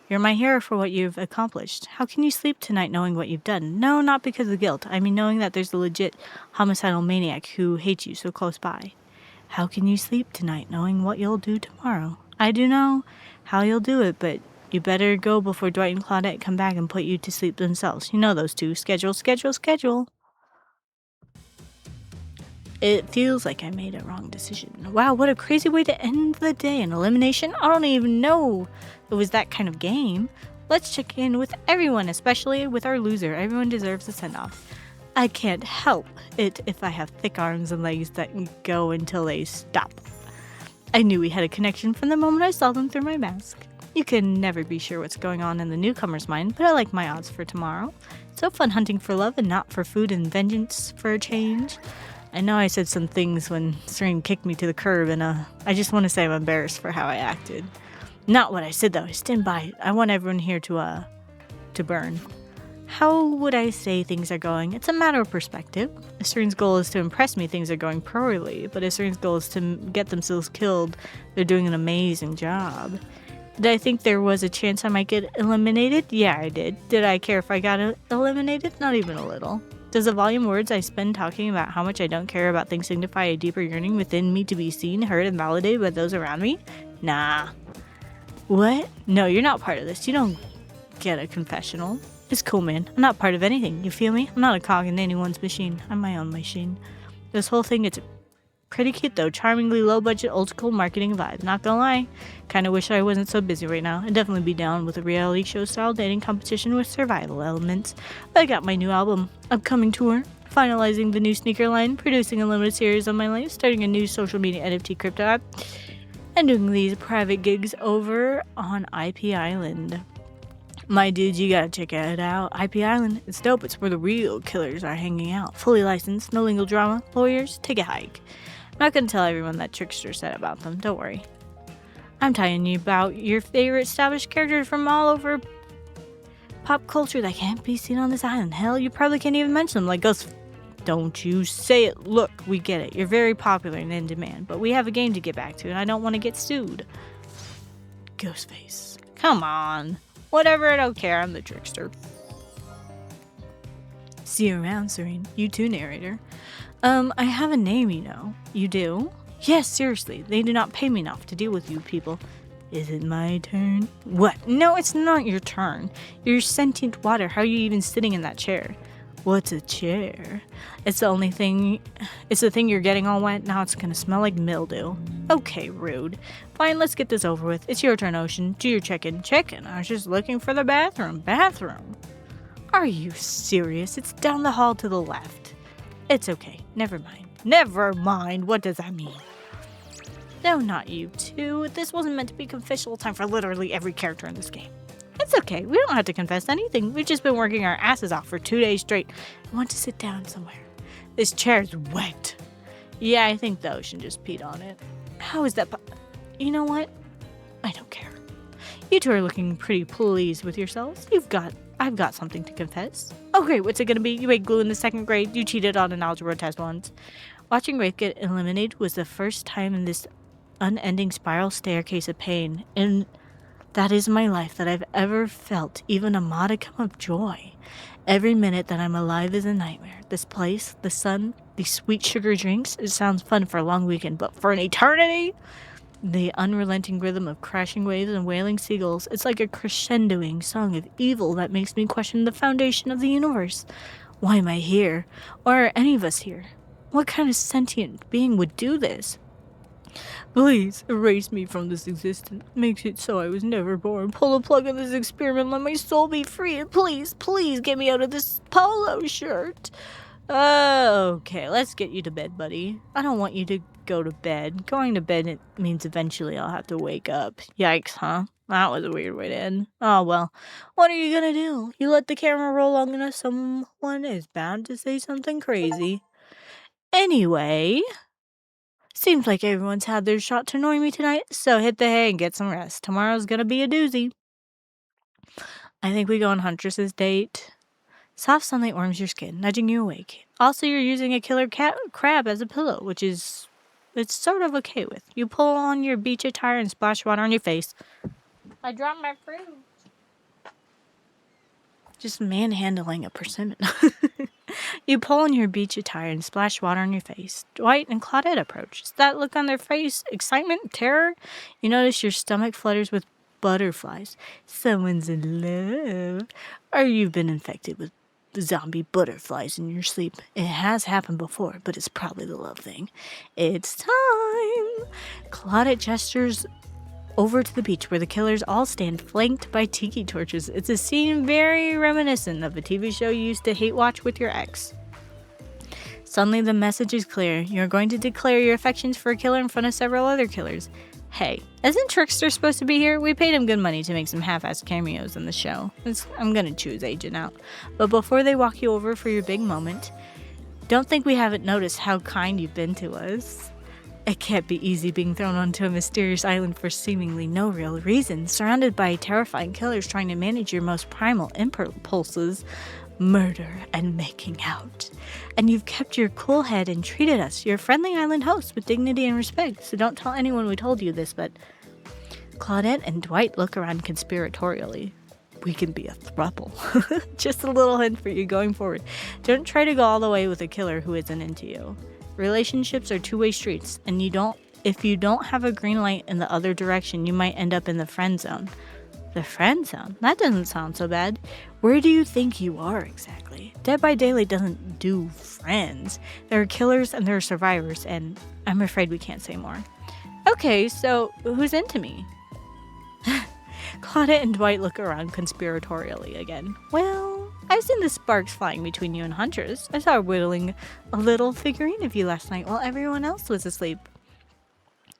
You're my hero for what you've accomplished. How can you sleep tonight knowing what you've done? No, not because of guilt. I mean knowing that there's a legit homicidal maniac who hates you so close by. How can you sleep tonight knowing what you'll do tomorrow? I do know how you'll do it, but you better go before Dwight and Claudette come back and put you to sleep themselves. You know those two. Schedule, schedule, schedule. It feels like I made a wrong decision. Wow, what a crazy way to end the day. An elimination? I don't even know it was that kind of game. Let's check in with everyone, especially with our loser. Everyone deserves a send-off. I can't help it if I have thick arms and legs that go until they stop. I knew we had a connection from the moment I saw them through my mask. You can never be sure what's going on in the newcomer's mind, but I like my odds for tomorrow. So fun hunting for love and not for food and vengeance for a change. I know I said some things when Serene kicked me to the curb, and I just want to say I'm embarrassed for how I acted. Not what I said though. I stand by it. I want everyone here to burn. How would I say things are going? It's a matter of perspective. If Serene's goal is to impress me, things are going poorly. But if Serene's goal is to get themselves killed, they're doing an amazing job. Did I think there was a chance I might get eliminated? Yeah, I did. Did I care if I got eliminated? Not even a little. Does the volume of words I spend talking about how much I don't care about things signify a deeper yearning within me to be seen, heard, and validated by those around me? Nah. What? No, you're not part of this. You don't get a confessional. It's cool, man. I'm not part of anything. You feel me? I'm not a cog in anyone's machine. I'm my own machine. This whole thing, it's pretty cute though. Charmingly low-budget, old-school marketing vibe. Not gonna lie. Kinda wish I wasn't so busy right now. I'd definitely be down with a reality show-style dating competition with survival elements. But I got my new album, upcoming tour, finalizing the new sneaker line, producing a limited series on my life, starting a new social media NFT crypto app, and doing these private gigs over on IP Island. My dudes, you gotta check it out. IP Island, it's dope. It's where the real killers are hanging out. Fully licensed, no legal drama. Lawyers, take a hike. I'm not gonna tell everyone that Trickster said about them. Don't worry. I'm telling you about your favorite established characters from all over pop culture that can't be seen on this island. Hell, you probably can't even mention them, like Ghost. Don't you say it. Look, we get it. You're very popular and in demand, but we have a game to get back to, and I don't want to get sued. Ghostface. Come on. Whatever, I don't care. I'm the Trickster. See you around, Serene. You too, narrator. I have a name, you know. You do? Yes, seriously. They do not pay me enough to deal with you people. Is it my turn? What? No, it's not your turn. You're sentient water. How are you even sitting in that chair? What's a chair? It's the thing you're getting all wet. Now it's gonna smell like mildew. Okay, rude. Fine, let's get this over with. It's your turn, Ocean. Do your check-in. Check-in? I was just looking for the bathroom. Bathroom? Are you serious? It's down the hall to the left. It's okay. Never mind. Never mind? What does that mean? No, not you two. This wasn't meant to be confessional time for literally every character in this game. It's okay. We don't have to confess anything. We've just been working our asses off for 2 days straight. I want to sit down somewhere. This chair's wet. Yeah, I think the Ocean just peed on it. How is that You know what? I don't care. You two are looking pretty pleased with yourselves. I've got something to confess. Oh great, what's it gonna be? You ate glue in the 2nd grade. You cheated on an algebra test once. Watching Wraith get eliminated was the first time in this unending spiral staircase of pain, and that is my life, that I've ever felt even a modicum of joy. Every minute that I'm alive is a nightmare. This place, the sun, these sweet sugar drinks, it sounds fun for a long weekend, but for an eternity? The unrelenting rhythm of crashing waves and wailing seagulls, it's like a crescendoing song of evil that makes me question the foundation of the universe. Why am I here? Why are any of us here? What kind of sentient being would do this? Please, erase me from this existence. Make it so I was never born. Pull the plug on this experiment. Let my soul be free. And please, please get me out of this polo shirt. Okay, let's get you to bed, buddy. I don't want you to go to bed. Going to bed, it means eventually I'll have to wake up. Yikes, huh? That was a weird way to end. Oh, well. What are you gonna do? You let the camera roll long enough, someone is bound to say something crazy. Anyway, seems like everyone's had their shot to annoy me tonight, so hit the hay and get some rest. Tomorrow's gonna be a doozy. I think we go on Huntress's date. Soft sunlight warms your skin, nudging you awake. Also, you're using a killer crab as a pillow, which is... it's sort of okay with. You pull on your beach attire and splash water on your face. I dropped my fruit. Just manhandling a persimmon. You pull on your beach attire and splash water on your face. Dwight and Claudette approach. Is that look on their face? Excitement? Terror? You notice your stomach flutters with butterflies. Someone's in love. Or you've been infected with zombie butterflies in your sleep. It has happened before, but it's probably the love thing. It's time! Claudette gestures over to the beach where the killers all stand flanked by tiki torches. It's a scene very reminiscent of a TV show you used to hate watch with your ex. Suddenly the message is clear. You're going to declare your affections for a killer in front of several other killers. Hey, isn't Trickster supposed to be here? We paid him good money to make some half-assed cameos in the show. I'm gonna choose Agent out. But before they walk you over for your big moment, don't think we haven't noticed how kind you've been to us. It can't be easy being thrown onto a mysterious island for seemingly no real reason, surrounded by terrifying killers trying to manage your most primal impulses, murder and making out. And you've kept your cool head and treated us, your friendly island hosts, with dignity and respect, so don't tell anyone we told you this, but... Claudette and Dwight look around conspiratorially. We can be a throuple. Just a little hint for you going forward. Don't try to go all the way with a killer who isn't into you. Relationships are two-way streets, and if you don't have a green light in the other direction, you might end up in the friend zone. The friend zone? That doesn't sound so bad. Where do you think you are exactly? Dead by Daylight doesn't do friends. There are killers and there are survivors, and I'm afraid we can't say more. Okay, so who's into me? Claudette and Dwight look around conspiratorially again. Well, I've seen the sparks flying between you and Huntress. I saw her whittling a little figurine of you last night while everyone else was asleep.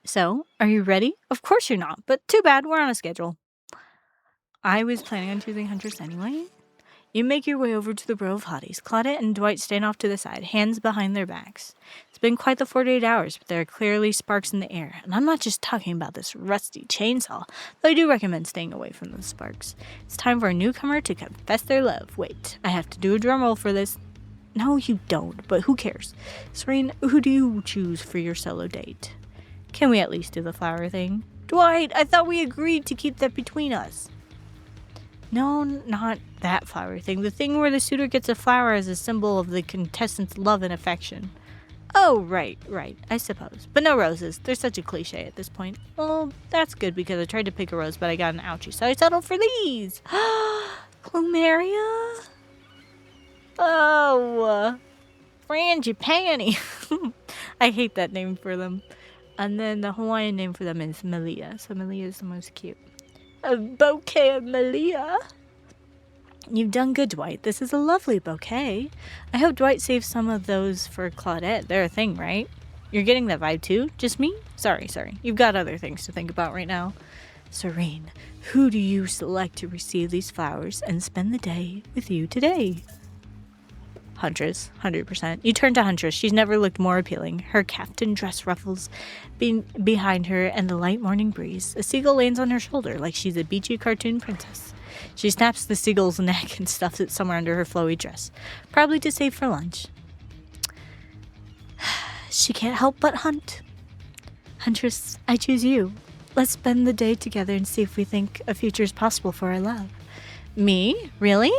So, are you ready? Of course you're not, but too bad, we're on a schedule. I was planning on choosing Huntress anyway. You make your way over to the row of hotties. Claudette and Dwight stand off to the side, hands behind their backs. It's been quite the 48 hours, but there are clearly sparks in the air. And I'm not just talking about this rusty chainsaw, though I do recommend staying away from those sparks. It's time for a newcomer to confess their love. Wait, I have to do a drum roll for this. No, you don't, but who cares? Serene, who do you choose for your solo date? Can we at least do the flower thing? Dwight, I thought we agreed to keep that between us. No, not that flower thing. The thing where the suitor gets a flower as a symbol of the contestant's love and affection. Oh, right, I suppose. But no roses. They're such a cliche at this point. Well, that's good because I tried to pick a rose, but I got an ouchie, so I settled for these. Plumeria? Oh, frangipani. I hate that name for them. And then the Hawaiian name for them is Malia, so Malia is the most cute. A bouquet of Malia. You've done good, Dwight. This is a lovely bouquet. I hope Dwight saves some of those for Claudette. They're a thing, right? You're getting that vibe too? Just me? Sorry. You've got other things to think about right now. Serene, who do you select to receive these flowers and spend the day with you today? Huntress, 100%. You turn to Huntress. She's never looked more appealing. Her kaftan dress ruffles behind her and the light morning breeze. A seagull lands on her shoulder like she's a beachy cartoon princess. She snaps the seagull's neck and stuffs it somewhere under her flowy dress, probably to save for lunch. She can't help but hunt. Huntress, I choose you. Let's spend the day together and see if we think a future is possible for our love. Me? Really?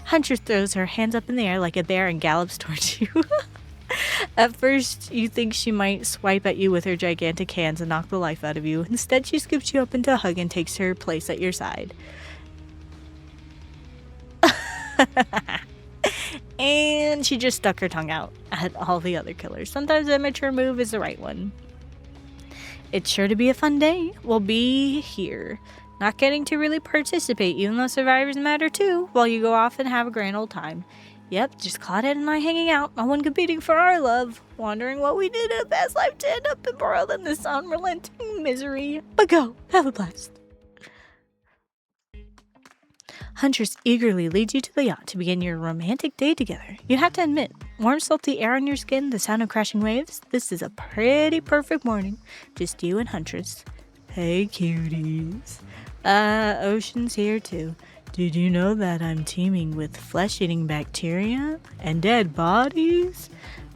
Huntress throws her hands up in the air like a bear and gallops towards you. At first, you think she might swipe at you with her gigantic hands and knock the life out of you. Instead, she scoops you up into a hug and takes her place at your side. And she just stuck her tongue out at all the other killers. Sometimes a mature move is the right one. It's sure to be a fun day. We'll be here, not getting to really participate, even though survivors matter too, while you go off and have a grand old time. Yep, just Claudette and I hanging out, no one competing for our love, wondering what we did in a past life to end up embroiled in this unrelenting misery. But go, have a blast. Huntress eagerly leads you to the yacht to begin your romantic day together. You have to admit, warm salty air on your skin, the sound of crashing waves, this is a pretty perfect morning. Just you and Huntress. Hey cuties. Ocean's here too. Did you know that I'm teeming with flesh-eating bacteria and dead bodies?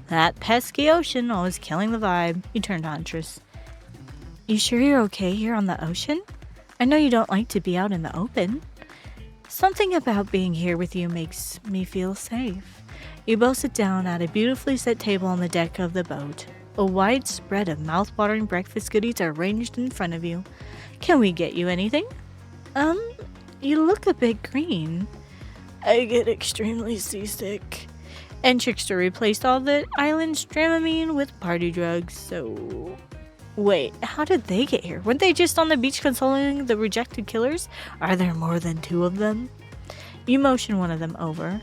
That pesky ocean always killing the vibe. You turn to Huntress. You sure you're okay here on the ocean? I know you don't like to be out in the open. Something about being here with you makes me feel safe. You both sit down at a beautifully set table on the deck of the boat. A wide spread of mouth-watering breakfast goodies are arranged in front of you. Can we get you anything? You look a bit green. I get extremely seasick. And Trickster replaced all the island's Dramamine with party drugs, so... Wait, how did they get here? Weren't they just on the beach consoling the rejected killers? Are there more than 2 of them? You motion one of them over.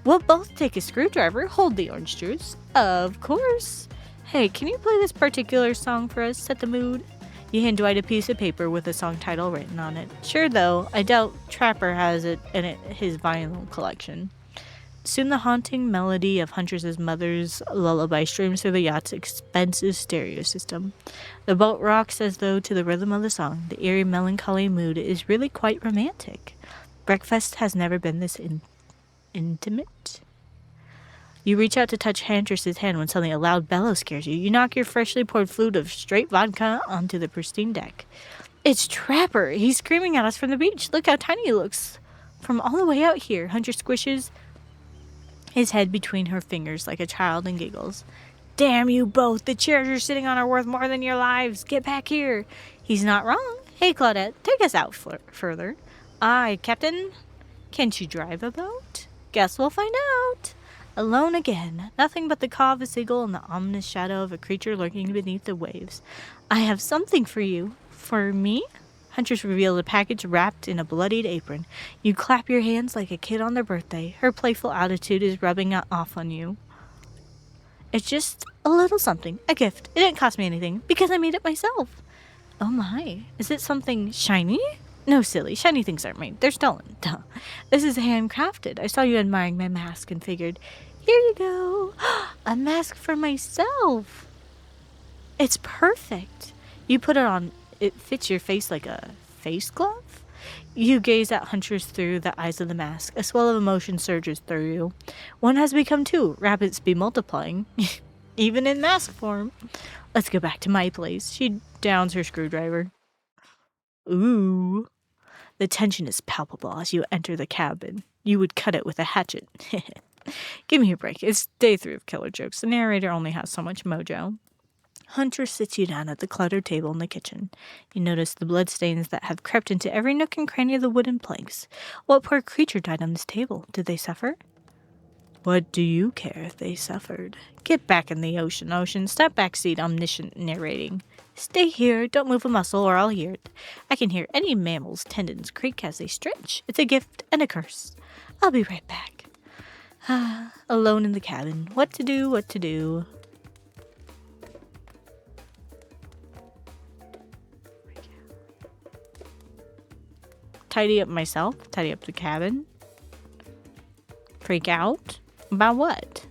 We'll both take a screwdriver, hold the orange juice. Of course. Hey, can you play this particular song for us? Set the mood. You hand Dwight a piece of paper with a song title written on it. Sure though, I doubt Trapper has it in his vinyl collection. Soon the haunting melody of Huntress's mother's lullaby streams through the yacht's expensive stereo system. The boat rocks as though to the rhythm of the song. The eerie melancholy mood is really quite romantic. Breakfast has never been this intimate. You reach out to touch Huntress's hand when suddenly a loud bellow scares you. You knock your freshly poured flute of straight vodka onto the pristine deck. It's Trapper! He's screaming at us from the beach. Look how tiny he looks. From all the way out here, Huntress squishes his head between her fingers like a child and giggles. Damn you both! The chairs you're sitting on are worth more than your lives! Get back here! He's not wrong. Hey, Claudette, take us out further. Aye, Captain. Can't you drive a boat? Guess we'll find out. Alone again. Nothing but the caw of a seagull and the ominous shadow of a creature lurking beneath the waves. I have something for you. For me? Huntress revealed a package wrapped in a bloodied apron. You clap your hands like a kid on their birthday. Her playful attitude is rubbing off on you. It's just a little something. A gift. It didn't cost me anything because I made it myself. Oh my. Is it something shiny? No, silly. Shiny things aren't made. They're stolen. Duh. This is handcrafted. I saw you admiring my mask and figured, here you go. A mask for myself. It's perfect. You put it on. It fits your face like a face glove. You gaze at Huntress through the eyes of the mask. A swell of emotion surges through you. One has become 2. Rabbits be multiplying. Even in mask form. Let's go back to my place. She downs her screwdriver. Ooh. The tension is palpable as you enter the cabin. You would cut it with a hatchet. Give me a break. It's day 3 of killer jokes. The narrator only has so much mojo. Huntress sits you down at the cluttered table in the kitchen. You notice the bloodstains that have crept into every nook and cranny of the wooden planks. What poor creature died on this table? Did they suffer? What do you care if they suffered? Get back in the ocean. Step backseat, omniscient narrating. Stay here, don't move a muscle or I'll hear it. I can hear any mammal's tendons creak as they stretch. It's a gift and a curse. I'll be right back. Alone in the cabin. What to do? Tidy up myself. Tidy up the cabin. Freak out. About what?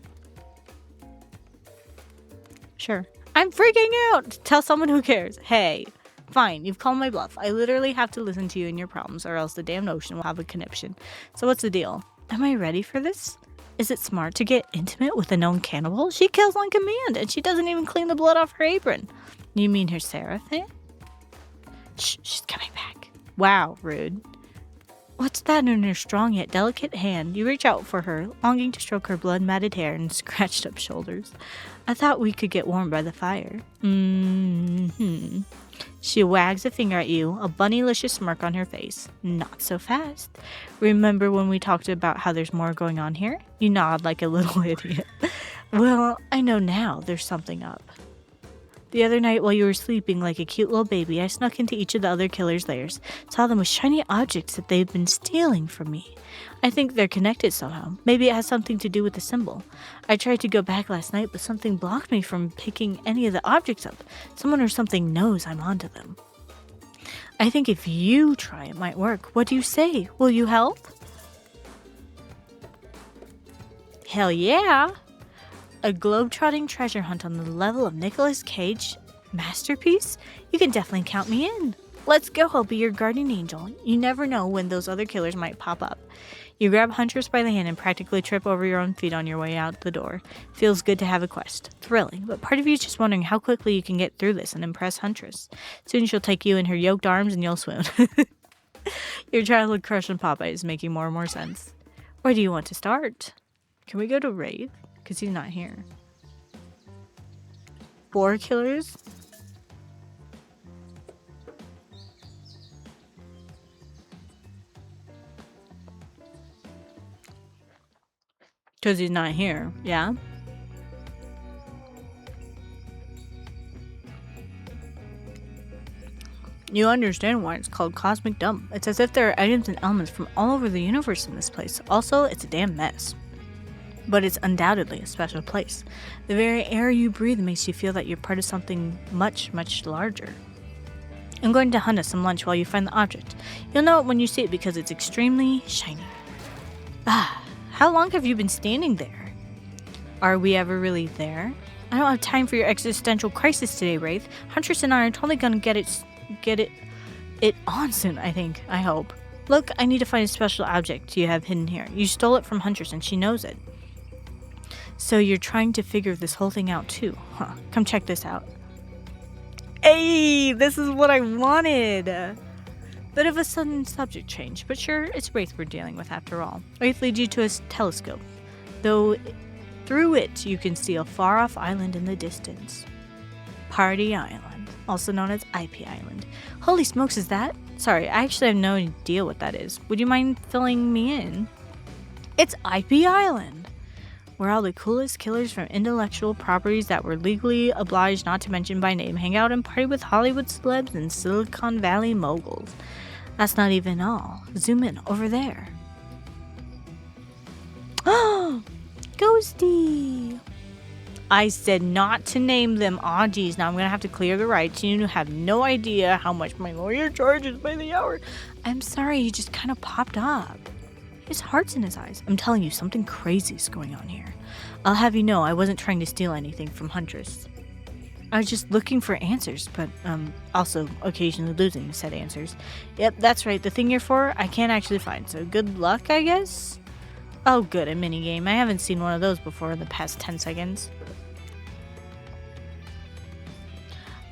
Sure. I'm freaking out! Tell someone who cares. Hey. Fine, you've called my bluff. I literally have to listen to you and your problems, or else the damn ocean will have a conniption. So what's the deal? Am I ready for this? Is it smart to get intimate with a known cannibal? She kills on command, and she doesn't even clean the blood off her apron. You mean her Sarah thing? Shh, she's coming back. Wow, rude. What's that in her strong yet delicate hand? You reach out for her, longing to stroke her blood-matted hair and scratched up shoulders. I thought we could get warm by the fire. She wags a finger at you, a bunnylicious smirk on her face. Not so fast. Remember when we talked about how there's more going on here? You nod like a little idiot. Well, I know now there's something up. The other night while you were sleeping like a cute little baby, I snuck into each of the other killers' lairs, saw them with shiny objects that they've been stealing from me. I think they're connected somehow. Maybe it has something to do with the symbol. I tried to go back last night, but something blocked me from picking any of the objects up. Someone or something knows I'm onto them. I think if you try, it might work. What do you say? Will you help? Hell yeah! A globe-trotting treasure hunt on the level of Nicolas Cage masterpiece? You can definitely count me in. Let's go, I'll be your guardian angel. You never know when those other killers might pop up. You grab Huntress by the hand and practically trip over your own feet on your way out the door. Feels good to have a quest. Thrilling, but part of you is just wondering how quickly you can get through this and impress Huntress. Soon she'll take you in her yoked arms and you'll swoon. Your childhood crush on Popeye is making more and more sense. Where do you want to start? Can we go to Wraith? Because he's not here. 4 killers? Because he's not here, yeah? You understand why it's called Cosmic Dump. It's as if there are items and elements from all over the universe in this place. Also, it's a damn mess. But it's undoubtedly a special place. The very air you breathe makes you feel that you're part of something much, much larger. I'm going to hunt us some lunch while you find the object. You'll know it when you see it because it's extremely shiny. Ah, how long have you been standing there? Are we ever really there? I don't have time for your existential crisis today, Wraith. Huntress and I are totally gonna get it on soon, I hope. Look, I need to find a special object you have hidden here. You stole it from Huntress and she knows it. So you're trying to figure this whole thing out too, huh? Come check this out. Hey, this is what I wanted! Bit of a sudden subject change, but sure, it's Wraith we're dealing with after all. Wraith leads you to a telescope, though through it you can see a far-off island in the distance. Party Island, also known as IP Island. Holy smokes, is that? Sorry, I actually have no idea what that is. Would you mind filling me in? It's IP Island, where all the coolest killers from intellectual properties that were legally obliged not to mention by name hang out and party with Hollywood celebs and Silicon Valley moguls. That's not even all. Zoom in over there. Oh, Ghosty! I said not to name them. Aw, geez, now I'm gonna have to clear the rights. You have no idea how much my lawyer charges by the hour. I'm sorry, he just kind of popped up. His heart's in his eyes. I'm telling you, something crazy is going on here. I'll have you know, I wasn't trying to steal anything from Huntress. I was just looking for answers, but also occasionally losing said answers. Yep, that's right. The thing you're for, I can't actually find. So good luck, I guess? Oh, good, a minigame. I haven't seen one of those before in the past 10 seconds.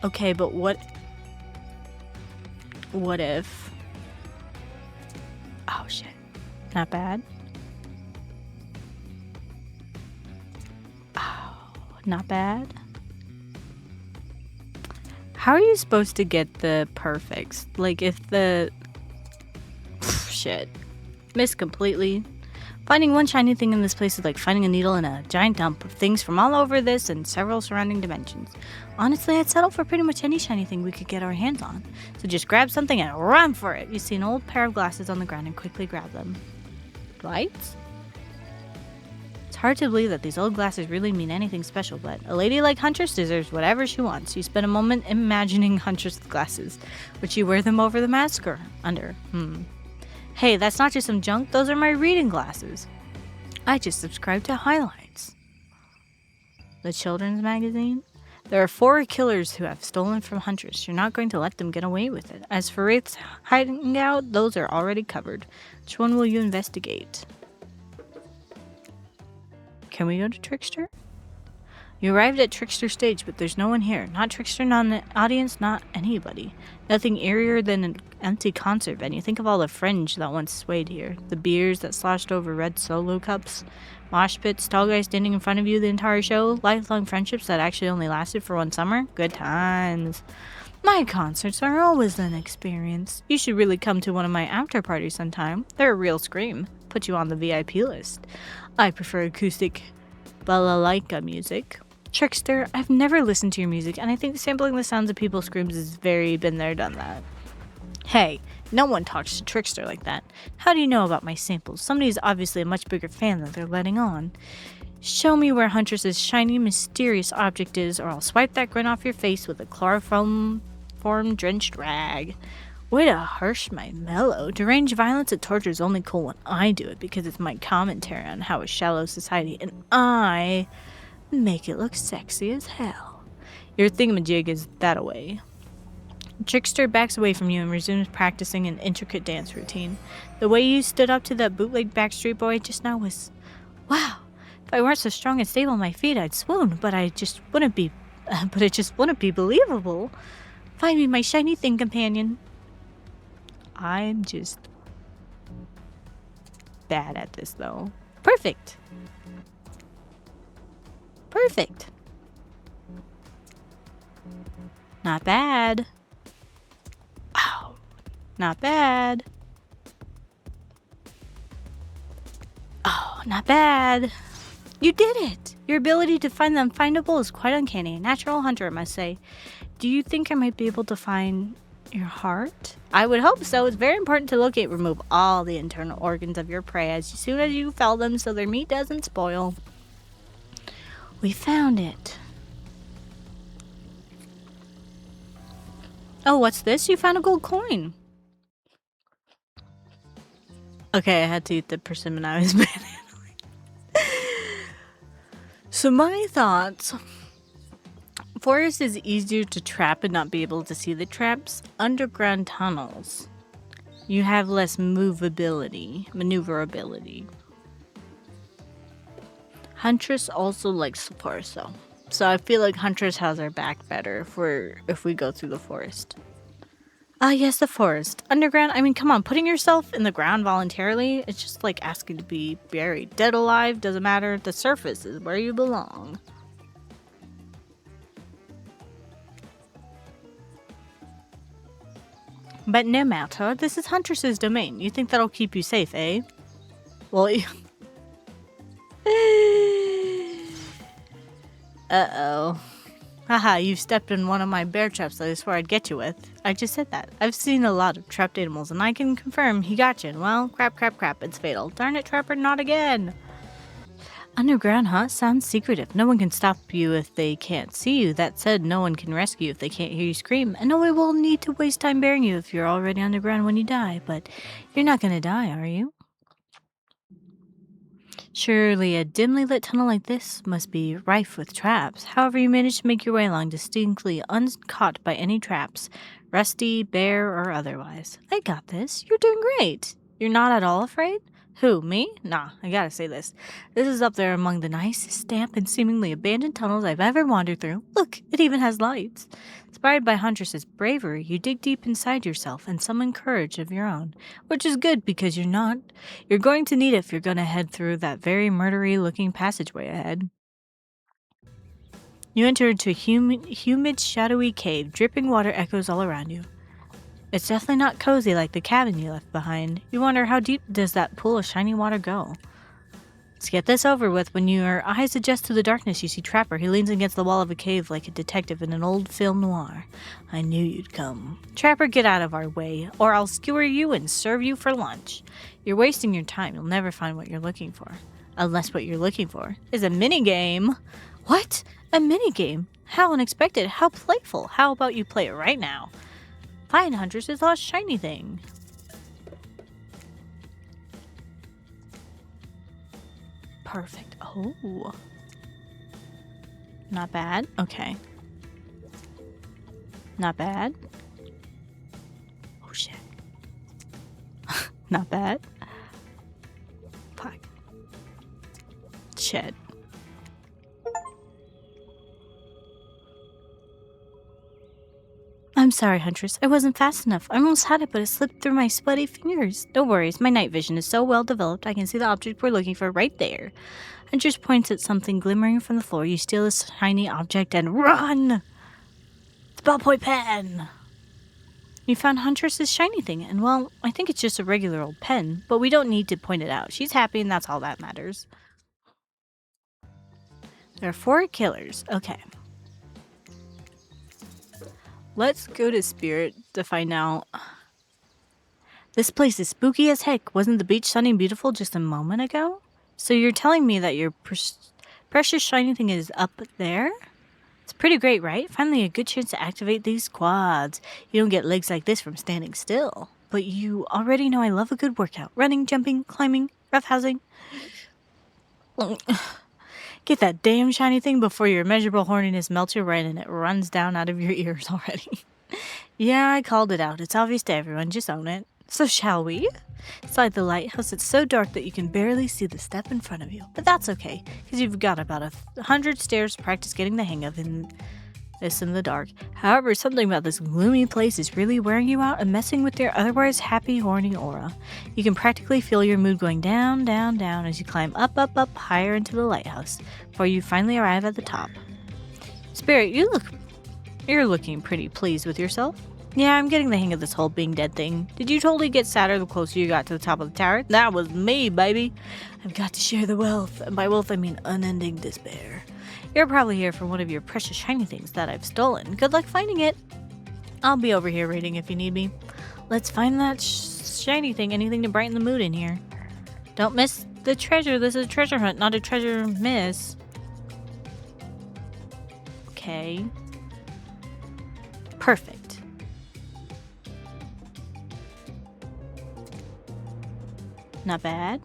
Okay, but what if... Oh, shit. Not bad. Oh, not bad. How are you supposed to get the perfects? Like, if the... Shit. Missed completely. Finding one shiny thing in this place is like finding a needle in a giant dump of things from all over this and several surrounding dimensions. Honestly, I'd settle for pretty much any shiny thing we could get our hands on. So just grab something and run for it. You see an old pair of glasses on the ground and quickly grab them. Lights? It's hard to believe that these old glasses really mean anything special, but a lady like Huntress deserves whatever she wants. You spend a moment imagining Huntress' glasses. Would she wear them over the mask or under? Hey, that's not just some junk, those are my reading glasses. I just subscribed to Highlights. The children's magazine? There are 4 killers who have stolen from Huntress. You're not going to let them get away with it. As for Wraith's hiding out, those are already covered. Which one will you investigate? Can we go to Trickster? You arrived at Trickster stage, but there's no one here. Not Trickster, not an audience, not anybody. Nothing eerier than an empty concert venue. Think of all the fringe that once swayed here. The beers that sloshed over red solo cups. Mosh pits, tall guys standing in front of you the entire show. Lifelong friendships that actually only lasted for one summer. Good times. My concerts are always an experience. You should really come to one of my after parties sometime. They're a real scream. Put you on the VIP list. I prefer acoustic balalaika music. Trickster, I've never listened to your music, and I think sampling the sounds of people's screams is very been there, done that. Hey, no one talks to Trickster like that. How do you know about my samples? Somebody's obviously a much bigger fan than they're letting on. Show me where Huntress's shiny, mysterious object is, or I'll swipe that grin off your face with a chloroform-drenched rag. Way to harsh my mellow. Deranged violence and torture is only cool when I do it, because it's my commentary on how a shallow society, and I... make it look sexy as hell. Your thingamajig is that-a-way. Trickster backs away from you and resumes practicing an intricate dance routine. The way you stood up to that bootleg Backstreet Boy just now was... wow. If I weren't so strong and stable on my feet, I'd swoon, but it just wouldn't be believable. Find me my shiny thing companion. I'm just... bad at this, though. Perfect. Perfect. Not bad. Ow. Not bad. Oh, not bad. You did it! Your ability to find the unfindable is quite uncanny. Natural hunter, I must say. Do you think I might be able to find your heart? I would hope so. It's very important to locate, remove all the internal organs of your prey as soon as you fell them so their meat doesn't spoil. We found it. Oh, what's this? You found a gold coin. Okay, I had to eat the persimmon I was handling. So my thoughts. Forest is easier to trap and not be able to see the traps. Underground tunnels, you have less maneuverability. Huntress also likes the forest though. So I feel like Huntress has our back better if we go through the forest. Ah, yes, the forest. Underground, I mean, come on, putting yourself in the ground voluntarily, it's just like asking to be buried. Dead, alive, doesn't matter. The surface is where you belong. But no matter, this is Huntress's domain. You think that'll keep you safe, eh? Well, uh-oh. Haha, you've stepped in one of my bear traps that I swore I'd get you with. I just said that. I've seen a lot of trapped animals, and I can confirm he got you. Well, crap, it's fatal. Darn it, Trapper, not again. Underground, huh? Sounds secretive. No one can stop you if they can't see you. That said, no one can rescue you if they can't hear you scream. And no one will need to waste time burying you if you're already underground when you die. But you're not gonna die, are you? Surely a dimly lit tunnel like this must be rife with traps. However, you managed to make your way along distinctly uncaught by any traps, rusty, bare, or otherwise. I got this. You're doing great. You're not at all afraid? Who, me? Nah, I gotta say this. This is up there among the nicest, damp, and seemingly abandoned tunnels I've ever wandered through. Look, it even has lights. Inspired by Huntress's bravery, you dig deep inside yourself and summon courage of your own. Which is good, because you're going to need it if you're gonna head through that very murdery-looking passageway ahead. You enter into a humid, shadowy cave. Dripping water echoes all around you. It's definitely not cozy like the cabin you left behind. You wonder, how deep does that pool of shiny water go? Let's get this over with. When your eyes adjust to the darkness, you see Trapper. He leans against the wall of a cave like a detective in an old film noir. I knew you'd come. Trapper, get out of our way, or I'll skewer you and serve you for lunch. You're wasting your time. You'll never find what you're looking for. Unless what you're looking for is a minigame. What? A minigame? How unexpected. How playful. How about you play it right now? Find Huntress's lost shiny thing. Perfect. Oh. Not bad. Okay. Not bad. Oh, shit. Not bad. Fuck. Shit. I'm sorry, Huntress. I wasn't fast enough. I almost had it, but it slipped through my sweaty fingers. No worries. My night vision is so well developed, I can see the object we're looking for right there. Huntress points at something glimmering from the floor. You steal this tiny object and run! It's a ballpoint pen! You found Huntress's shiny thing, and well, I think it's just a regular old pen, but we don't need to point it out. She's happy, and that's all that matters. There are 4 killers. Okay. Let's go to Spirit to find out. This place is spooky as heck. Wasn't the beach sunny and beautiful just a moment ago? So you're telling me that your precious shiny thing is up there? It's pretty great, right? Finally a good chance to activate these quads. You don't get legs like this from standing still. But you already know I love a good workout. Running, jumping, climbing, roughhousing. Get that damn shiny thing before your immeasurable horniness melts your brain and it runs down out of your ears already. Yeah, I called it out. It's obvious to everyone. Just own it. So shall we? Inside the lighthouse, it's so dark that you can barely see the step in front of you. But that's okay, because you've got about 100 stairs to practice getting the hang of in the dark. However, something about this gloomy place is really wearing you out and messing with your otherwise happy, horny aura. You can practically feel your mood going down, down, down as you climb up, up, up, higher into the lighthouse, before you finally arrive at the top. Spirit, you're looking pretty pleased with yourself. Yeah, I'm getting the hang of this whole being dead thing. Did you totally get sadder the closer you got to the top of the tower? That was me, baby. I've got to share the wealth, and by wealth I mean unending despair. You're probably here for one of your precious shiny things that I've stolen. Good luck finding it. I'll be over here reading if you need me. Let's find that shiny thing, anything to brighten the mood in here. Don't miss the treasure. This is a treasure hunt, not a treasure miss. Okay. Perfect. Not bad.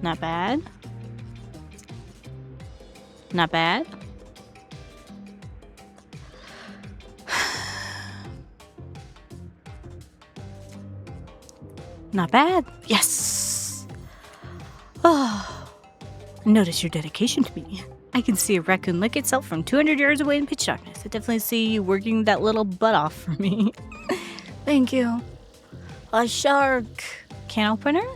Not bad. Not bad. Not bad. Yes! Oh. Notice your dedication to me. I can see a raccoon lick itself from 200 yards away in pitch darkness. I definitely see you working that little butt off for me. Thank you. A shark. Can opener?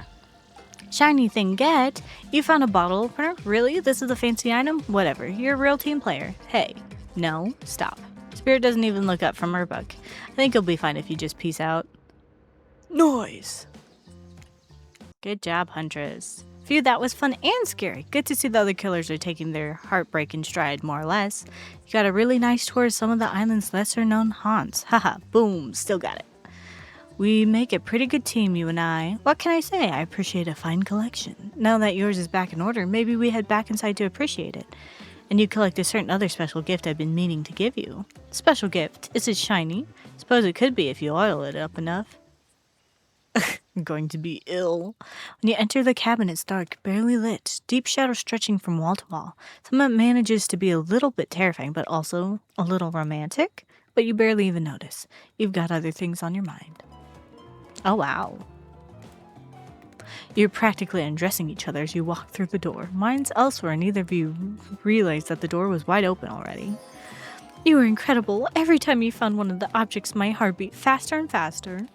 Shiny thing get. You found a bottle opener? Really? This is a fancy item? Whatever. You're a real team player. Hey. No. Stop. Spirit doesn't even look up from her book. I think you'll be fine if you just peace out. Noise. Good job, Huntress. Phew, that was fun and scary. Good to see the other killers are taking their heartbreak in stride, more or less. You got a really nice tour of some of the island's lesser-known haunts. Haha, boom, still got it. We make a pretty good team, you and I. What can I say? I appreciate a fine collection. Now that yours is back in order, maybe we head back inside to appreciate it. And you collect a certain other special gift I've been meaning to give you. Special gift? Is it shiny? Suppose it could be if you oil it up enough. I'm going to be ill. When you enter the cabin, it's dark, barely lit, deep shadows stretching from wall to wall. Some of it manages to be a little bit terrifying, but also a little romantic. But you barely even notice. You've got other things on your mind. Oh, wow. You're practically undressing each other as you walk through the door. Mine's elsewhere, and neither of you realized that the door was wide open already. You were incredible. Every time you found one of the objects, my heart beat faster and faster.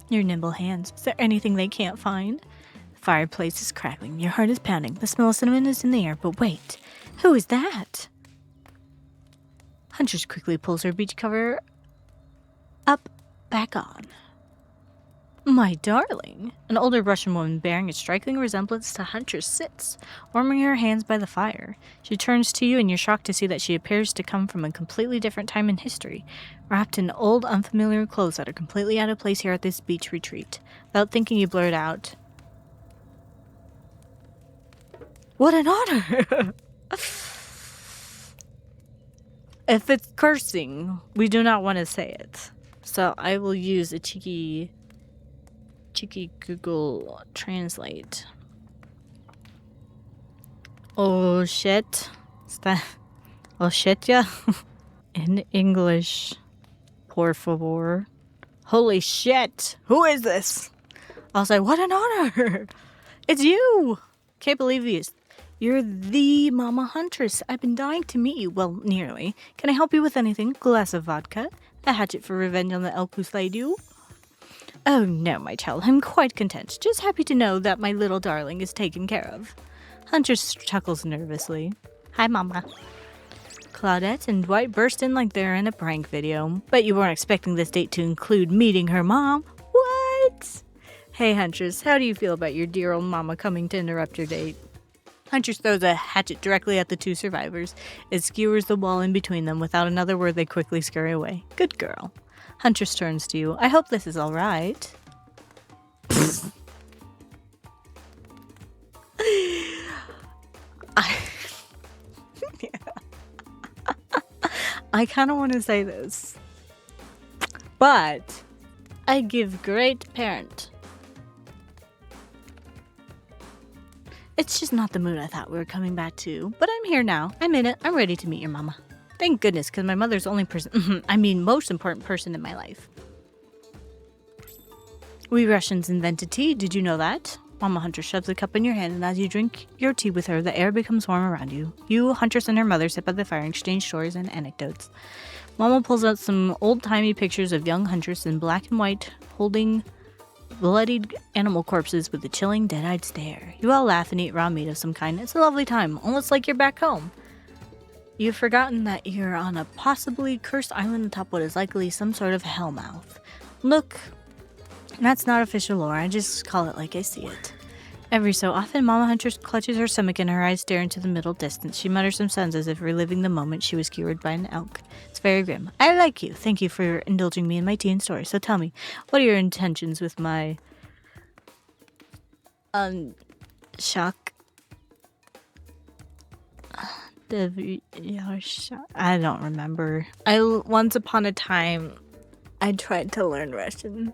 Your nimble hands. Is there anything they can't find? The fireplace is crackling. Your heart is pounding. The smell of cinnamon is in the air. But wait, who is that? Huntress quickly pulls her beach cover up, back on. My darling. An older Russian woman bearing a striking resemblance to Huntress sits, warming her hands by the fire. She turns to you and you're shocked to see that she appears to come from a completely different time in history, wrapped in old, unfamiliar clothes that are completely out of place here at this beach retreat. Without thinking, you blurt out, "What an honor!" If it's cursing, we do not want to say it. So I will use a cheeky Google Translate. Oh shit. Is that... Oh shit, yeah? In English. Por favor. Holy shit! Who is this? I'll say, what an honor! It's you! Can't believe this. You're the Mama Huntress. I've been dying to meet you. Well, nearly. Can I help you with anything? Glass of vodka? A hatchet for revenge on the elk who slayed you? Oh no, my child. I'm quite content. Just happy to know that my little darling is taken care of. Huntress chuckles nervously. Hi, Mama. Claudette and Dwight burst in like they're in a prank video. Bet you weren't expecting this date to include meeting her mom. What? Hey, Huntress, how do you feel about your dear old mama coming to interrupt your date? Huntress throws a hatchet directly at the two survivors. It skewers the wall in between them. Without another word, they quickly scurry away. Good girl. Huntress turns to you. I hope this is all right. I kind of want to say this, but I give great parent. It's just not the mood I thought we were coming back to, but I'm here now. I'm in it. I'm ready to meet your mama. Thank goodness, because my mother's the only person, most important person in my life. We Russians invented tea. Did you know that? Mama Huntress shoves a cup in your hand, and as you drink your tea with her, the air becomes warm around you. You, Huntress, and her mother sit by the fire and exchange stories and anecdotes. Mama pulls out some old-timey pictures of young Huntress in black and white, holding bloodied animal corpses with a chilling, dead-eyed stare. You all laugh and eat raw meat of some kind. It's a lovely time, almost like you're back home. You've forgotten that you're on a possibly cursed island atop what is likely some sort of hellmouth. Look, that's not official lore, I just call it like I see it. Every so often, Mama Huntress clutches her stomach and her eyes stare into the middle distance. She mutters some sounds as if reliving the moment she was skewered by an elk. It's very grim. I like you. Thank you for indulging me in my teen story. So tell me, what are your intentions with my... shock? I don't remember. Once upon a time, I tried to learn Russian.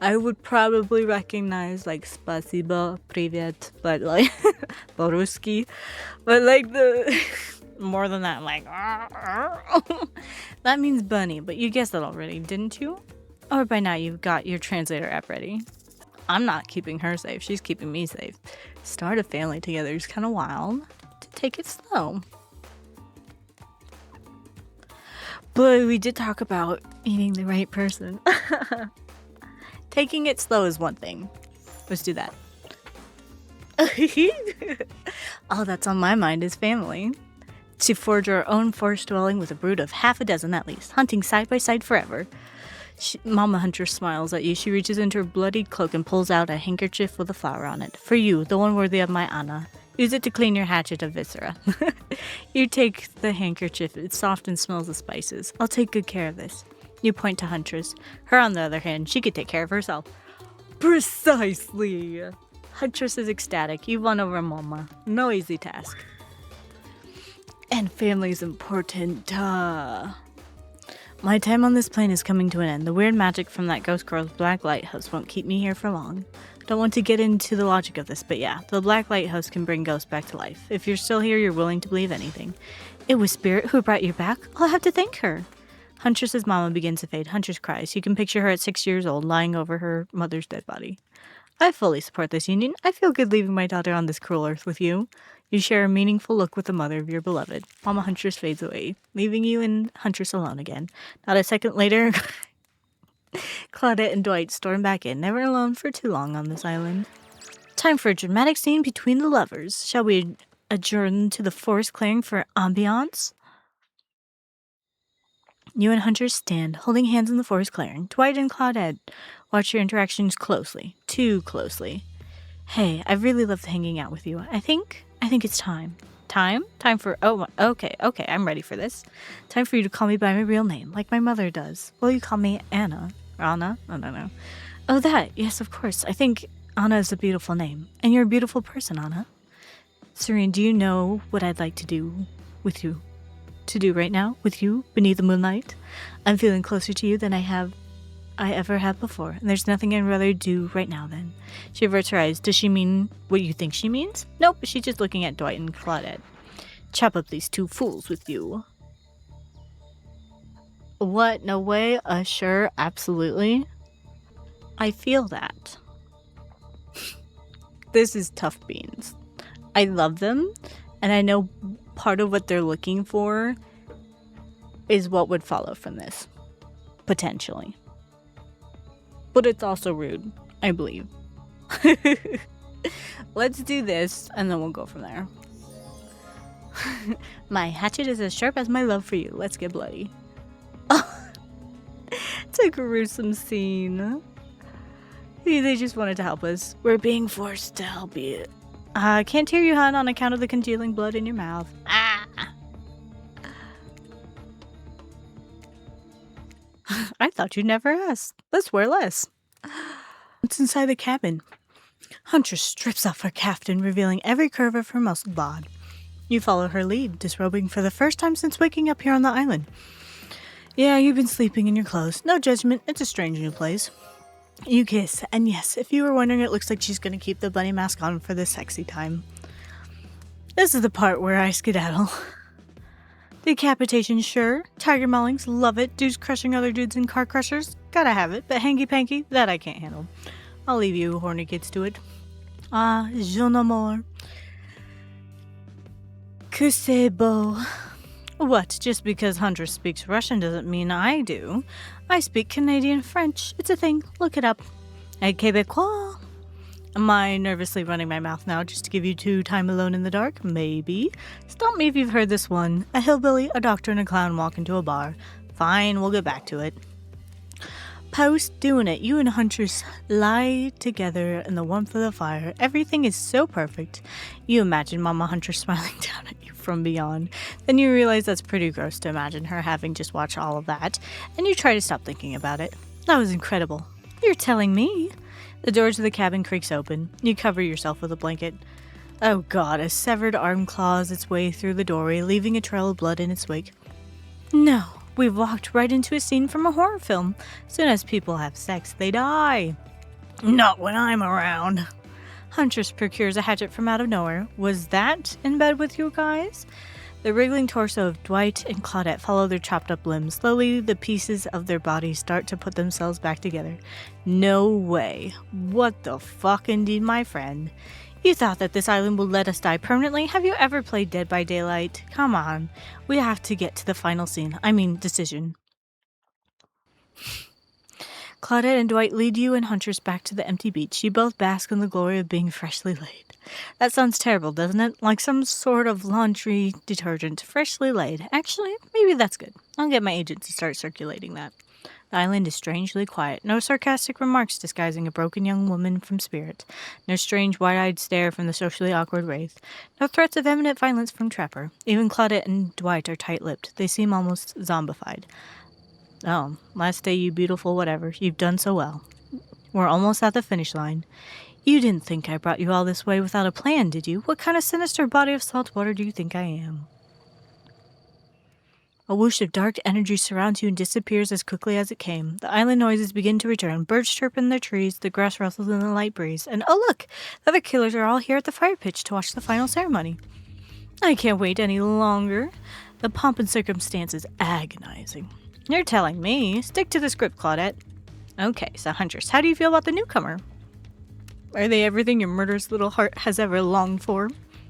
I would probably recognize like spasibo, privet, but like по-русски. But like the more than that, like that means bunny, but you guessed that already, didn't you? Or by now you've got your translator app ready. I'm not keeping her safe, she's keeping me safe. Start a family together is kind of wild. To take it slow. But we did talk about meeting the right person. Taking it slow is one thing. Let's do that. All that's on my mind is family. To forge our own forest dwelling with a brood of half a dozen at least, hunting side by side forever. Mama Huntress smiles at you. She reaches into her bloodied cloak and pulls out a handkerchief with a flower on it. For you, the one worthy of my Anna. Use it to clean your hatchet of viscera. You take the handkerchief. It's soft and smells of spices. I'll take good care of this. You point to Huntress. Her, on the other hand, she could take care of herself. Precisely! Huntress is ecstatic. You've won over Mama. No easy task. And family's important. My time on this plane is coming to an end. The weird magic from that ghost girl's black lighthouse won't keep me here for long. Don't want to get into the logic of this, but yeah, the black lighthouse can bring ghosts back to life. If you're still here, you're willing to believe anything. It was Spirit who brought you back. I'll have to thank her. Huntress's mama begins to fade. Huntress cries. You can picture her at 6 years old, lying over her mother's dead body. I fully support this union. I feel good leaving my daughter on this cruel earth with you. You share a meaningful look with the mother of your beloved. Mama Huntress fades away, leaving you and Huntress alone again. Not a second later, Claudette and Dwight storm back in, never alone for too long on this island. Time for a dramatic scene between the lovers. Shall we adjourn to the forest clearing for ambiance? You and Huntress stand, holding hands in the forest clearing. Dwight and Claudette watch your interactions closely. Too closely. Hey, I've really loved hanging out with you. I think it's time. Time? Time for... Oh, okay, I'm ready for this. Time for you to call me by my real name, like my mother does. Will you call me Anna? Anna? I don't know. Oh, that. Yes, of course. I think Anna is a beautiful name. And you're a beautiful person, Anna. Serene, do you know what I'd like to do with you? To do right now with you beneath the moonlight? I'm feeling closer to you than I ever have before, and there's nothing I'd rather do right now then. She averts her eyes. Does she mean what you think she means? Nope, she's just looking at Dwight and Claudette. Chop up these two fools with you. What? No way? Sure, absolutely. I feel that. This is tough beans. I love them, and I know part of what they're looking for is what would follow from this. Potentially. But it's also rude, I believe. Let's do this, and then we'll go from there. My hatchet is as sharp as my love for you. Let's get bloody. It's a gruesome scene. They just wanted to help us. We're being forced to help you. I can't hear you, hon, on account of the congealing blood in your mouth. Ah! I thought you'd never ask. Let's wear less. It's inside the cabin. Huntress strips off her caftan, revealing every curve of her muscled bod. You follow her lead, disrobing for the first time since waking up here on the island. Yeah, you've been sleeping in your clothes. No judgment, it's a strange new place. You kiss, and yes, if you were wondering, it looks like she's gonna keep the bunny mask on for the sexy time. This is the part where I skedaddle. Decapitation, sure. Tiger maulings, love it. Dudes crushing other dudes in car crushers, gotta have it. But hanky-panky, that I can't handle. I'll leave you horny kids to it. Ah, je n'amour. Que c'est beau. What, just because Huntress speaks Russian doesn't mean I do. I speak Canadian French. It's a thing. Look it up. Et Québécois. Am I nervously running my mouth now just to give you 2 time alone in the dark? Maybe. Stop me if you've heard this one. A hillbilly, a doctor, and a clown walk into a bar. Fine, we'll get back to it. Post doing it, you and Huntress lie together in the warmth of the fire. Everything is so perfect. You imagine Mama Huntress smiling down at you from beyond. Then you realize that's pretty gross to imagine her having just watched all of that, and you try to stop thinking about it. That was incredible. You're telling me. The doors of the cabin creaks open. You cover yourself with a blanket. Oh god, a severed arm claws its way through the doorway, leaving a trail of blood in its wake. No, we've walked right into a scene from a horror film. Soon as people have sex, they die. Not when I'm around. Huntress procures a hatchet from out of nowhere. Was that in bed with you guys? The wriggling torso of Dwight and Claudette follow their chopped up limbs. Slowly, the pieces of their bodies start to put themselves back together. No way. What the fuck indeed, my friend. You thought that this island would let us die permanently? Have you ever played Dead by Daylight? Come on. We have to get to the final scene. Decision. Claudette and Dwight lead you and Huntress back to the empty beach. You both bask in the glory of being freshly laid. That sounds terrible, doesn't it? Like some sort of laundry detergent. Freshly laid. Actually, maybe that's good. I'll get my agent to start circulating that. The island is strangely quiet. No sarcastic remarks disguising a broken young woman from spirit. No strange wide-eyed stare from the socially awkward wraith. No threats of imminent violence from Trapper. Even Claudette and Dwight are tight-lipped. They seem almost zombified. Oh, last day, you beautiful whatever. You've done so well. We're almost at the finish line. You didn't think I brought you all this way without a plan, did you? What kind of sinister body of salt water do you think I am? A whoosh of dark energy surrounds you and disappears as quickly as it came. The island noises begin to return. Birds chirp in their trees, the grass rustles in the light breeze. And oh look! The other killers are all here at the fire pitch to watch the final ceremony. I can't wait any longer. The pomp and circumstance is agonizing. You're telling me. Stick to the script, Claudette. Okay, so Huntress, how do you feel about the newcomer? Are they everything your murderous little heart has ever longed for?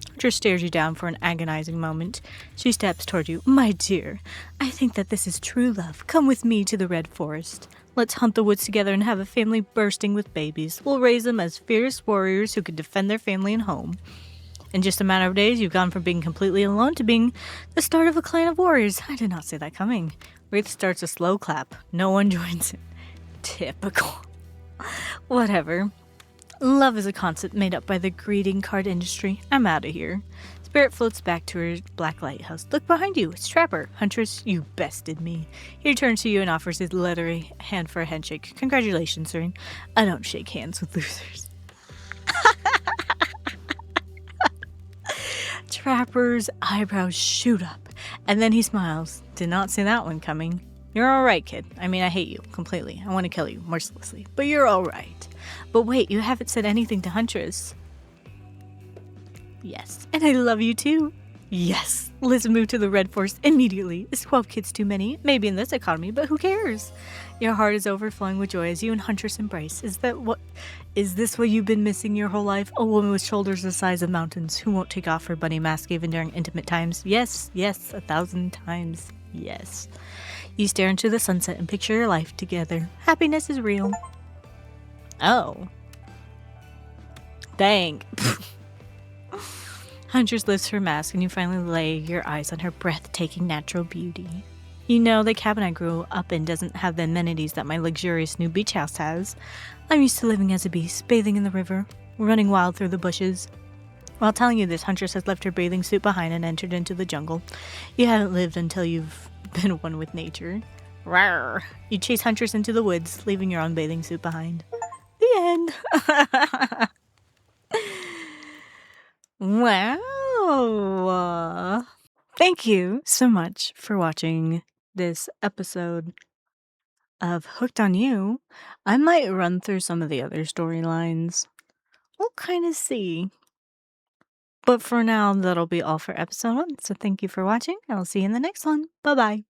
Huntress stares you down for an agonizing moment. She steps toward you. My dear, I think that this is true love. Come with me to the Red Forest. Let's hunt the woods together and have a family bursting with babies. We'll raise them as fierce warriors who could defend their family and home. In just a matter of days, you've gone from being completely alone to being the start of a clan of warriors. I did not see that coming. Wraith starts a slow clap. No one joins in. Typical. Whatever. Love is a concept made up by the greeting card industry. I'm out of here. Spirit floats back to her black lighthouse. Look behind you. It's Trapper. Huntress, you bested me. He turns to you and offers his leathery hand for a handshake. Congratulations, sir. I don't shake hands with losers. Trapper's eyebrows shoot up, and then he smiles. Did not see that one coming. You're alright, kid. I hate you completely. I want to kill you mercilessly, but you're alright. But wait, you haven't said anything to Huntress. Yes, and I love you too. Yes, let's move to the Red Forest immediately. Is 12 kids too many? Maybe in this economy, but who cares? Your heart is overflowing with joy as you and Huntress embrace. Is this what you've been missing your whole life? A woman with shoulders the size of mountains who won't take off her bunny mask even during intimate times? Yes, 1,000 times. Yes. You stare into the sunset and picture your life together. Happiness is real. Oh. Dang. Huntress lifts her mask and you finally lay your eyes on her breathtaking natural beauty. You know, the cabin I grew up in doesn't have the amenities that my luxurious new beach house has. I'm used to living as a beast, bathing in the river, running wild through the bushes. While telling you this, Huntress has left her bathing suit behind and entered into the jungle. You haven't lived until you've been one with nature. Rawr! You chase Huntress into the woods, leaving your own bathing suit behind. The end. Wow. Thank you so much for watching this episode of Hooked on You. I might run through some of the other storylines. We'll kind of see. But for now, that'll be all for episode 1. So thank you for watching. I'll see you in the next one. Bye-bye.